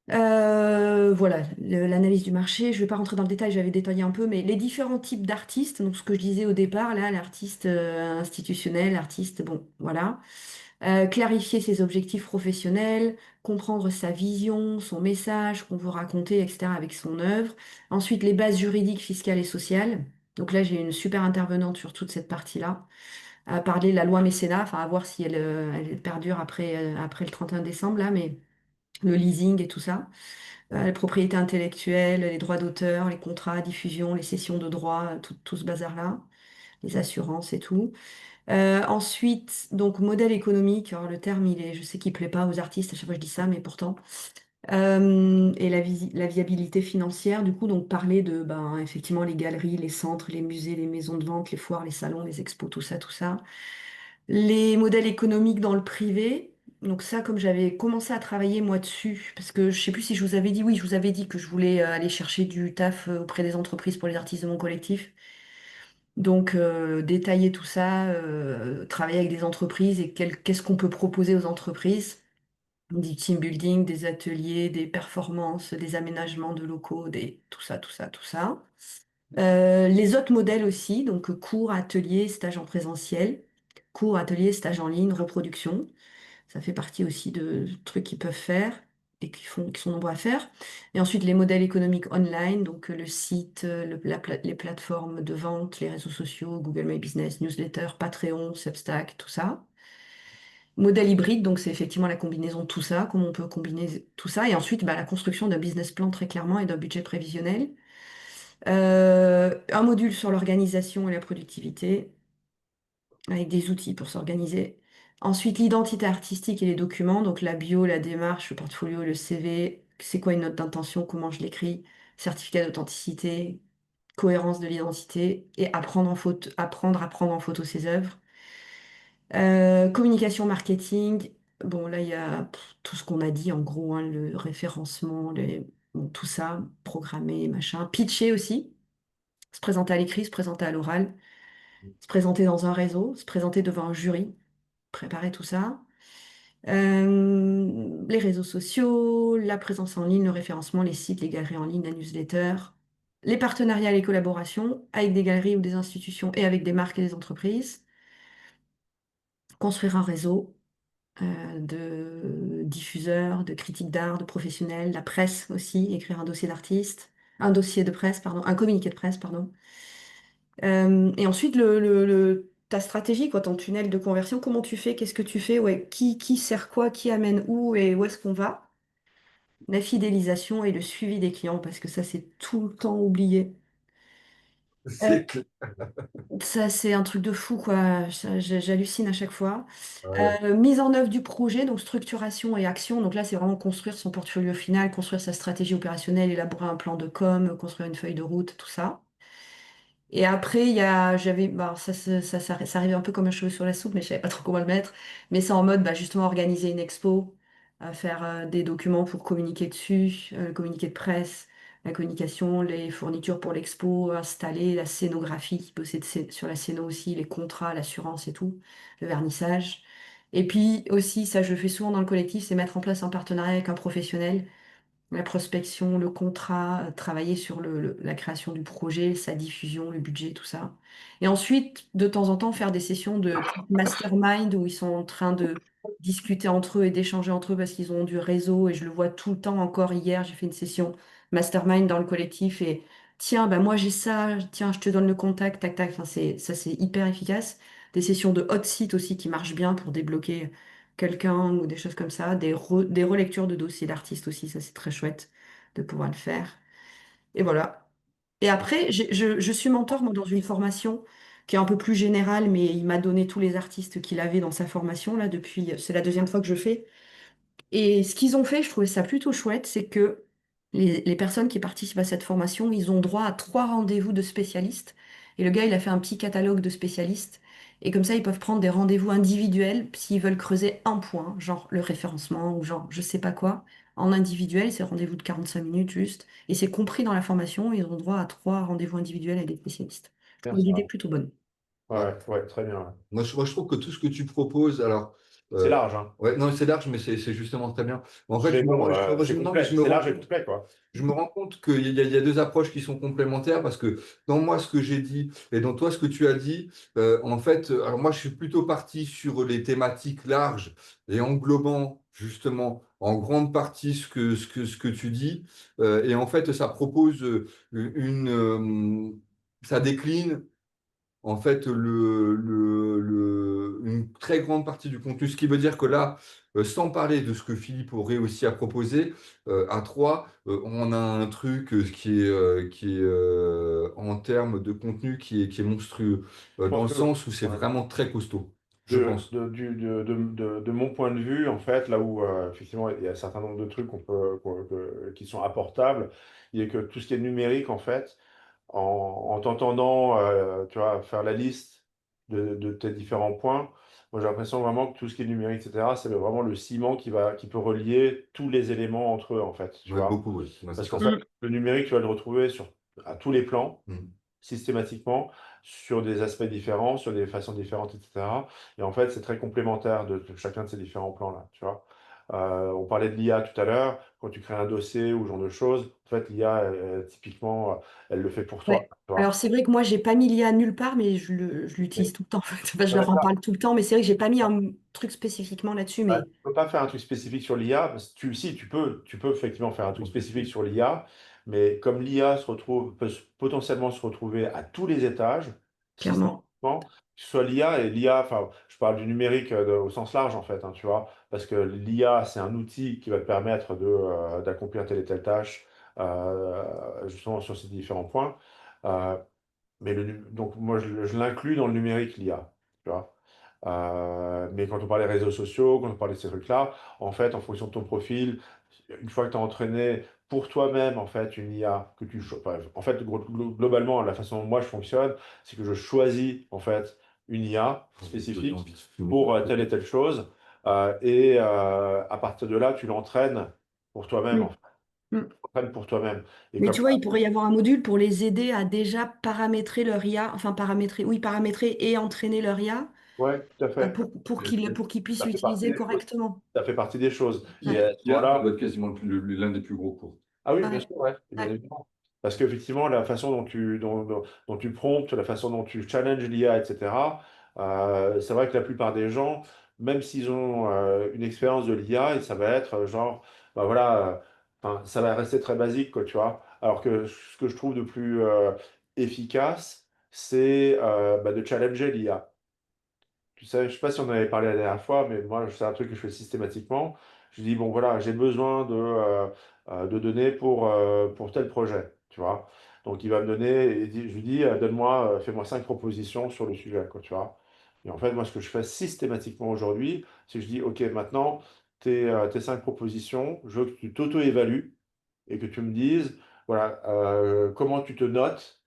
Voilà, l'analyse du marché. Je ne vais pas rentrer dans le détail, j'avais détaillé un peu, mais les différents types d'artistes, donc ce que je disais au départ, là, l'artiste institutionnel, l'artiste, bon, voilà. Clarifier ses objectifs professionnels, comprendre sa vision, son message qu'on veut raconter, etc., avec son œuvre. Ensuite, les bases juridiques, fiscales et sociales. Donc là, j'ai une super intervenante sur toute cette partie-là, à parler de la loi mécénat, enfin, à voir si elle perdure après le 31 décembre, là, mais le leasing et tout ça. La propriété intellectuelle, les droits d'auteur, les contrats, diffusion, les cessions de droits, tout ce bazar-là, les assurances et tout. Ensuite, donc modèle économique, alors le terme, je sais qu'il plaît pas aux artistes, à chaque fois je dis ça, mais pourtant. Et la viabilité financière, du coup, donc parler de, ben, effectivement, les galeries, les centres, les musées, les maisons de vente, les foires, les salons, les expos, tout ça, tout ça. Les modèles économiques dans le privé. Donc ça, comme j'avais commencé à travailler moi dessus, parce que je sais plus si je vous avais dit, oui, je vous avais dit que je voulais aller chercher du taf auprès des entreprises pour les artistes de mon collectif. Donc détailler tout ça, travailler avec des entreprises et qu'est-ce qu'on peut proposer aux entreprises. Du team building, des ateliers, des performances, des aménagements de locaux, tout ça, tout ça, tout ça. Les autres modèles aussi, donc cours, ateliers, stages en présentiel, cours, ateliers, stages en ligne, reproduction. Ça fait partie aussi de trucs qu'ils peuvent faire et qui sont nombreux à faire. Et ensuite, les modèles économiques online, donc le site, les plateformes de vente, les réseaux sociaux, Google My Business, Newsletter, Patreon, Substack, tout ça. Modèle hybride, donc c'est effectivement la combinaison de tout ça, comment on peut combiner tout ça. Et ensuite, bah, la construction d'un business plan très clairement et d'un budget prévisionnel. Un module sur l'organisation et la productivité, avec des outils pour s'organiser. Ensuite, l'identité artistique et les documents, donc la bio, la démarche, le portfolio, le CV, c'est quoi une note d'intention, comment je l'écris, certificat d'authenticité, cohérence de l'identité, et apprendre à prendre en photo ses œuvres. Communication marketing, bon là il y a tout ce qu'on a dit en gros, hein, le référencement, bon, tout ça, programmer, machin. Pitcher aussi, se présenter à l'écrit, se présenter à l'oral, se présenter dans un réseau, se présenter devant un jury, préparer tout ça. Les réseaux sociaux, la présence en ligne, le référencement, les sites, les galeries en ligne, la newsletter, les partenariats, les collaborations avec des galeries ou des institutions et avec des marques et des entreprises, construire un réseau de diffuseurs, de critiques d'art, de professionnels, la presse aussi, écrire un dossier d'artiste, un dossier de presse, pardon, un communiqué de presse, pardon. Et ensuite, ta stratégie, quoi, ton tunnel de conversion, comment tu fais, qu'est-ce que tu fais, ouais, qui sert quoi, qui amène où et où est-ce qu'on va? La fidélisation et le suivi des clients, parce que ça, c'est tout le temps oublié. Euh, C'est clair. Ça, c'est un truc de fou, quoi. J'hallucine à chaque fois. Ouais. Mise en œuvre du projet, donc structuration et action. Donc là, c'est vraiment construire son portfolio final, construire sa stratégie opérationnelle, élaborer un plan de com, construire une feuille de route, tout ça. Et après, bah, ça arrivait un peu comme un cheveu sur la soupe, mais je savais pas trop comment le mettre. Mais c'est en mode, bah, justement, organiser une expo, faire des documents pour communiquer dessus, le communiqué de presse, la communication, les fournitures pour l'expo, installer la scénographie, bosser sur la scéno aussi, les contrats, l'assurance et tout, le vernissage. Et puis aussi, ça je le fais souvent dans le collectif, c'est mettre en place un partenariat avec un professionnel, la prospection, le contrat, travailler sur la création du projet, sa diffusion, le budget, tout ça. Et ensuite, de temps en temps, faire des sessions de type mastermind où ils sont en train de discuter entre eux et d'échanger entre eux parce qu'ils ont du réseau. Et je le vois tout le temps encore. Hier, j'ai fait une session mastermind dans le collectif et tiens, bah moi j'ai ça, tiens, je te donne le contact, tac, tac. Enfin, ça, c'est hyper efficace. Des sessions de hot seat aussi qui marchent bien pour débloquer quelqu'un ou des choses comme ça, des relectures de dossiers d'artistes aussi, ça c'est très chouette de pouvoir le faire. Et voilà. Et après, je suis mentor moi, dans une formation qui est un peu plus général, mais il m'a donné tous les artistes qu'il avait dans sa formation, là, depuis, c'est la deuxième fois que je fais. Et ce qu'ils ont fait, je trouvais ça plutôt chouette, c'est que les personnes qui participent à cette formation, ils ont droit à 3 rendez-vous de spécialistes. Et le gars, il a fait un petit catalogue de spécialistes. Et comme ça, ils peuvent prendre des rendez-vous individuels s'ils veulent creuser un point, genre le référencement ou genre je sais pas quoi. En individuel, c'est rendez-vous de 45 minutes juste. Et c'est compris dans la formation, ils ont droit à 3 rendez-vous individuels avec des spécialistes. Je Bien trouve l'idée ça. plutôt bonne. Ouais. Ouais, ouais, très bien. Ouais. Moi, je trouve que tout ce que tu proposes, alors, C'est euh, large, hein. ouais, non, c'est large, mais c'est justement très bien. En fait, Mais bon, non, mais je me c'est rends large et compte, complet, quoi. je me rends compte qu'il y a deux approches qui sont complémentaires parce que dans moi, ce que j'ai dit et dans toi, ce que tu as dit, en fait, alors moi, je suis plutôt parti sur les thématiques larges et englobant justement en grande partie ce que tu dis. Et en fait, ça propose ça décline en fait une très grande partie du contenu. Ce qui veut dire que là, sans parler de ce que Philippe aurait aussi à proposer, à trois, on a un truc qui est en termes de contenu qui est monstrueux, Je dans pense le que sens où c'est ouais, vraiment très costaud, je pense. de mon point de vue, en fait, là où effectivement il y a un certain nombre de trucs qui sont apportables, il y a que tout ce qui est numérique, en fait, en t'entendant tu vois, faire la liste de tes différents points, moi j'ai l'impression vraiment que tout ce qui est numérique, etc., c'est vraiment le ciment qui peut relier tous les éléments entre eux, en fait, tu Ouais, vois. beaucoup, oui. Ouais, c'est Parce qu'en ça. fait, le numérique, tu vas le retrouver à tous les plans Mm. systématiquement sur des aspects différents, sur des façons différentes, etc. Et en fait, c'est très complémentaire de chacun de ces différents plans-là, tu vois. On parlait de l'IA tout à l'heure, quand tu crées un dossier ou ce genre de choses, en fait, l'IA, typiquement, elle le fait pour toi, Ouais. tu vois. Alors c'est vrai que moi, j'ai pas mis l'IA nulle part, mais je l'utilise Mais tout le temps. En fait. Enfin, je ça va leur être en là. parle tout le temps, mais c'est vrai que j'ai pas mis un truc spécifiquement là-dessus, Ouais, mais tu peux pas faire un truc spécifique sur l'IA. Si, tu peux effectivement faire un truc spécifique sur l'IA, mais comme l'IA potentiellement se retrouver à tous les étages, clairement, systématiquement, que ce soit l'IA et l'IA, enfin, je parle du numérique au sens large en fait, hein, tu vois, parce que l'IA, c'est un outil qui va te permettre d'accomplir telle et telle tâche, justement sur ces différents points. Euh, donc moi, je l'inclus dans le numérique, l'IA. Tu vois. Mais quand on parle des réseaux sociaux, quand on parle de ces trucs-là, en fait, en fonction de ton profil, une fois que tu as entraîné pour toi-même en fait une IA enfin, en fait globalement la façon dont moi je fonctionne, c'est que je choisis en fait une IA J'ai spécifique envie de fumer. pour telle et telle chose à partir de là tu l'entraînes pour toi-même en oui. fait. Mm. Tu l'entraînes pour toi-même et Mais comme tu vois, il pourrait y avoir un module pour les aider à déjà paramétrer leur IA, enfin paramétrer, oui, paramétrer et entraîner leur IA ouais, tout à fait. pour qu'ils puissent Ça fait partie l'utiliser des choses. correctement. Ça fait partie des choses. Et Ouais. à ce Ça moment-là, doit être quasiment l'un des plus gros cours. ah oui, bien Ouais. sûr, ouais, bien Ouais. évidemment. Parce qu'effectivement, la façon dont tu promptes, la façon dont tu challenges l'IA, etc., c'est vrai que la plupart des gens, même s'ils ont une expérience de l'IA, et ça va être genre, bah voilà, enfin, ça va rester très basique, quoi, tu vois. Alors que ce que je trouve de plus efficace, c'est bah, de challenger l'IA. Tu sais, je ne sais pas si on en avait parlé la dernière fois, mais moi, c'est un truc que je fais systématiquement. Je dis, bon, voilà, j'ai besoin de données pour tel projet, tu vois. Donc, il va me donner, je lui dis, donne-moi, fais-moi 5 propositions sur le sujet, quoi, tu vois. Et en fait, moi, ce que je fais systématiquement aujourd'hui, c'est que je dis, OK, maintenant, tes 5 propositions, je veux que tu t'auto-évalues et que tu me dises, voilà, comment tu te notes,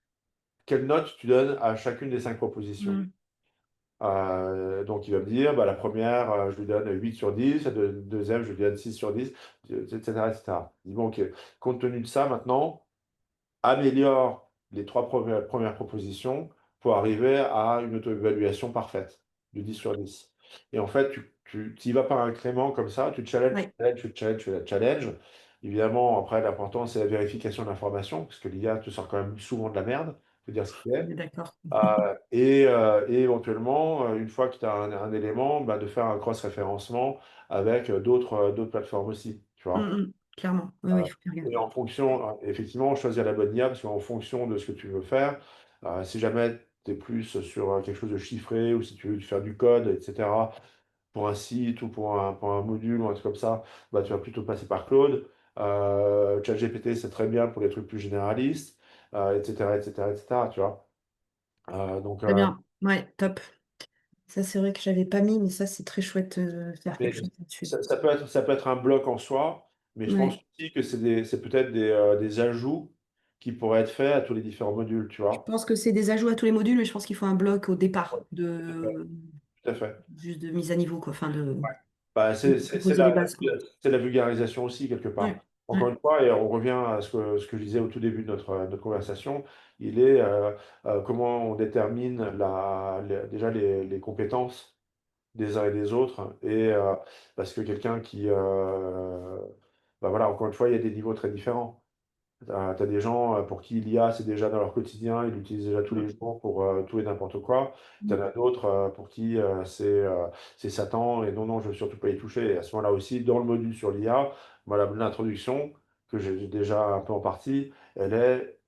quelle note tu donnes à chacune des 5 propositions. Mm. Donc, il va me dire, bah, la première, je lui donne 8 sur 10, la deuxième, je lui donne 6 sur 10, etc., etc. Il dit, bon, OK, compte tenu de ça, maintenant, améliore les 3 premières propositions pour arriver à une auto-évaluation parfaite de 10 sur 10. Et en fait, tu y vas par incrément comme ça, tu challenges, tu Ouais. challenges, tu challenges, tu la challenges. Évidemment, après, l'important, c'est la vérification de l'information, parce que l'IA te sort quand même souvent de la merde, faut dire ce qu'il On est. est d'accord. Et éventuellement, une fois que tu as un élément, bah, de faire un cross-référencement avec d'autres plateformes aussi, tu Mm, vois. mm. Clairement. Oui, oui, Euh, il faut faire gaffe. et en fonction, effectivement, choisir la bonne IA, parce qu'en fonction de ce que tu veux faire, si jamais tu es plus sur quelque chose de chiffré ou si tu veux faire du code, etc., pour un site ou pour un module ou un truc comme ça, bah, tu vas plutôt passer par Claude. ChatGPT, c'est très bien pour les trucs plus généralistes, etc., etc., etc., tu vois. Donc, Très bien. Ouais, top. Ça, c'est vrai que j'avais pas mis, mais ça, c'est très chouette de faire quelque Mais chose là-dessus. ça peut être un bloc en soi, mais je pense Ouais. aussi que c'est peut-être des ajouts qui pourraient être faits à tous les différents modules, tu Je vois. pense que c'est des ajouts à tous les modules, mais je pense qu'il faut un bloc au Ouais, départ tout à fait. de Tout à fait. juste de mise à niveau, quoi. Enfin, Bah, de poser les bases, quoi. c'est la vulgarisation aussi, quelque part. Ouais. Encore Ouais. une fois, et on revient à ce que je disais au tout début de notre conversation, il est comment on détermine déjà les compétences des uns et des autres. Et parce que quelqu'un bah voilà, encore une fois, il y a des niveaux très différents. T'as des gens pour qui l'IA, c'est déjà dans leur quotidien, ils l'utilisent déjà tous les jours pour tout et n'importe quoi. T'en as d'autres pour qui c'est Satan et non, non, je veux surtout pas y toucher. Et à ce moment-là aussi, dans le module sur l'IA, voilà, l'introduction, que j'ai déjà un peu en partie, elle est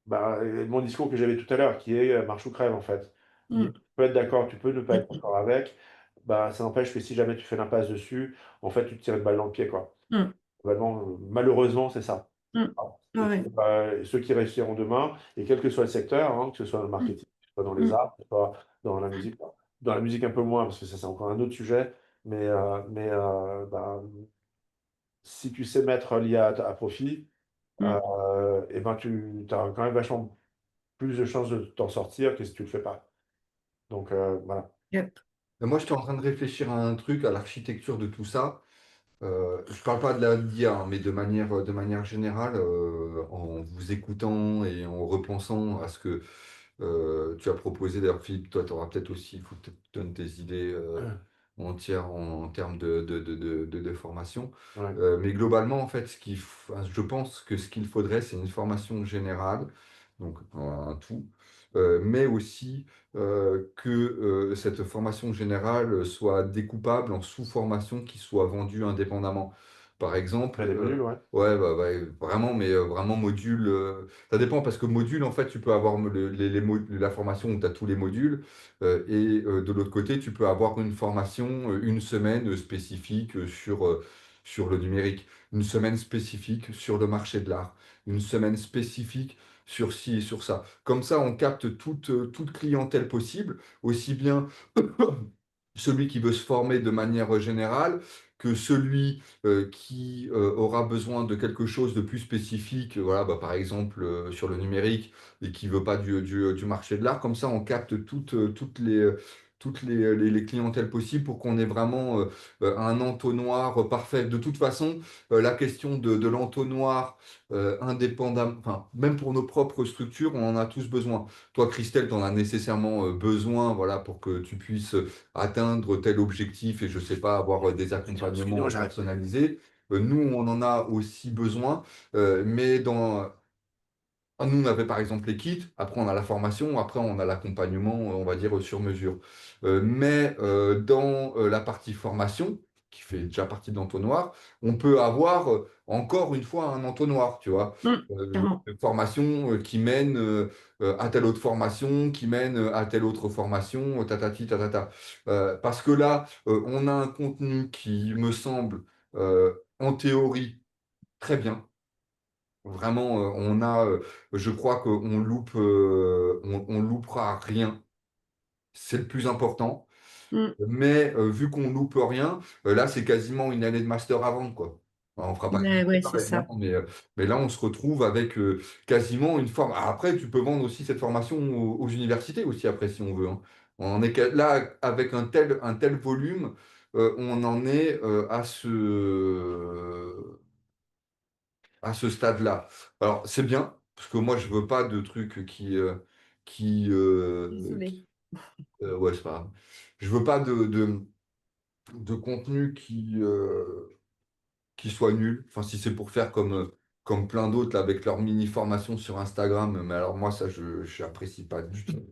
bah, mon discours que j'avais tout à l'heure, qui est marche ou crève en fait. Mm. Tu peux être d'accord, tu peux ne pas être d'accord avec, bah, ça n'empêche que si jamais tu fais l'impasse dessus, en fait, tu te tires une balle dans le pied, quoi. Mm. Vraiment, malheureusement, c'est ça. Mm. Ah. Ouais, Et ouais. puis, bah, ceux qui réussiront demain, et quel que soit le secteur, hein, que ce soit dans le Mm. marketing, que ce soit dans les Mm. arts, que ce soit dans la musique un peu moins, parce que ça c'est encore un autre sujet, bah, si tu sais mettre l'IA à profit, Mm. et ben tu as quand même vachement plus de chances de t'en sortir que si tu le fais pas. Donc voilà. Yep. Et moi, j'étais en train de réfléchir à un truc, à l'architecture de tout ça. Je parle pas de la d'IA, hein, mais de manière générale, en vous écoutant et en repensant à ce que tu as proposé. D'ailleurs, Philippe, toi, tu auras peut-être aussi, il faut que tu donnes tes idées entières en termes de formation. Ouais. Mais globalement, en fait, enfin, je pense que ce qu'il faudrait, c'est une formation générale, donc un tout, mais aussi que cette formation générale soit découpable en sous-formations qui soient vendues indépendamment. Par exemple, Après les modules, ouais. ouais, bah, ouais, vraiment, mais vraiment module. Ça dépend parce que module, en fait, tu peux avoir la formation où tu as tous les modules et de l'autre côté, tu peux avoir une formation, une semaine spécifique sur le numérique, une semaine spécifique sur le marché de l'art, une semaine spécifique sur ci et sur ça. Comme ça, on capte toute clientèle possible, aussi bien celui qui veut se former de manière générale que celui qui aura besoin de quelque chose de plus spécifique, voilà, bah, par exemple sur le numérique et qui veut pas du marché de l'art. Comme ça, on capte toutes les clientèles possibles pour qu'on ait vraiment un entonnoir parfait. De toute façon, la question de l'entonnoir indépendant, enfin, même pour nos propres structures, on en a tous besoin. Toi, Christelle, tu en as nécessairement besoin, voilà, pour que tu puisses atteindre tel objectif et je sais pas, avoir des Excuse-moi, accompagnements j'arrête. personnalisés. Nous, on en a aussi besoin, mais nous, on avait par exemple les kits, après on a la formation, après on a l'accompagnement, on va dire, sur mesure. Mais dans la partie formation, qui fait déjà partie de l'entonnoir, on peut avoir encore une fois un entonnoir, tu vois. Mm. Clairement. Une formation qui mène à telle autre formation, qui mène à telle autre formation, tatati, tatata. Parce que là, on a un contenu qui me semble, en théorie, très bien. Vraiment, je crois qu'on on loupera rien. C'est le plus important. Mm. Mais vu qu'on loupe rien, là, c'est quasiment une année de master avant, quoi. Alors, on fera pas Ouais, ouais, c'est pareil, hein, ça. mais là, on se retrouve avec quasiment une forme. Ah, après, tu peux vendre aussi cette formation aux universités aussi, après, si on veut, hein. On est là, avec un tel volume, on en est à ce stade-là. Alors, c'est bien, parce que moi, je veux pas de trucs qui, Désolée. ouais, c'est pas grave. Je veux pas de contenu qui soit nul. Enfin, si c'est pour faire comme plein d'autres là, avec leur mini formation sur Instagram, mais alors moi, ça, je n'apprécie pas du tout.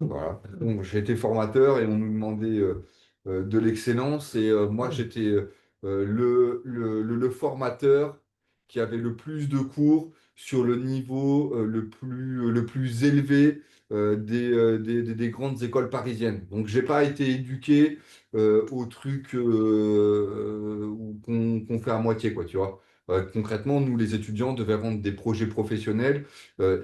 Voilà. Donc, j'ai été formateur et on nous demandait de l'excellence. Et moi, j'étais le formateur qui avait le plus de cours sur le niveau le plus élevé des grandes écoles parisiennes. Donc, j'ai pas été éduqué au truc qu'on fait à moitié, quoi, tu vois. Concrètement, nous, les étudiants, devaient rendre des projets professionnels.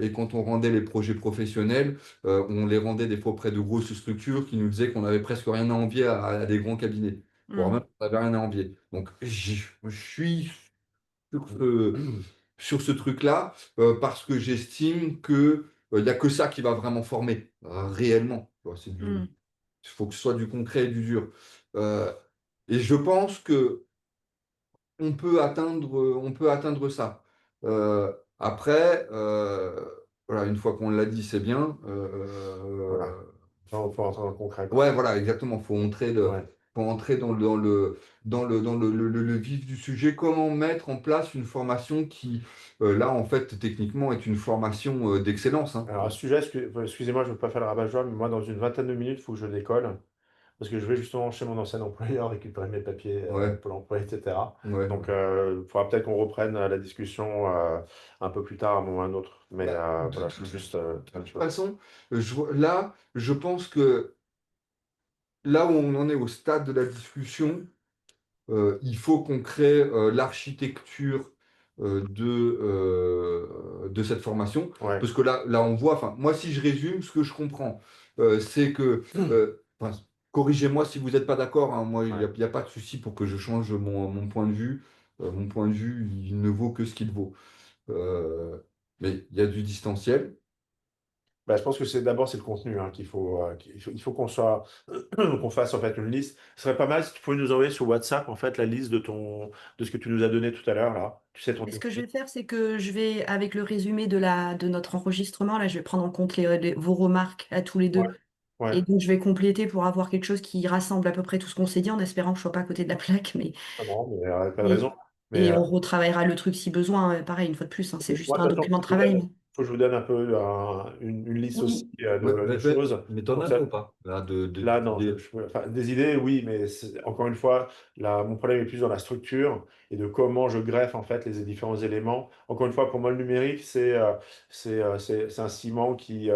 Et quand on rendait les projets professionnels, on les rendait des fois auprès de grosses structures qui nous disaient qu'on avait presque rien à envier à des grands cabinets, voire même Mm. on n'avait rien à envier. Donc, je suis sur sur ce truc-là, parce que j'estime que il n'y a que ça qui va vraiment former, réellement. Tu vois, Mm. il faut que ce soit du concret et du dur. Euh, et je pense que on peut atteindre ça. Après, voilà, une fois qu'on l'a dit, c'est bien. Voilà. On peut rentrer dans le concret, quoi. Ouais, voilà, exactement. Ouais. Faut entrer dans le vif du sujet. Comment mettre en place une formation qui, là, en fait, techniquement, est une formation d'excellence, hein. Alors, un sujet, excusez-moi, je ne veux pas faire le rabat-joie, mais moi, dans une vingtaine de minutes, il faut que je décolle. Parce que je vais justement chez mon ancien employeur récupérer mes papiers Ouais, Pôle emploi, etc. ouais. Donc, il faudra peut-être qu'on reprenne la discussion un peu plus tard, à un moment ou à un autre. Mais Bah, voilà, je veux juste de plein de toute choses. façon, là, je pense que là où on en est au stade de la discussion, il faut qu'on crée l'architecture de cette formation. Ouais. Parce que là, on voit, enfin, moi, si je résume, ce que je comprends, c'est que, enfin, corrigez-moi si vous n'êtes pas d'accord, hein, moi, Ouais. il y a pas de souci pour que je change mon point de vue. Mon point de vue, il ne vaut que ce qu'il vaut. Euh, mais il y a du distanciel. Bah, je pense que c'est le contenu hein, il faut qu'on soit qu'on fasse en fait une liste. Ce serait pas mal si tu pouvais nous envoyer sur WhatsApp en fait la liste de ce que tu nous as donné tout à l'heure là. Tu sais ton Et ce que je dossier. vais faire, c'est que je vais, avec le résumé de notre enregistrement, là, je vais prendre en compte vos remarques à tous les Ouais. deux. Et Ouais. donc, je vais compléter pour avoir quelque chose qui rassemble à peu près tout ce qu'on s'est dit, en espérant que je ne sois pas à côté de la plaque. Ah non, mais pas de raison. Et, Mais et on retravaillera le truc si besoin. Pareil, une fois de plus, hein, c'est juste moi, un de toute façon, document de travail. faut que je vous donne un peu une liste aussi Ouais, de choses. mais t'en Comme as ça, ou pas, là, là, non, d'idées. enfin, des idées, oui, mais encore une fois, là, mon problème est plus dans la structure et de comment je greffe en fait les différents éléments. Encore une fois, pour moi, le numérique, c'est un ciment qui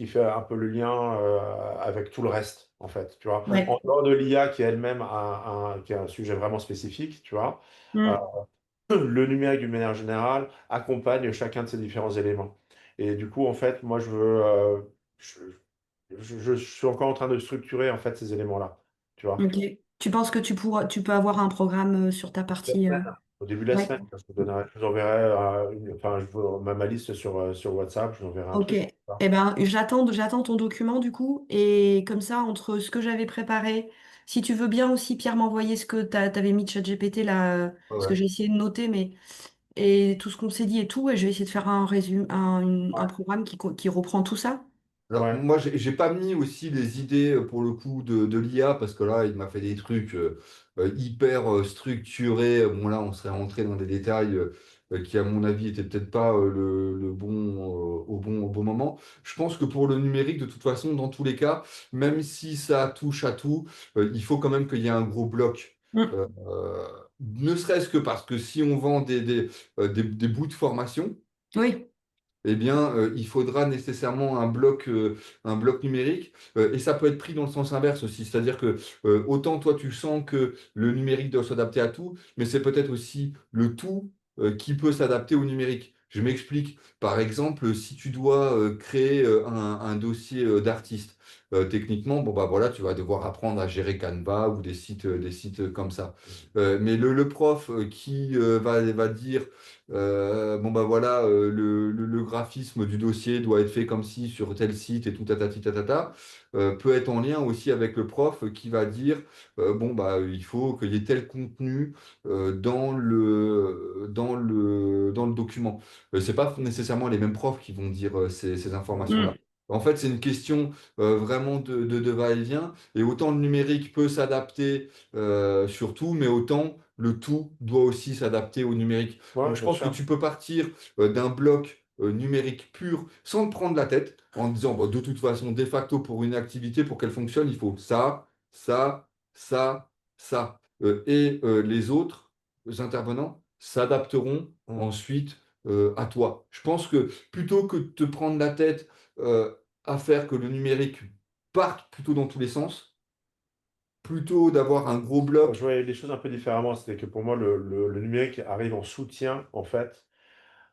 fait un peu le lien avec tout le reste, en fait, tu vois. En Ouais. dehors de l'IA qui elle-même qui est un sujet vraiment spécifique, tu vois. euh, Mm. le numérique, d'une manière générale, accompagne chacun de ces différents éléments. Et du coup, en fait, moi, je, je suis encore en train de structurer, en fait, ces éléments-là. Tu vois? Ok. Tu penses que tu peux avoir un programme sur ta La partie semaine, au début de la Ouais. semaine, je vous enverrai enfin, ma liste sur WhatsApp, je vous enverrai un Ok. truc. Eh ben, j'attends ton document du coup. Et comme ça, entre ce que j'avais préparé, si tu veux bien aussi, Pierre, m'envoyer ce que t'avais mis de ChatGPT là, Ouais, parce que ouais. j'ai essayé de noter, mais et tout ce qu'on s'est dit et tout, et je vais essayer de faire un résumé, un programme qui reprend tout ça. Alors, Ouais, moi, j'ai pas mis aussi les idées pour le coup de l'IA parce que là, il m'a fait des trucs hyper structurés. Bon, là, on serait rentré dans des détails qui, à mon avis, étaient peut-être pas le bon, au bon moment. Je pense que pour le numérique, de toute façon, dans tous les cas, même si ça touche à tout, il faut quand même qu'il y ait un gros bloc. Mm. Ne serait-ce que parce que si on vend des bouts de formation, Oui. eh bien, il faudra nécessairement un bloc numérique. Et ça peut être pris dans le sens inverse aussi. C'est-à-dire que autant toi, tu sens que le numérique doit s'adapter à tout, mais c'est peut-être aussi le tout qui peut s'adapter au numérique. Je m'explique. Par exemple, si tu dois créer un dossier d'artiste, techniquement, bon bah voilà, tu vas devoir apprendre à gérer Canva ou des sites comme ça. Mais le prof qui va dire bon bah voilà, le graphisme du dossier doit être fait comme ci sur tel site et tout tatati tatata, peut être en lien aussi avec le prof qui va dire bon bah il faut qu'il y ait tel contenu dans le document. C'est pas nécessairement les mêmes profs qui vont dire ces informations-là. Mm. En fait, c'est une question vraiment de va-et-vient. Et autant le numérique peut s'adapter sur tout, mais autant le tout doit aussi s'adapter au numérique. Donc, ouais, je bien pense que sûr. tu peux partir d'un bloc numérique pur sans te prendre la tête en te disant, bah, de toute façon, de facto, pour une activité, pour qu'elle fonctionne, il faut ça, ça, ça, ça. Et les autres intervenants s'adapteront Mm. ensuite à toi. Je pense que plutôt que de te prendre la tête à faire que le numérique parte plutôt dans tous les sens, plutôt d'avoir un gros Je bloc. voyais les choses un peu différemment. C'était que pour moi, le numérique arrive en soutien, en fait,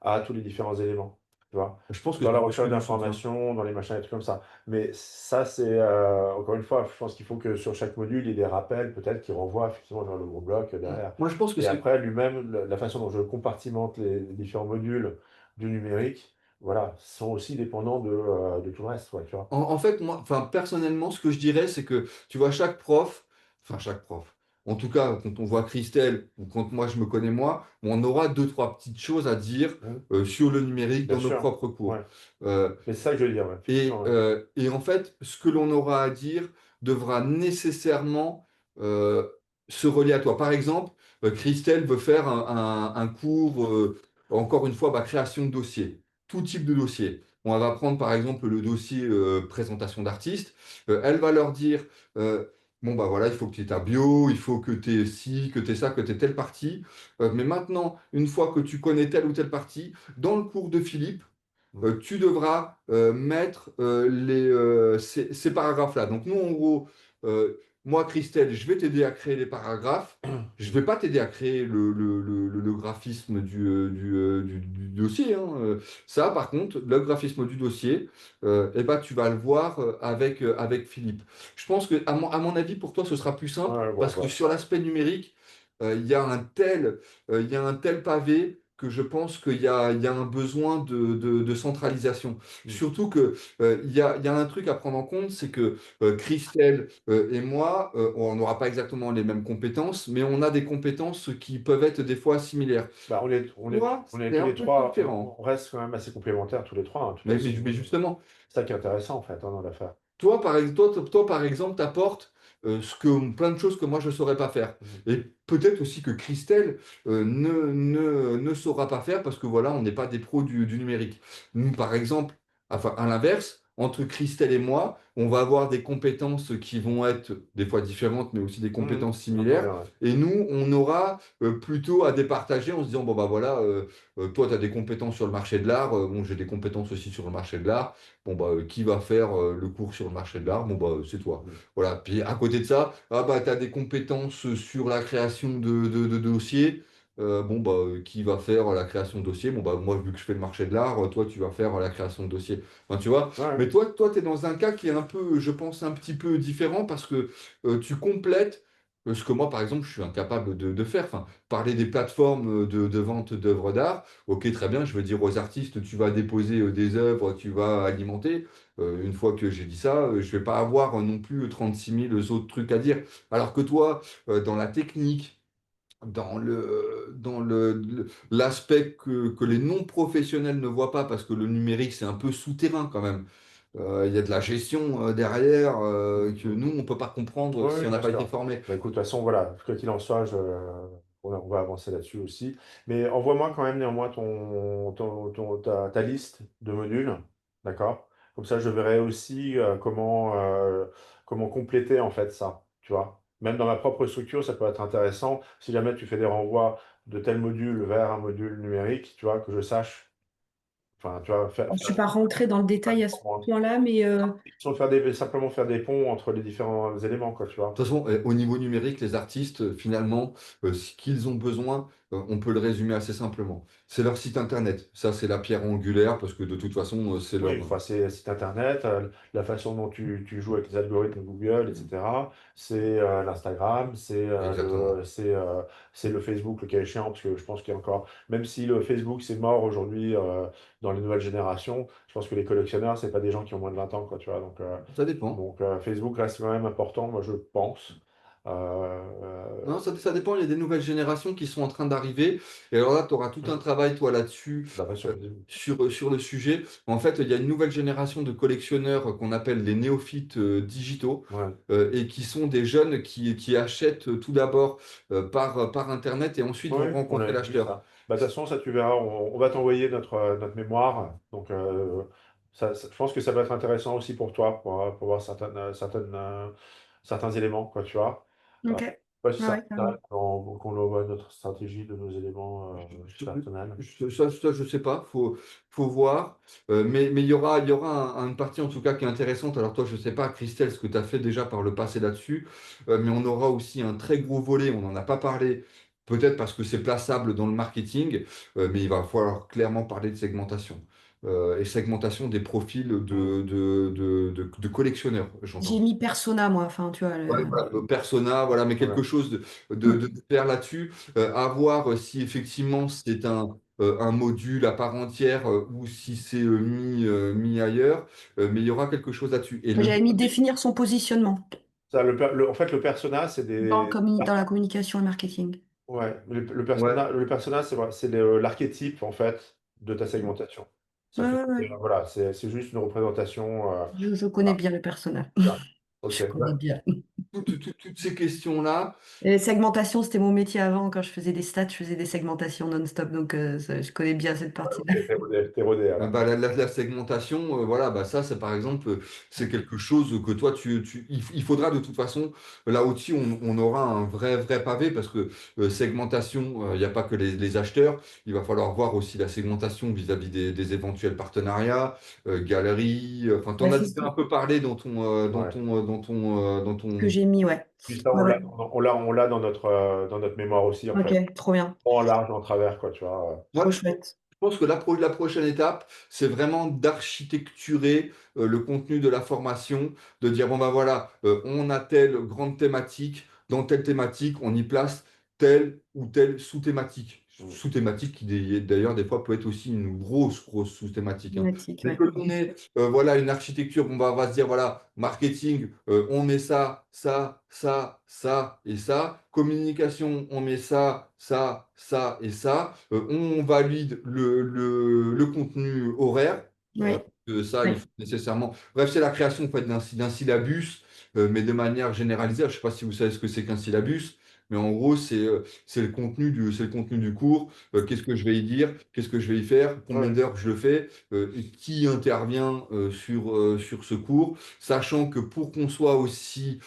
à tous les différents éléments. Tu vois? Je pense que Dans la c'est plus que recherche du soutien. d'informations, dans les machins et trucs comme ça. Mais ça, c'est encore une fois, je pense qu'il faut que sur chaque module, il y ait des rappels, peut-être, qui renvoient effectivement vers le gros bloc derrière. Moi, je pense que Et c'est après, lui-même, la façon dont je compartimente les différents modules du numérique, voilà, sont aussi dépendants de tout le reste, ouais, tu vois. En fait, moi, enfin, personnellement, ce que je dirais, c'est que, tu vois, chaque prof, en tout cas, quand on voit Christelle ou quand moi je me connais moi, on aura deux, trois petites choses à dire Mhm. sur le numérique Bien dans nos sûr, propres cours. ouais. Euh, Mais c'est ça que je veux dire, ouais, effectivement, ouais. et en fait, ce que l'on aura à dire devra nécessairement euh, se relier à toi. Par exemple, Christelle veut faire un cours, encore une fois, bah, création de dossier, tout type de dossier. On va prendre par exemple le dossier présentation d'artistes. Elle va leur dire, bon bah voilà, il faut que tu aies ta bio, il faut que tu aies ci, que tu aies ça, que tu aies telle partie. Mais maintenant, une fois que tu connais telle ou telle partie, dans le cours de Philippe, Mhm. tu devras mettre ces paragraphes-là. Donc nous, en gros, euh, moi, Christelle, je vais t'aider à créer les paragraphes. Je ne vais pas t'aider à créer le graphisme du dossier, hein. Ça, par contre, le graphisme du dossier, eh ben, tu vas le voir avec Philippe. Je pense que, à mon avis, pour toi, ce sera plus simple Ouais, bon, parce que bah, sur l'aspect numérique, il y a un tel pavé que je pense il y a un besoin de centralisation. mhm. Surtout que il y a un truc à prendre en compte, c'est que Christelle et moi, on n'aura pas exactement les mêmes compétences, mais on a des compétences qui peuvent être des fois similaires. Bah, Toi, on est c'est tous un les peu trois, différent. on reste quand même assez complémentaires tous les trois, hein, de toute façon. Mais justement, C'est ça qui est intéressant, en fait, hein, dans l'affaire. toi, par exemple, t'apportes plein de choses que moi je ne saurais pas faire. Mhm. Et peut-être aussi que Christelle ne saura pas faire parce que voilà, on n'est pas des pros du numérique. Nous, par exemple, enfin, à l'inverse, entre Christelle et moi, on va avoir des compétences qui vont être des fois différentes, mais aussi des Mhm. compétences J'entends similaires. bien, ouais. Et nous, on aura plutôt à départager en se disant, bon, bah voilà, toi, tu as des compétences sur le marché de l'art, bon, j'ai des compétences aussi sur le marché de l'art. Bon, bah, qui va faire le cours sur le marché de l'art? Bon, bah, c'est toi. Mhm. Voilà. Puis à côté de ça, ah, bah, tu as des compétences sur la création de dossiers. Bon, bah, qui va faire la création de dossiers? Bon, bah, moi, vu que je fais le marché de l'art, toi, tu vas faire la création de dossiers. Enfin, tu vois? Ouais, Mais toi, tu es dans un cas qui est un peu, je pense, un petit peu différent parce que tu complètes ce que moi, par exemple, je suis incapable de faire. Enfin, parler des plateformes de vente d'œuvres d'art. Ok, très bien, je veux dire aux artistes, tu vas déposer des œuvres, tu vas alimenter. Une fois que j'ai dit ça, je vais pas avoir non plus 36 000 autres trucs à dire. Alors que toi, dans la technique, l'aspect que les non-professionnels ne voient pas, parce que le numérique, c'est un peu souterrain quand même. Il y a de la gestion derrière que ouais. nous, on ne peut pas comprendre Oui, si oui, on n'a bien pas été sûr. formé. Bah, écoute, de toute façon, voilà, quoi qu'il en soit, on va avancer là-dessus aussi. Mais envoie-moi quand même néanmoins ta liste de modules, d'accord? Comme ça, je verrai aussi comment compléter en fait ça, tu vois? Même dans ma propre structure, ça peut être intéressant. Si jamais tu fais des renvois de tel module vers un module numérique, tu vois, que je sache, enfin, tu vois, Je ne suis pas rentrée dans le détail à ce point-là, mais simplement faire des ponts entre les différents éléments, quoi, tu De toute vois? façon, au niveau numérique, les artistes, finalement, ce qu'ils ont besoin, on peut le résumer assez simplement. C'est leur site internet. Ça, c'est la pierre angulaire parce que de toute façon, c'est Oui, leur. enfin, c'est site internet, la façon dont tu joues avec les algorithmes Google, etc. C'est l'Instagram, Exactement. c'est le Facebook, le cas échéant, parce que je pense qu'il y a encore, même si le Facebook c'est mort aujourd'hui dans les nouvelles générations, je pense que les collectionneurs, c'est pas des gens qui ont moins de 20 ans, quoi, tu vois. Ça dépend. Facebook reste quand même important, moi je pense. Euh, Non, ça dépend. Il y a des nouvelles générations qui sont en train d'arriver. Et alors là, tu auras tout un travail, toi, là-dessus, D'après sur Facebook. sur le sujet. En fait, il y a une nouvelle génération de collectionneurs qu'on appelle les néophytes digitaux, Ouais. et qui sont des jeunes qui achètent tout d'abord par Internet et ensuite Oui, vont on rencontrer avait vu l'acheteur. ça. Bah, de toute façon, ça tu verras, on va t'envoyer notre mémoire. Je pense que ça va être intéressant aussi pour toi, pour voir certains éléments, quoi, tu vois. Euh, ok. Ouais, c'est Ah ça. ouais, carrément. Qu'on envoie notre stratégie de nos éléments personnels. Ça, je sais pas, faut voir. Mais il y aura une partie en tout cas qui est intéressante. Alors toi, je sais pas, Christelle, ce que tu as fait déjà par le passé là-dessus, mais on aura aussi un très gros volet, on n'en a pas parlé, peut-être parce que c'est plaçable dans le marketing, mais il va falloir clairement parler de segmentation. Et segmentation des profils Mm. de collectionneurs, J'ai j'entends. mis persona, moi, enfin, tu vois. Ouais, voilà, persona, voilà, mais Ouais. quelque chose de faire là-dessus, à voir si effectivement c'est un module à part entière ou si c'est mis ailleurs, mais il y aura quelque chose là-dessus. Et le J'avais mis dernier, définir son positionnement Ça, en fait, le persona, c'est des. dans la communication et marketing. Ouais, ouais, le persona, c'est l'archétype, en fait, de ta segmentation. Ça Ouais, fait, ouais, ouais. voilà, c'est juste une représentation. Je connais Voilà. bien le persona. Voilà. Ok. Je connais bien. toutes ces questions-là. Et les segmentations, c'était mon métier avant. Quand je faisais des stats, je faisais des segmentations non-stop. Donc, je connais bien cette Ok, partie-là. t'es rodé, Ah alors. bah, la segmentation, voilà, bah ça, c'est par exemple, c'est quelque chose que toi, il faudra de toute façon, là aussi, on aura un vrai pavé parce que segmentation, il n'y a pas que les acheteurs, il va falloir voir aussi la segmentation vis-à-vis des éventuels partenariats, galeries, enfin, tu en Ouais, as c'est déjà un peu parlé Ouais. dans ce que ton... j'ai mis, ouais. Puis ça, Ouais, ouais. on l'a dans notre mémoire aussi, en fait. Ok, trop bien. En large, en travers, quoi, tu vois. Moi, Trop chouette. je pense que la prochaine étape, c'est vraiment d'architecturer le contenu de la formation, de dire, bon ben voilà, on a telle grande thématique, dans telle thématique, on y place telle ou telle sous-thématique. Mm. Sous-thématique qui d'ailleurs des fois peut être aussi une grosse sous-thématique, hein. Thématique, Mais ouais. que l'on ait voilà, une architecture, on va se dire, voilà, marketing, on met ça et ça. Communication, on met ça et ça. On valide le contenu horaire. Ouais, Que ça, il ouais. faut nécessairement. Bref, c'est la création en fait, d'un syllabus, mais de manière généralisée. Je ne sais pas si vous savez ce que c'est qu'un syllabus, mais en gros, c'est le contenu du cours. Qu'est-ce que je vais y dire? Qu'est-ce que je vais y faire? Combien Ouais. d'heures je le fais? Et qui intervient sur ce cours? Sachant que pour qu'on soit aussi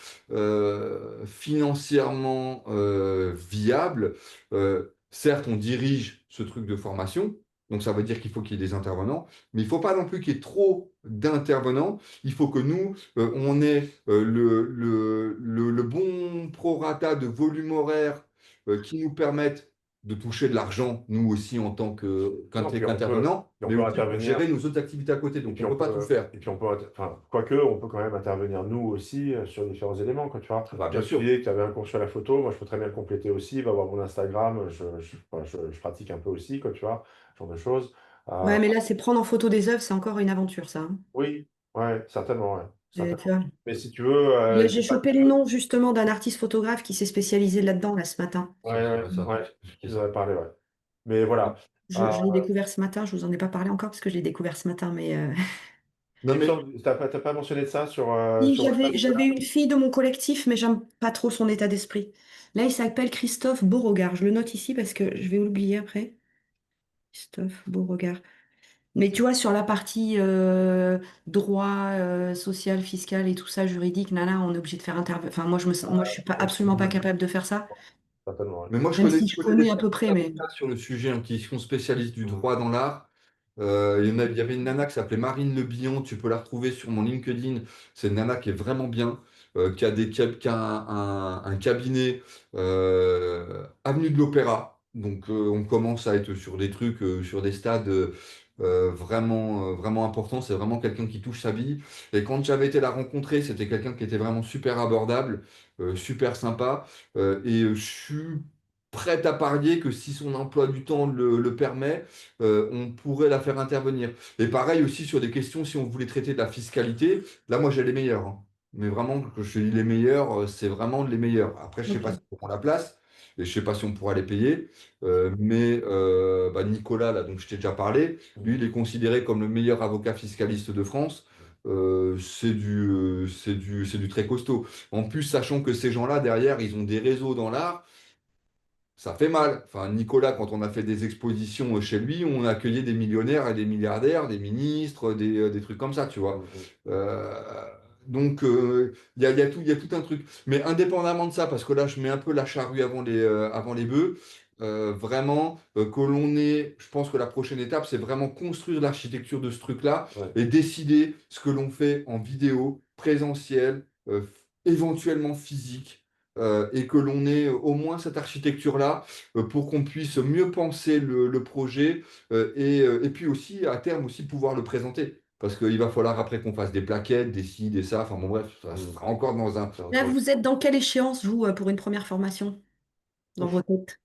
financièrement viable, certes, on dirige ce truc de formation. Donc ça veut dire qu'il faut qu'il y ait des intervenants, mais il ne faut pas non plus qu'il y ait trop d'intervenants. Il faut que nous, on ait le bon prorata de volume horaire qui nous permette de toucher de l'argent, nous aussi, en tant Non, qu'intervenants, puis on mais peut aussi pour intervenir. gérer nos autres activités à côté. Et Donc, puis on ne peut pas tout faire. enfin, quoique, on peut quand même intervenir nous aussi sur différents éléments, quoi, tu vois. Bah, Tu bien as sûr. dit que tu avais un cours sur la photo, moi je peux très bien le compléter aussi, va voir mon Instagram, enfin, je pratique un peu aussi, quoi, tu vois, ce genre de choses. Euh, Ouais, mais là, c'est prendre en photo des œuvres, c'est encore une aventure, ça, hein. oui, ouais, certainement, ouais, Tu certainement. vois. Mais si tu veux, Là, j'ai c'est pas chopé le nom justement d'un artiste photographe qui s'est spécialisé là-dedans là, ce matin. ouais, C'est ouais, quoi ça? ouais, Expliquez tu nous ça. avais parlé, ouais. Mais voilà. Je l'ai découvert ce matin, je vous en ai pas parlé encore parce que je l'ai découvert ce matin, mais Non, Il me mais semble, t'as pas mentionné de ça si, sur WhatsApp, j'avais Nicolas? une fille de mon collectif, mais j'aime pas trop son état d'esprit. Là, il s'appelle Christophe Beauregard. Je le note ici parce que je vais l'oublier après. Christophe Beauregard. Mais tu vois, sur la partie droit, social, fiscal et tout ça, juridique, nana, on est obligé de faire intervenir. Enfin, moi, je suis pas, absolument pas capable de faire ça, Certainement, ouais. Mais moi, même si je je connais des connais à peu près, mais avocats sur le sujet hein, qui sont spécialistes du Mm. droit dans l'art. Il y avait une nana qui s'appelait Marine Le Billon, tu peux la retrouver sur mon LinkedIn. C'est une nana qui est vraiment bien, qui a un cabinet avenue de l'Opéra. Donc on commence à être sur des trucs, sur des stades vraiment importants. C'est vraiment quelqu'un qui touche sa vie. Et quand j'avais été la rencontrer, c'était quelqu'un qui était vraiment super abordable, super sympa. Et je suis prêt à parier que si son emploi du temps le permet, on pourrait la faire intervenir. Et pareil aussi sur des questions, si on voulait traiter de la fiscalité, là moi j'ai les meilleurs, hein. Mais vraiment, quand je dis les meilleurs, c'est vraiment les meilleurs. Après, je sais pas si ok. on prend la place, et je sais pas si on pourra les payer, mais bah, Nicolas, là, dont je t'ai déjà parlé, lui, il est considéré comme le meilleur avocat fiscaliste de France. C'est du très costaud. En plus, sachant que ces gens-là, derrière, ils ont des réseaux dans l'art, ça fait mal. Enfin, Nicolas, quand on a fait des expositions chez lui, on a accueilli des millionnaires et des milliardaires, des ministres, des trucs comme ça, tu vois. Mm. Euh, Donc, il y a tout un truc. Mais indépendamment de ça, parce que là, je mets un peu la charrue avant les bœufs, vraiment, que l'on ait, je pense que la prochaine étape, c'est vraiment construire l'architecture de ce truc-là Ouais. et décider ce que l'on fait en vidéo, présentiel, éventuellement physique, et que l'on ait au moins cette architecture-là pour qu'on puisse mieux penser le projet et puis aussi, à terme, aussi pouvoir le présenter. Parce qu'il va falloir après qu'on fasse des plaquettes, des ci, des ça. Enfin bon, bref, ça Mm. sera encore dans un. C'est Là, encore... vous êtes dans quelle échéance, vous, pour une première formation, dans vos Ouf. têtes?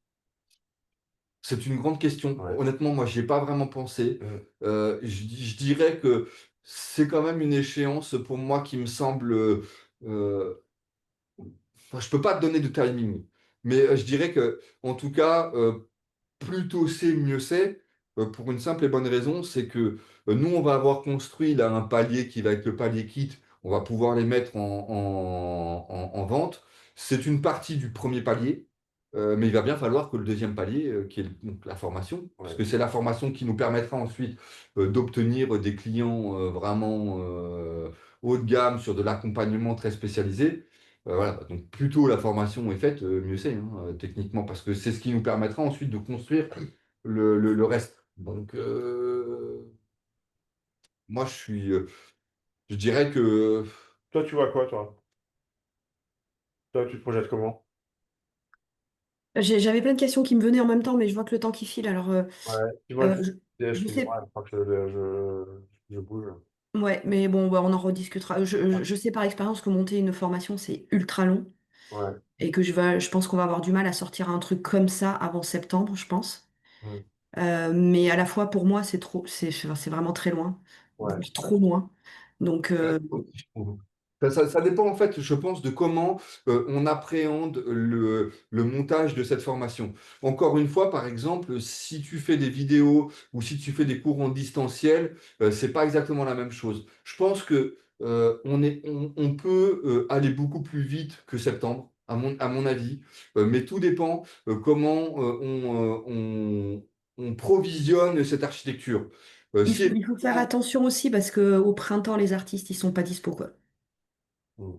C'est une grande question. Ouais. Honnêtement, moi, j'y ai pas vraiment pensé. Mm. Je dirais que c'est quand même une échéance pour moi qui me semble. Enfin, je peux pas te donner de timing, mais je dirais que, en tout cas, plus tôt c'est, mieux c'est, pour une simple et bonne raison, c'est que nous, on va avoir construit là un palier qui va être le palier kit. On va pouvoir les mettre en vente. C'est une partie du premier palier, mais il va bien falloir que le deuxième palier, qui est donc la formation, parce Ouais. que c'est la formation qui nous permettra ensuite d'obtenir des clients vraiment haut de gamme sur de l'accompagnement très spécialisé. Voilà, donc plus tôt la formation est faite, mieux c'est, hein, techniquement, parce que c'est ce qui nous permettra ensuite de construire le reste. Donc, moi, je dirais que Toi, tu vois quoi, toi? Toi, tu te projettes comment? J'avais plein de questions qui me venaient en même temps, mais je vois que le temps qui file. Alors, Ouais. Dis-moi euh, juste, je, je sais, excuse-moi, je crois que je bouge. ouais, mais bon, bah, on en rediscutera. Je sais par expérience que monter une formation, c'est ultra long Ouais. et que je pense qu'on va avoir du mal à sortir un truc comme ça avant septembre, je pense. Mm. Mais à la fois, pour moi, c'est trop, c'est vraiment très loin, Ouais. trop loin. Donc, je trouve. Ça dépend en fait, je pense, de comment on appréhende le montage de cette formation. Encore une fois, par exemple, si tu fais des vidéos ou si tu fais des cours en distanciel, c'est pas exactement la même chose. Je pense que on peut aller beaucoup plus vite que septembre, à mon avis. Mais tout dépend comment on provisionne cette architecture. Si il faut faire attention aussi parce que au printemps, les artistes, ils sont pas dispo, quoi. Mm.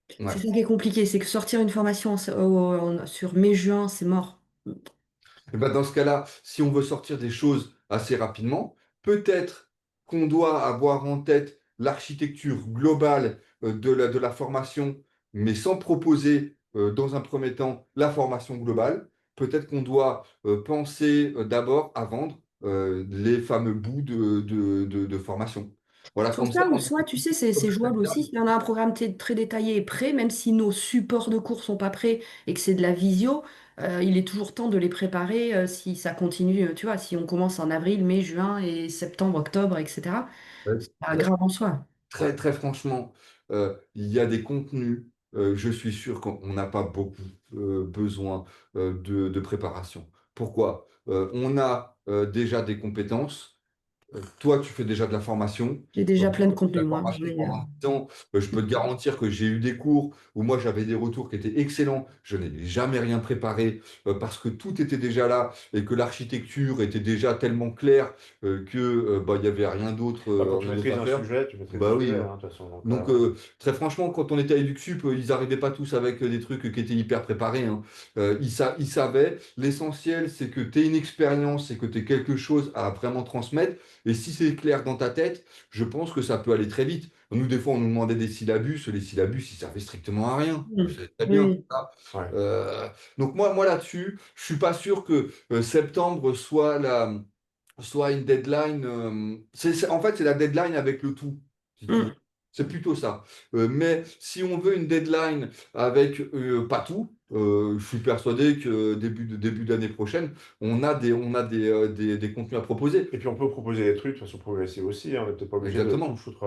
C'est Ouais. ça qui est compliqué, c'est que sortir une formation sur mai-juin, c'est mort. Eh ben, dans ce cas-là, si on veut sortir des choses assez rapidement, peut-être qu'on doit avoir en tête l'architecture globale de la formation, mais sans proposer dans un premier temps la formation globale. Peut-être qu'on doit penser d'abord à vendre les fameux bouts de formation. Voilà, Soit comme ça, ça, ou soit, tu sais, c'est jouable aussi. Si on a un programme très détaillé et prêt, même si nos supports de cours sont pas prêts et que c'est de la visio, il est toujours temps de les préparer si ça continue, tu vois, si on commence en avril, mai, juin et septembre, octobre, etc. ouais. C'est pas grave en soi. Très, très franchement, il y a des contenus, je suis sûr qu'on n'a pas beaucoup besoin de préparation. Pourquoi? On a déjà des compétences. Toi, tu fais déjà de la formation. J'ai déjà plein de La contenu, moi. formation pendant 10 ans, je peux te garantir que j'ai eu des cours où moi j'avais des retours qui étaient excellents. Je n'ai jamais rien préparé parce que tout était déjà là et que l'architecture était déjà tellement claire que bah, il n'y avait rien d'autre Bah, quand tu en d'autre maîtrises à un faire. sujet, tu maîtrises le Bah oui. sujet, hein, de toute façon. Donc, Donc, très franchement, quand on était à EducSup, ils n'arrivaient pas tous avec des trucs qui étaient hyper préparés, hein. Ils savaient. L'essentiel, c'est que tu aies une expérience et que tu aies quelque chose à vraiment transmettre. Et si c'est clair dans ta tête, je pense que ça peut aller très vite. Nous, des fois, on nous demandait des syllabus. Les syllabus, ils servaient strictement à rien. Mm. C'est très bien. Oui. Ça. ouais. Donc, moi là-dessus, je suis pas sûr que septembre soit une deadline. En fait, c'est la deadline avec le tout, si tu veux. Mm. C'est plutôt ça. Mais si on veut une deadline avec pas tout, je suis persuadé que début d'année prochaine, on a des contenus à proposer. Et puis on peut proposer des trucs de façon progressive aussi, hein. On n'est peut-être pas obligé de tout Exactement. foutre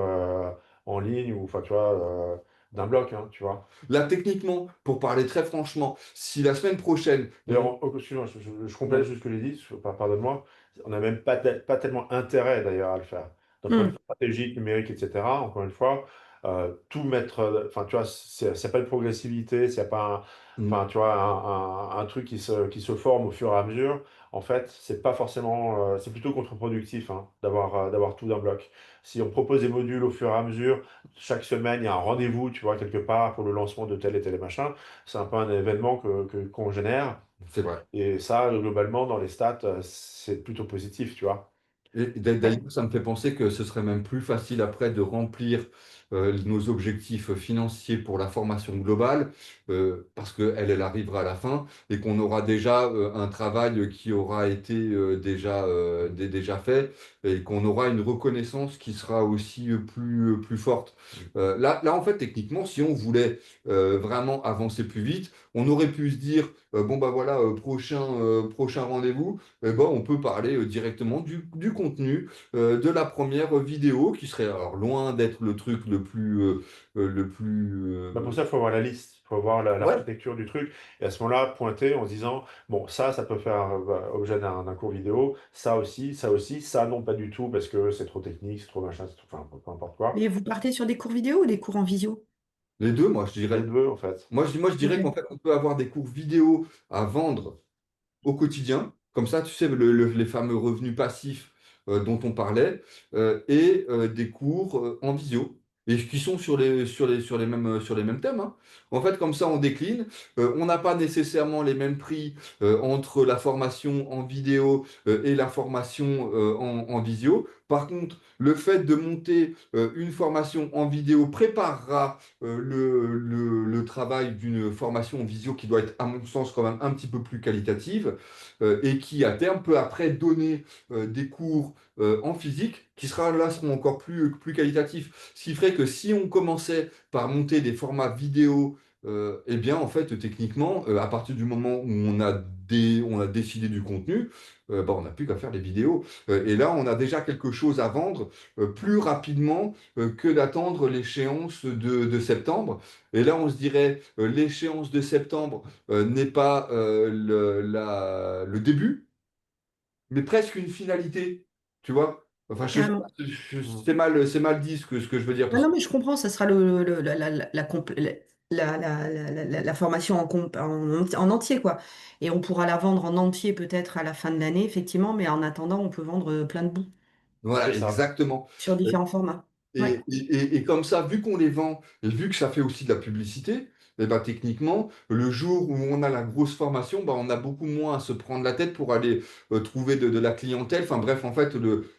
en ligne ou, enfin, tu vois, d'un bloc, hein, tu vois. Là, techniquement, pour parler très franchement, si la semaine prochaine, D'ailleurs, excuse-moi, je complète Ouais. juste ce que j'ai dit, pardonne-moi. On n'a même pas tellement intérêt d'ailleurs à le faire. D'un point de vue Mm. stratégique, numérique, etc., encore une fois. tout mettre, enfin, tu vois, c'est pas une progressivité, c'est pas Mm. enfin, tu vois, un truc qui se forme au fur et à mesure. En fait, c'est pas forcément, c'est plutôt contre-productif, hein, d'avoir tout d'un bloc. Si on propose des modules au fur et à mesure, chaque semaine, il y a un rendez-vous, tu vois, quelque part pour le lancement de tel et tel machin, c'est un peu un événement qu'on génère. C'est vrai. Et ça, globalement, dans les stats, c'est plutôt positif, tu vois. Et Ouais. d'ailleurs, ça me fait penser que ce serait même plus facile après de remplir nos objectifs financiers pour la formation globale, parce qu'elle arrivera à la fin et qu'on aura déjà un travail qui aura été déjà fait et qu'on aura une reconnaissance qui sera aussi plus forte. Là, en fait, techniquement, si on voulait vraiment avancer plus vite, on aurait pu se dire, bon, bah voilà, prochain rendez-vous. Eh ben, on peut parler directement du contenu de la première vidéo qui serait alors loin d'être le truc le plus Bah, pour ça, il faut voir la liste, il faut voir ouais. l'architecture du truc, et à ce moment-là, pointer en se disant, bon, ça peut faire objet d'un cours vidéo, ça non, pas du tout, parce que c'est trop technique, c'est trop machin, enfin, peu importe quoi. Mais vous partez sur des cours vidéo ou des cours en visio? Les deux, moi je Les dirais. deux, en fait. Moi, je dirais qu'en Ok. fait, on peut avoir des cours vidéo à vendre au quotidien. Comme ça, tu sais, les fameux revenus passifs dont on parlait, et des cours en visio, et qui sont sur les mêmes thèmes, hein. En fait, comme ça, on décline. On n'a pas nécessairement les mêmes prix entre la formation en vidéo et la formation en visio. Par contre, le fait de monter une formation en vidéo préparera le travail d'une formation en visio qui doit être, à mon sens, quand même un petit peu plus qualitative, et qui, à terme, peut après donner des cours en physique qui seront encore plus qualitatifs. Ce qui ferait que si on commençait par monter des formats vidéo, eh bien, en fait, techniquement, à partir du moment où on a décidé du contenu, bah, on n'a plus qu'à faire les vidéos. Et là, on a déjà quelque chose à vendre plus rapidement que d'attendre l'échéance de septembre. Et là, on se dirait, l'échéance de septembre n'est pas le début, mais presque une finalité. Tu vois? Enfin, je sais pas, Carrément. Mm. c'est mal dit ce que je veux dire. Ah Parce non, que, mais je comprends, ça sera la formation en entier, quoi. Et on pourra la vendre en entier peut-être à la fin de l'année, effectivement, mais en attendant, on peut vendre plein de bouts C'est voilà, ça. exactement. sur différents formats. Ouais. Et comme ça, vu qu'on les vend, et vu que ça fait aussi de la publicité, et ben techniquement, le jour où on a la grosse formation, ben on a beaucoup moins à se prendre la tête pour aller trouver de la clientèle. Enfin bref, en fait,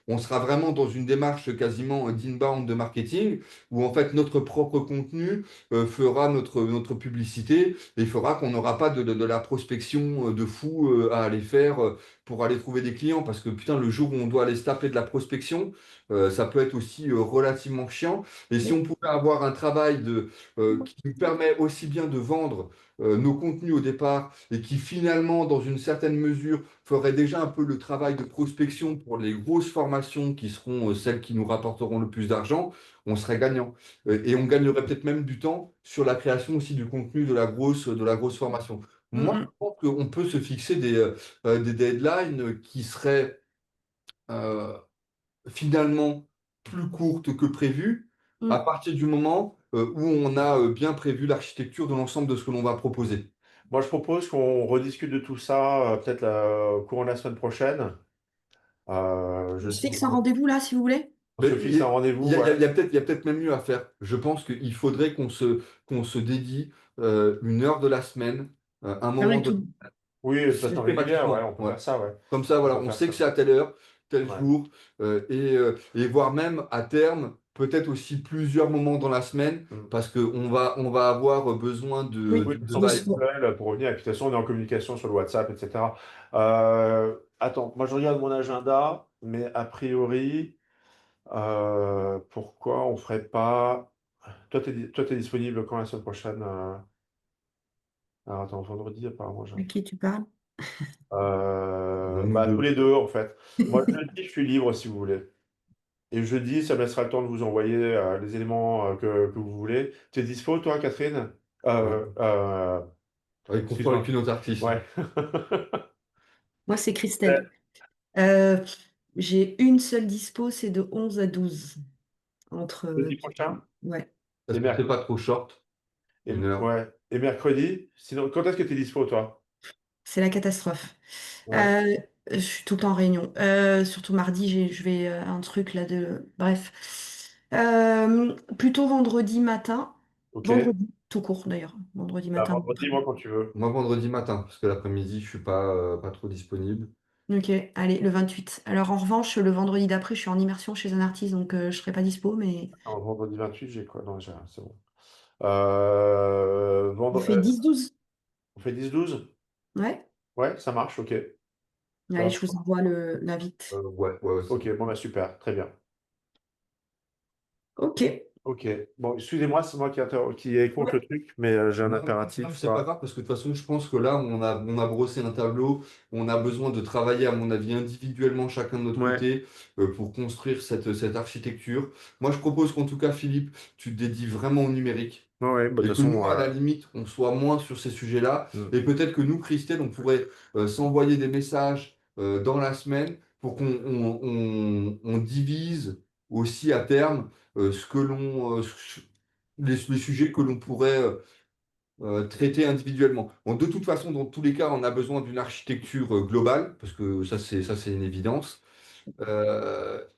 on sera vraiment dans une démarche quasiment d'inbound de marketing, où en fait notre propre contenu fera notre publicité et fera qu'on n'aura pas de la prospection de fou à aller faire pour aller trouver des clients. Parce que putain, le jour où on doit aller se taper de la prospection, ça peut être aussi relativement chiant. Et si Oui. on pouvait avoir un travail qui nous permet aussi bien de vendre nos contenus au départ et qui finalement, dans une certaine mesure, ferait déjà un peu le travail de prospection pour les grosses formations qui seront celles qui nous rapporteront le plus d'argent, on serait gagnant. Et on gagnerait peut-être même du temps sur la création aussi du contenu de la grosse formation. Mm, Moi, je mm. pense qu'on peut se fixer des deadlines qui seraient euh, finalement plus courte que prévu à Mm. partir du moment où on a bien prévu l'architecture de l'ensemble de ce que l'on va proposer. Moi, je propose qu'on rediscute de tout ça, peut-être au courant de la semaine prochaine. On Je se sais, fixe un rendez-vous là, si vous voulez? on Mais se fixe un rendez-vous, ouais. il y a peut-être même mieux à faire. Je pense qu'il faudrait qu'on se dédie une heure de la semaine, un Ah moment oui, de tout. Oui, de façon régulière, ouais, systématiquement. on peut Ouais. faire ça, ouais. Comme ça, On voilà, peut on faire sait que ça. c'est à telle heure, tel Ouais. jour, et voire même à terme, peut-être aussi plusieurs moments dans la semaine, Mm. parce on va avoir besoin Oui, Oui, de de façon aussi. base. ponctuelle, pour revenir, et puis de toute façon, on est en communication sur le WhatsApp, etc. Attends, moi je regarde mon agenda, mais a priori, pourquoi on ferait pas. Toi, t'es disponible quand la semaine prochaine? Alors, attends, vendredi, apparemment, À qui tu parles? Nous bah, tous deux. les deux, en fait. Moi, jeudi, je suis libre si vous voulez. Et jeudi, ça me laissera le temps de vous envoyer les éléments que vous voulez. Tu es dispo, toi, Catherine? Ouais. Euh, euh, Ouais, confond avec excuse-moi. une autre artiste. Ouais. Moi, c'est Christelle. Euh, j'ai une seule dispo, c'est de 11 à 12. Entre. Jeudi prochain? Ouais. Et, Est-ce que c'est merc- pas trop short, une heure? ouais. Et mercredi, sinon, quand est-ce que tu es dispo, toi? C'est la catastrophe. Ouais. Euh, je suis tout le temps en réunion. Surtout mardi, je vais un truc là de... Bref. Plutôt vendredi matin. Ok. Vendredi, tout court d'ailleurs. Vendredi Bah, matin. vendredi, moi, quand tu veux. Moi, vendredi matin, parce que l'après-midi, je suis pas trop disponible. Ok, allez, le 28. Alors en revanche, le vendredi d'après, je suis en immersion chez un artiste, donc je serai pas dispo, mais Alors, vendredi 28, j'ai quoi? Non, c'est bon. on fait 10-12. On fait 10-12. Ouais. Ouais, ça marche, ok. Allez, Bah, je vous envoie l'invite. Ouais, c'est ok, bon. bon, bah, super, très bien. Ok. Ok. Bon, excusez-moi, c'est moi qui est contre le Ouais. truc, mais j'ai un Non, non, impératif. c'est pas grave parce que de toute façon, je pense que là, on a brossé un tableau. On a besoin de travailler, à mon avis, individuellement, chacun de notre Ouais, côté, pour construire cette architecture. Moi, je propose qu'en tout cas, Philippe, tu te dédies vraiment au numérique. ouais, ouais, bah, de Et toute que nous, façon, à la limite, on soit moins sur ces sujets-là. hmm. Et peut-être que nous, Christelle, on pourrait s'envoyer des messages dans la semaine pour qu'on divise aussi à terme ce que les sujets que l'on pourrait traiter individuellement. Bon, de toute façon, dans tous les cas, on a besoin d'une architecture globale, parce que ça, c'est une évidence.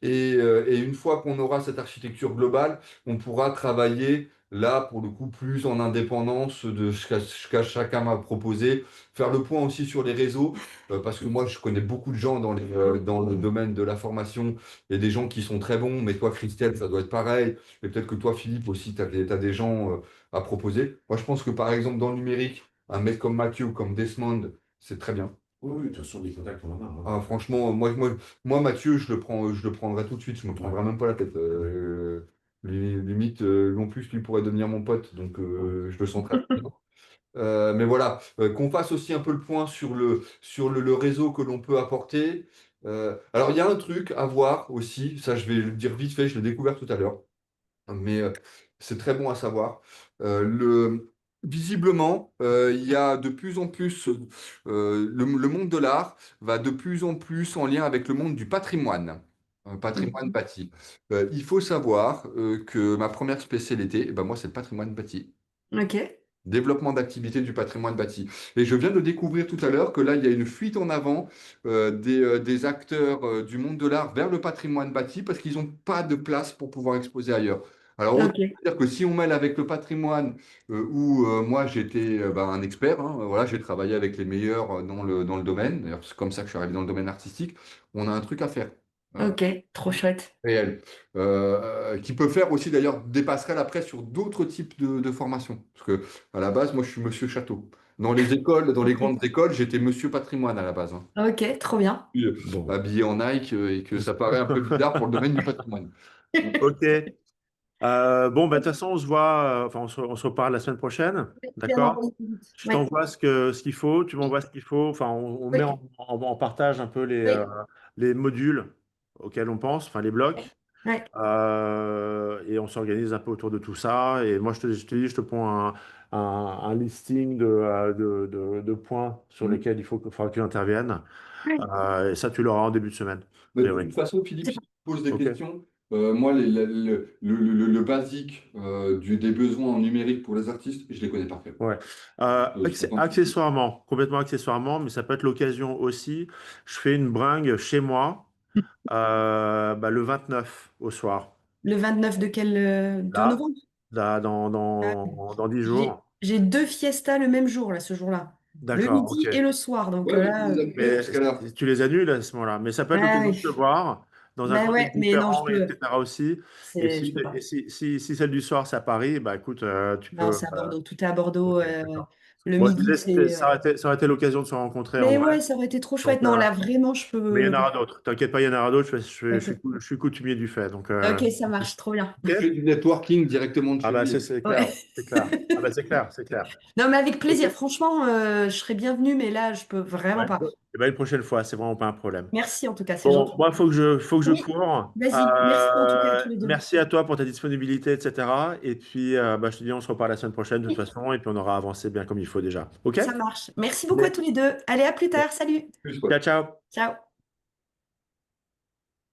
Et une fois qu'on aura cette architecture globale, on pourra travailler là, pour le coup, plus en indépendance de ce que chacun m'a proposé. Faire le point aussi sur les réseaux, parce que moi, je connais beaucoup de gens dans le domaine de la formation et des gens qui sont très bons, mais toi, Christelle, ça doit être pareil. Et peut-être que toi, Philippe, aussi, tu as des gens à proposer. Moi, je pense que, par exemple, dans le numérique, un mec comme Mathieu ou comme Desmond, c'est très bien. Oui, oui, de toute façon, des contacts, on en a, hein. Ah, franchement, moi, Mathieu, je le prendrai tout de suite, je me Ouais. prendrai même pas la tête. Limite, non plus, lui pourrait devenir mon pote, donc je le sens très bien. Mais voilà, qu'on fasse aussi un peu le point sur le réseau que l'on peut apporter. Alors, il y a un truc à voir aussi, ça je vais le dire vite fait, je l'ai découvert tout à l'heure, mais c'est très bon à savoir. Visiblement, il y a de plus en plus, le monde de l'art va de plus en plus en lien avec le monde du patrimoine, patrimoine Mhm. bâti. Il faut savoir que ma première spécialité, eh ben moi, c'est le patrimoine bâti. Ok. Développement d'activité du patrimoine bâti. Et je viens de découvrir tout à l'heure que là, il y a une fuite en avant des acteurs du monde de l'art vers le patrimoine bâti parce qu'ils n'ont pas de place pour pouvoir exposer ailleurs. Alors, autant Ok. dire que si on mêle avec le patrimoine où moi j'étais un expert, hein, voilà, j'ai travaillé avec les meilleurs dans le domaine, d'ailleurs c'est comme ça que je suis arrivé dans le domaine artistique, on a un truc à faire. Euh, Ok. Trop chouette. réel, qui peut faire aussi d'ailleurs des passerelles après sur d'autres types de formations. Parce que à la base, moi, je suis Monsieur Château. Dans les écoles, dans les Ok. grandes écoles, j'étais Monsieur Patrimoine à la base, hein. Ok. Trop bien. Puis, Bon. habillé en Nike et que ça paraît un peu bizarre pour le domaine du patrimoine. Ok. Bon, bah, de toute façon, on se voit, enfin, on se reparle la semaine prochaine, Bien d'accord? envoyé. Vite. Je Ouais. t'envoie ce qu'il faut, tu m'envoies ce qu'il faut, enfin, on met Oui. en partage un peu Oui. les modules auxquels on pense, enfin, les blocs, Ouais. et on s'organise un peu autour de tout ça. Et moi, je te dis, je te prends un listing de points sur Mm. lesquels faudra que tu interviennes. Ouais. Et ça, tu l'auras en début de semaine. Mais de Oui, toute façon, Philippe, C'est si tu poses des ok. questions, moi, le basique des besoins en numérique pour les artistes, je les connais par cœur. Ouais. Je t'attends. Accessoirement, complètement accessoirement, mais ça peut être l'occasion aussi. Je fais une bringue chez moi bah, le 29 au soir. le 29 de Là, novembre. Ah, dans 10 jours. j'ai deux fiestas le même jour, là, ce jour-là. Le D'accord, ok. midi et le soir. Donc Ouais, mais tu là. les annulais dans Mais ce cas-là. tu les annules à ce moment-là. Mais ça peut être Ah l'occasion de te oui. voir dans un Ben ouais, contexte mais non, je différent, peux. etc. aussi. Et Je peux pas. si celle du soir, c'est à Paris, bah écoute, tu Non, peux. c'est à Bordeaux. Tout est à Bordeaux. Ok, d'accord. Le Moi, je midi, disais, c'est. ça aurait été l'occasion de se rencontrer en Mais vrai. ouais, ça aurait été trop chouette. Donc, Non, là, vraiment, je mais il y en peux. aura d'autres. T'inquiète pas, il y en aura d'autres. Ok, Je suis coutumier du fait. Donc, ok, ça marche trop bien. Tu ok. fais du networking directement de Ah chez bah lui. c'est clair, Ouais. c'est clair. Ah bah c'est clair, c'est clair. Non, mais avec Ok. plaisir. Franchement, je serais bienvenue, mais là, je peux vraiment Ouais. pas. Et ben une prochaine fois, c'est vraiment pas un problème. Merci en tout cas, c'est Bon, gentil. moi, faut que je Oui, cours. vas-y. Merci en tout cas à tous les deux. Merci à toi pour ta disponibilité, etc. Et puis, bah, je te dis, on se reparle la semaine prochaine de toute Oui, façon, et puis on aura avancé bien comme il faut déjà. OK? ça marche. Merci beaucoup à Allez. tous les deux. Allez, à plus tard. Salut. Plus, quoi. Ciao, ciao. Ciao.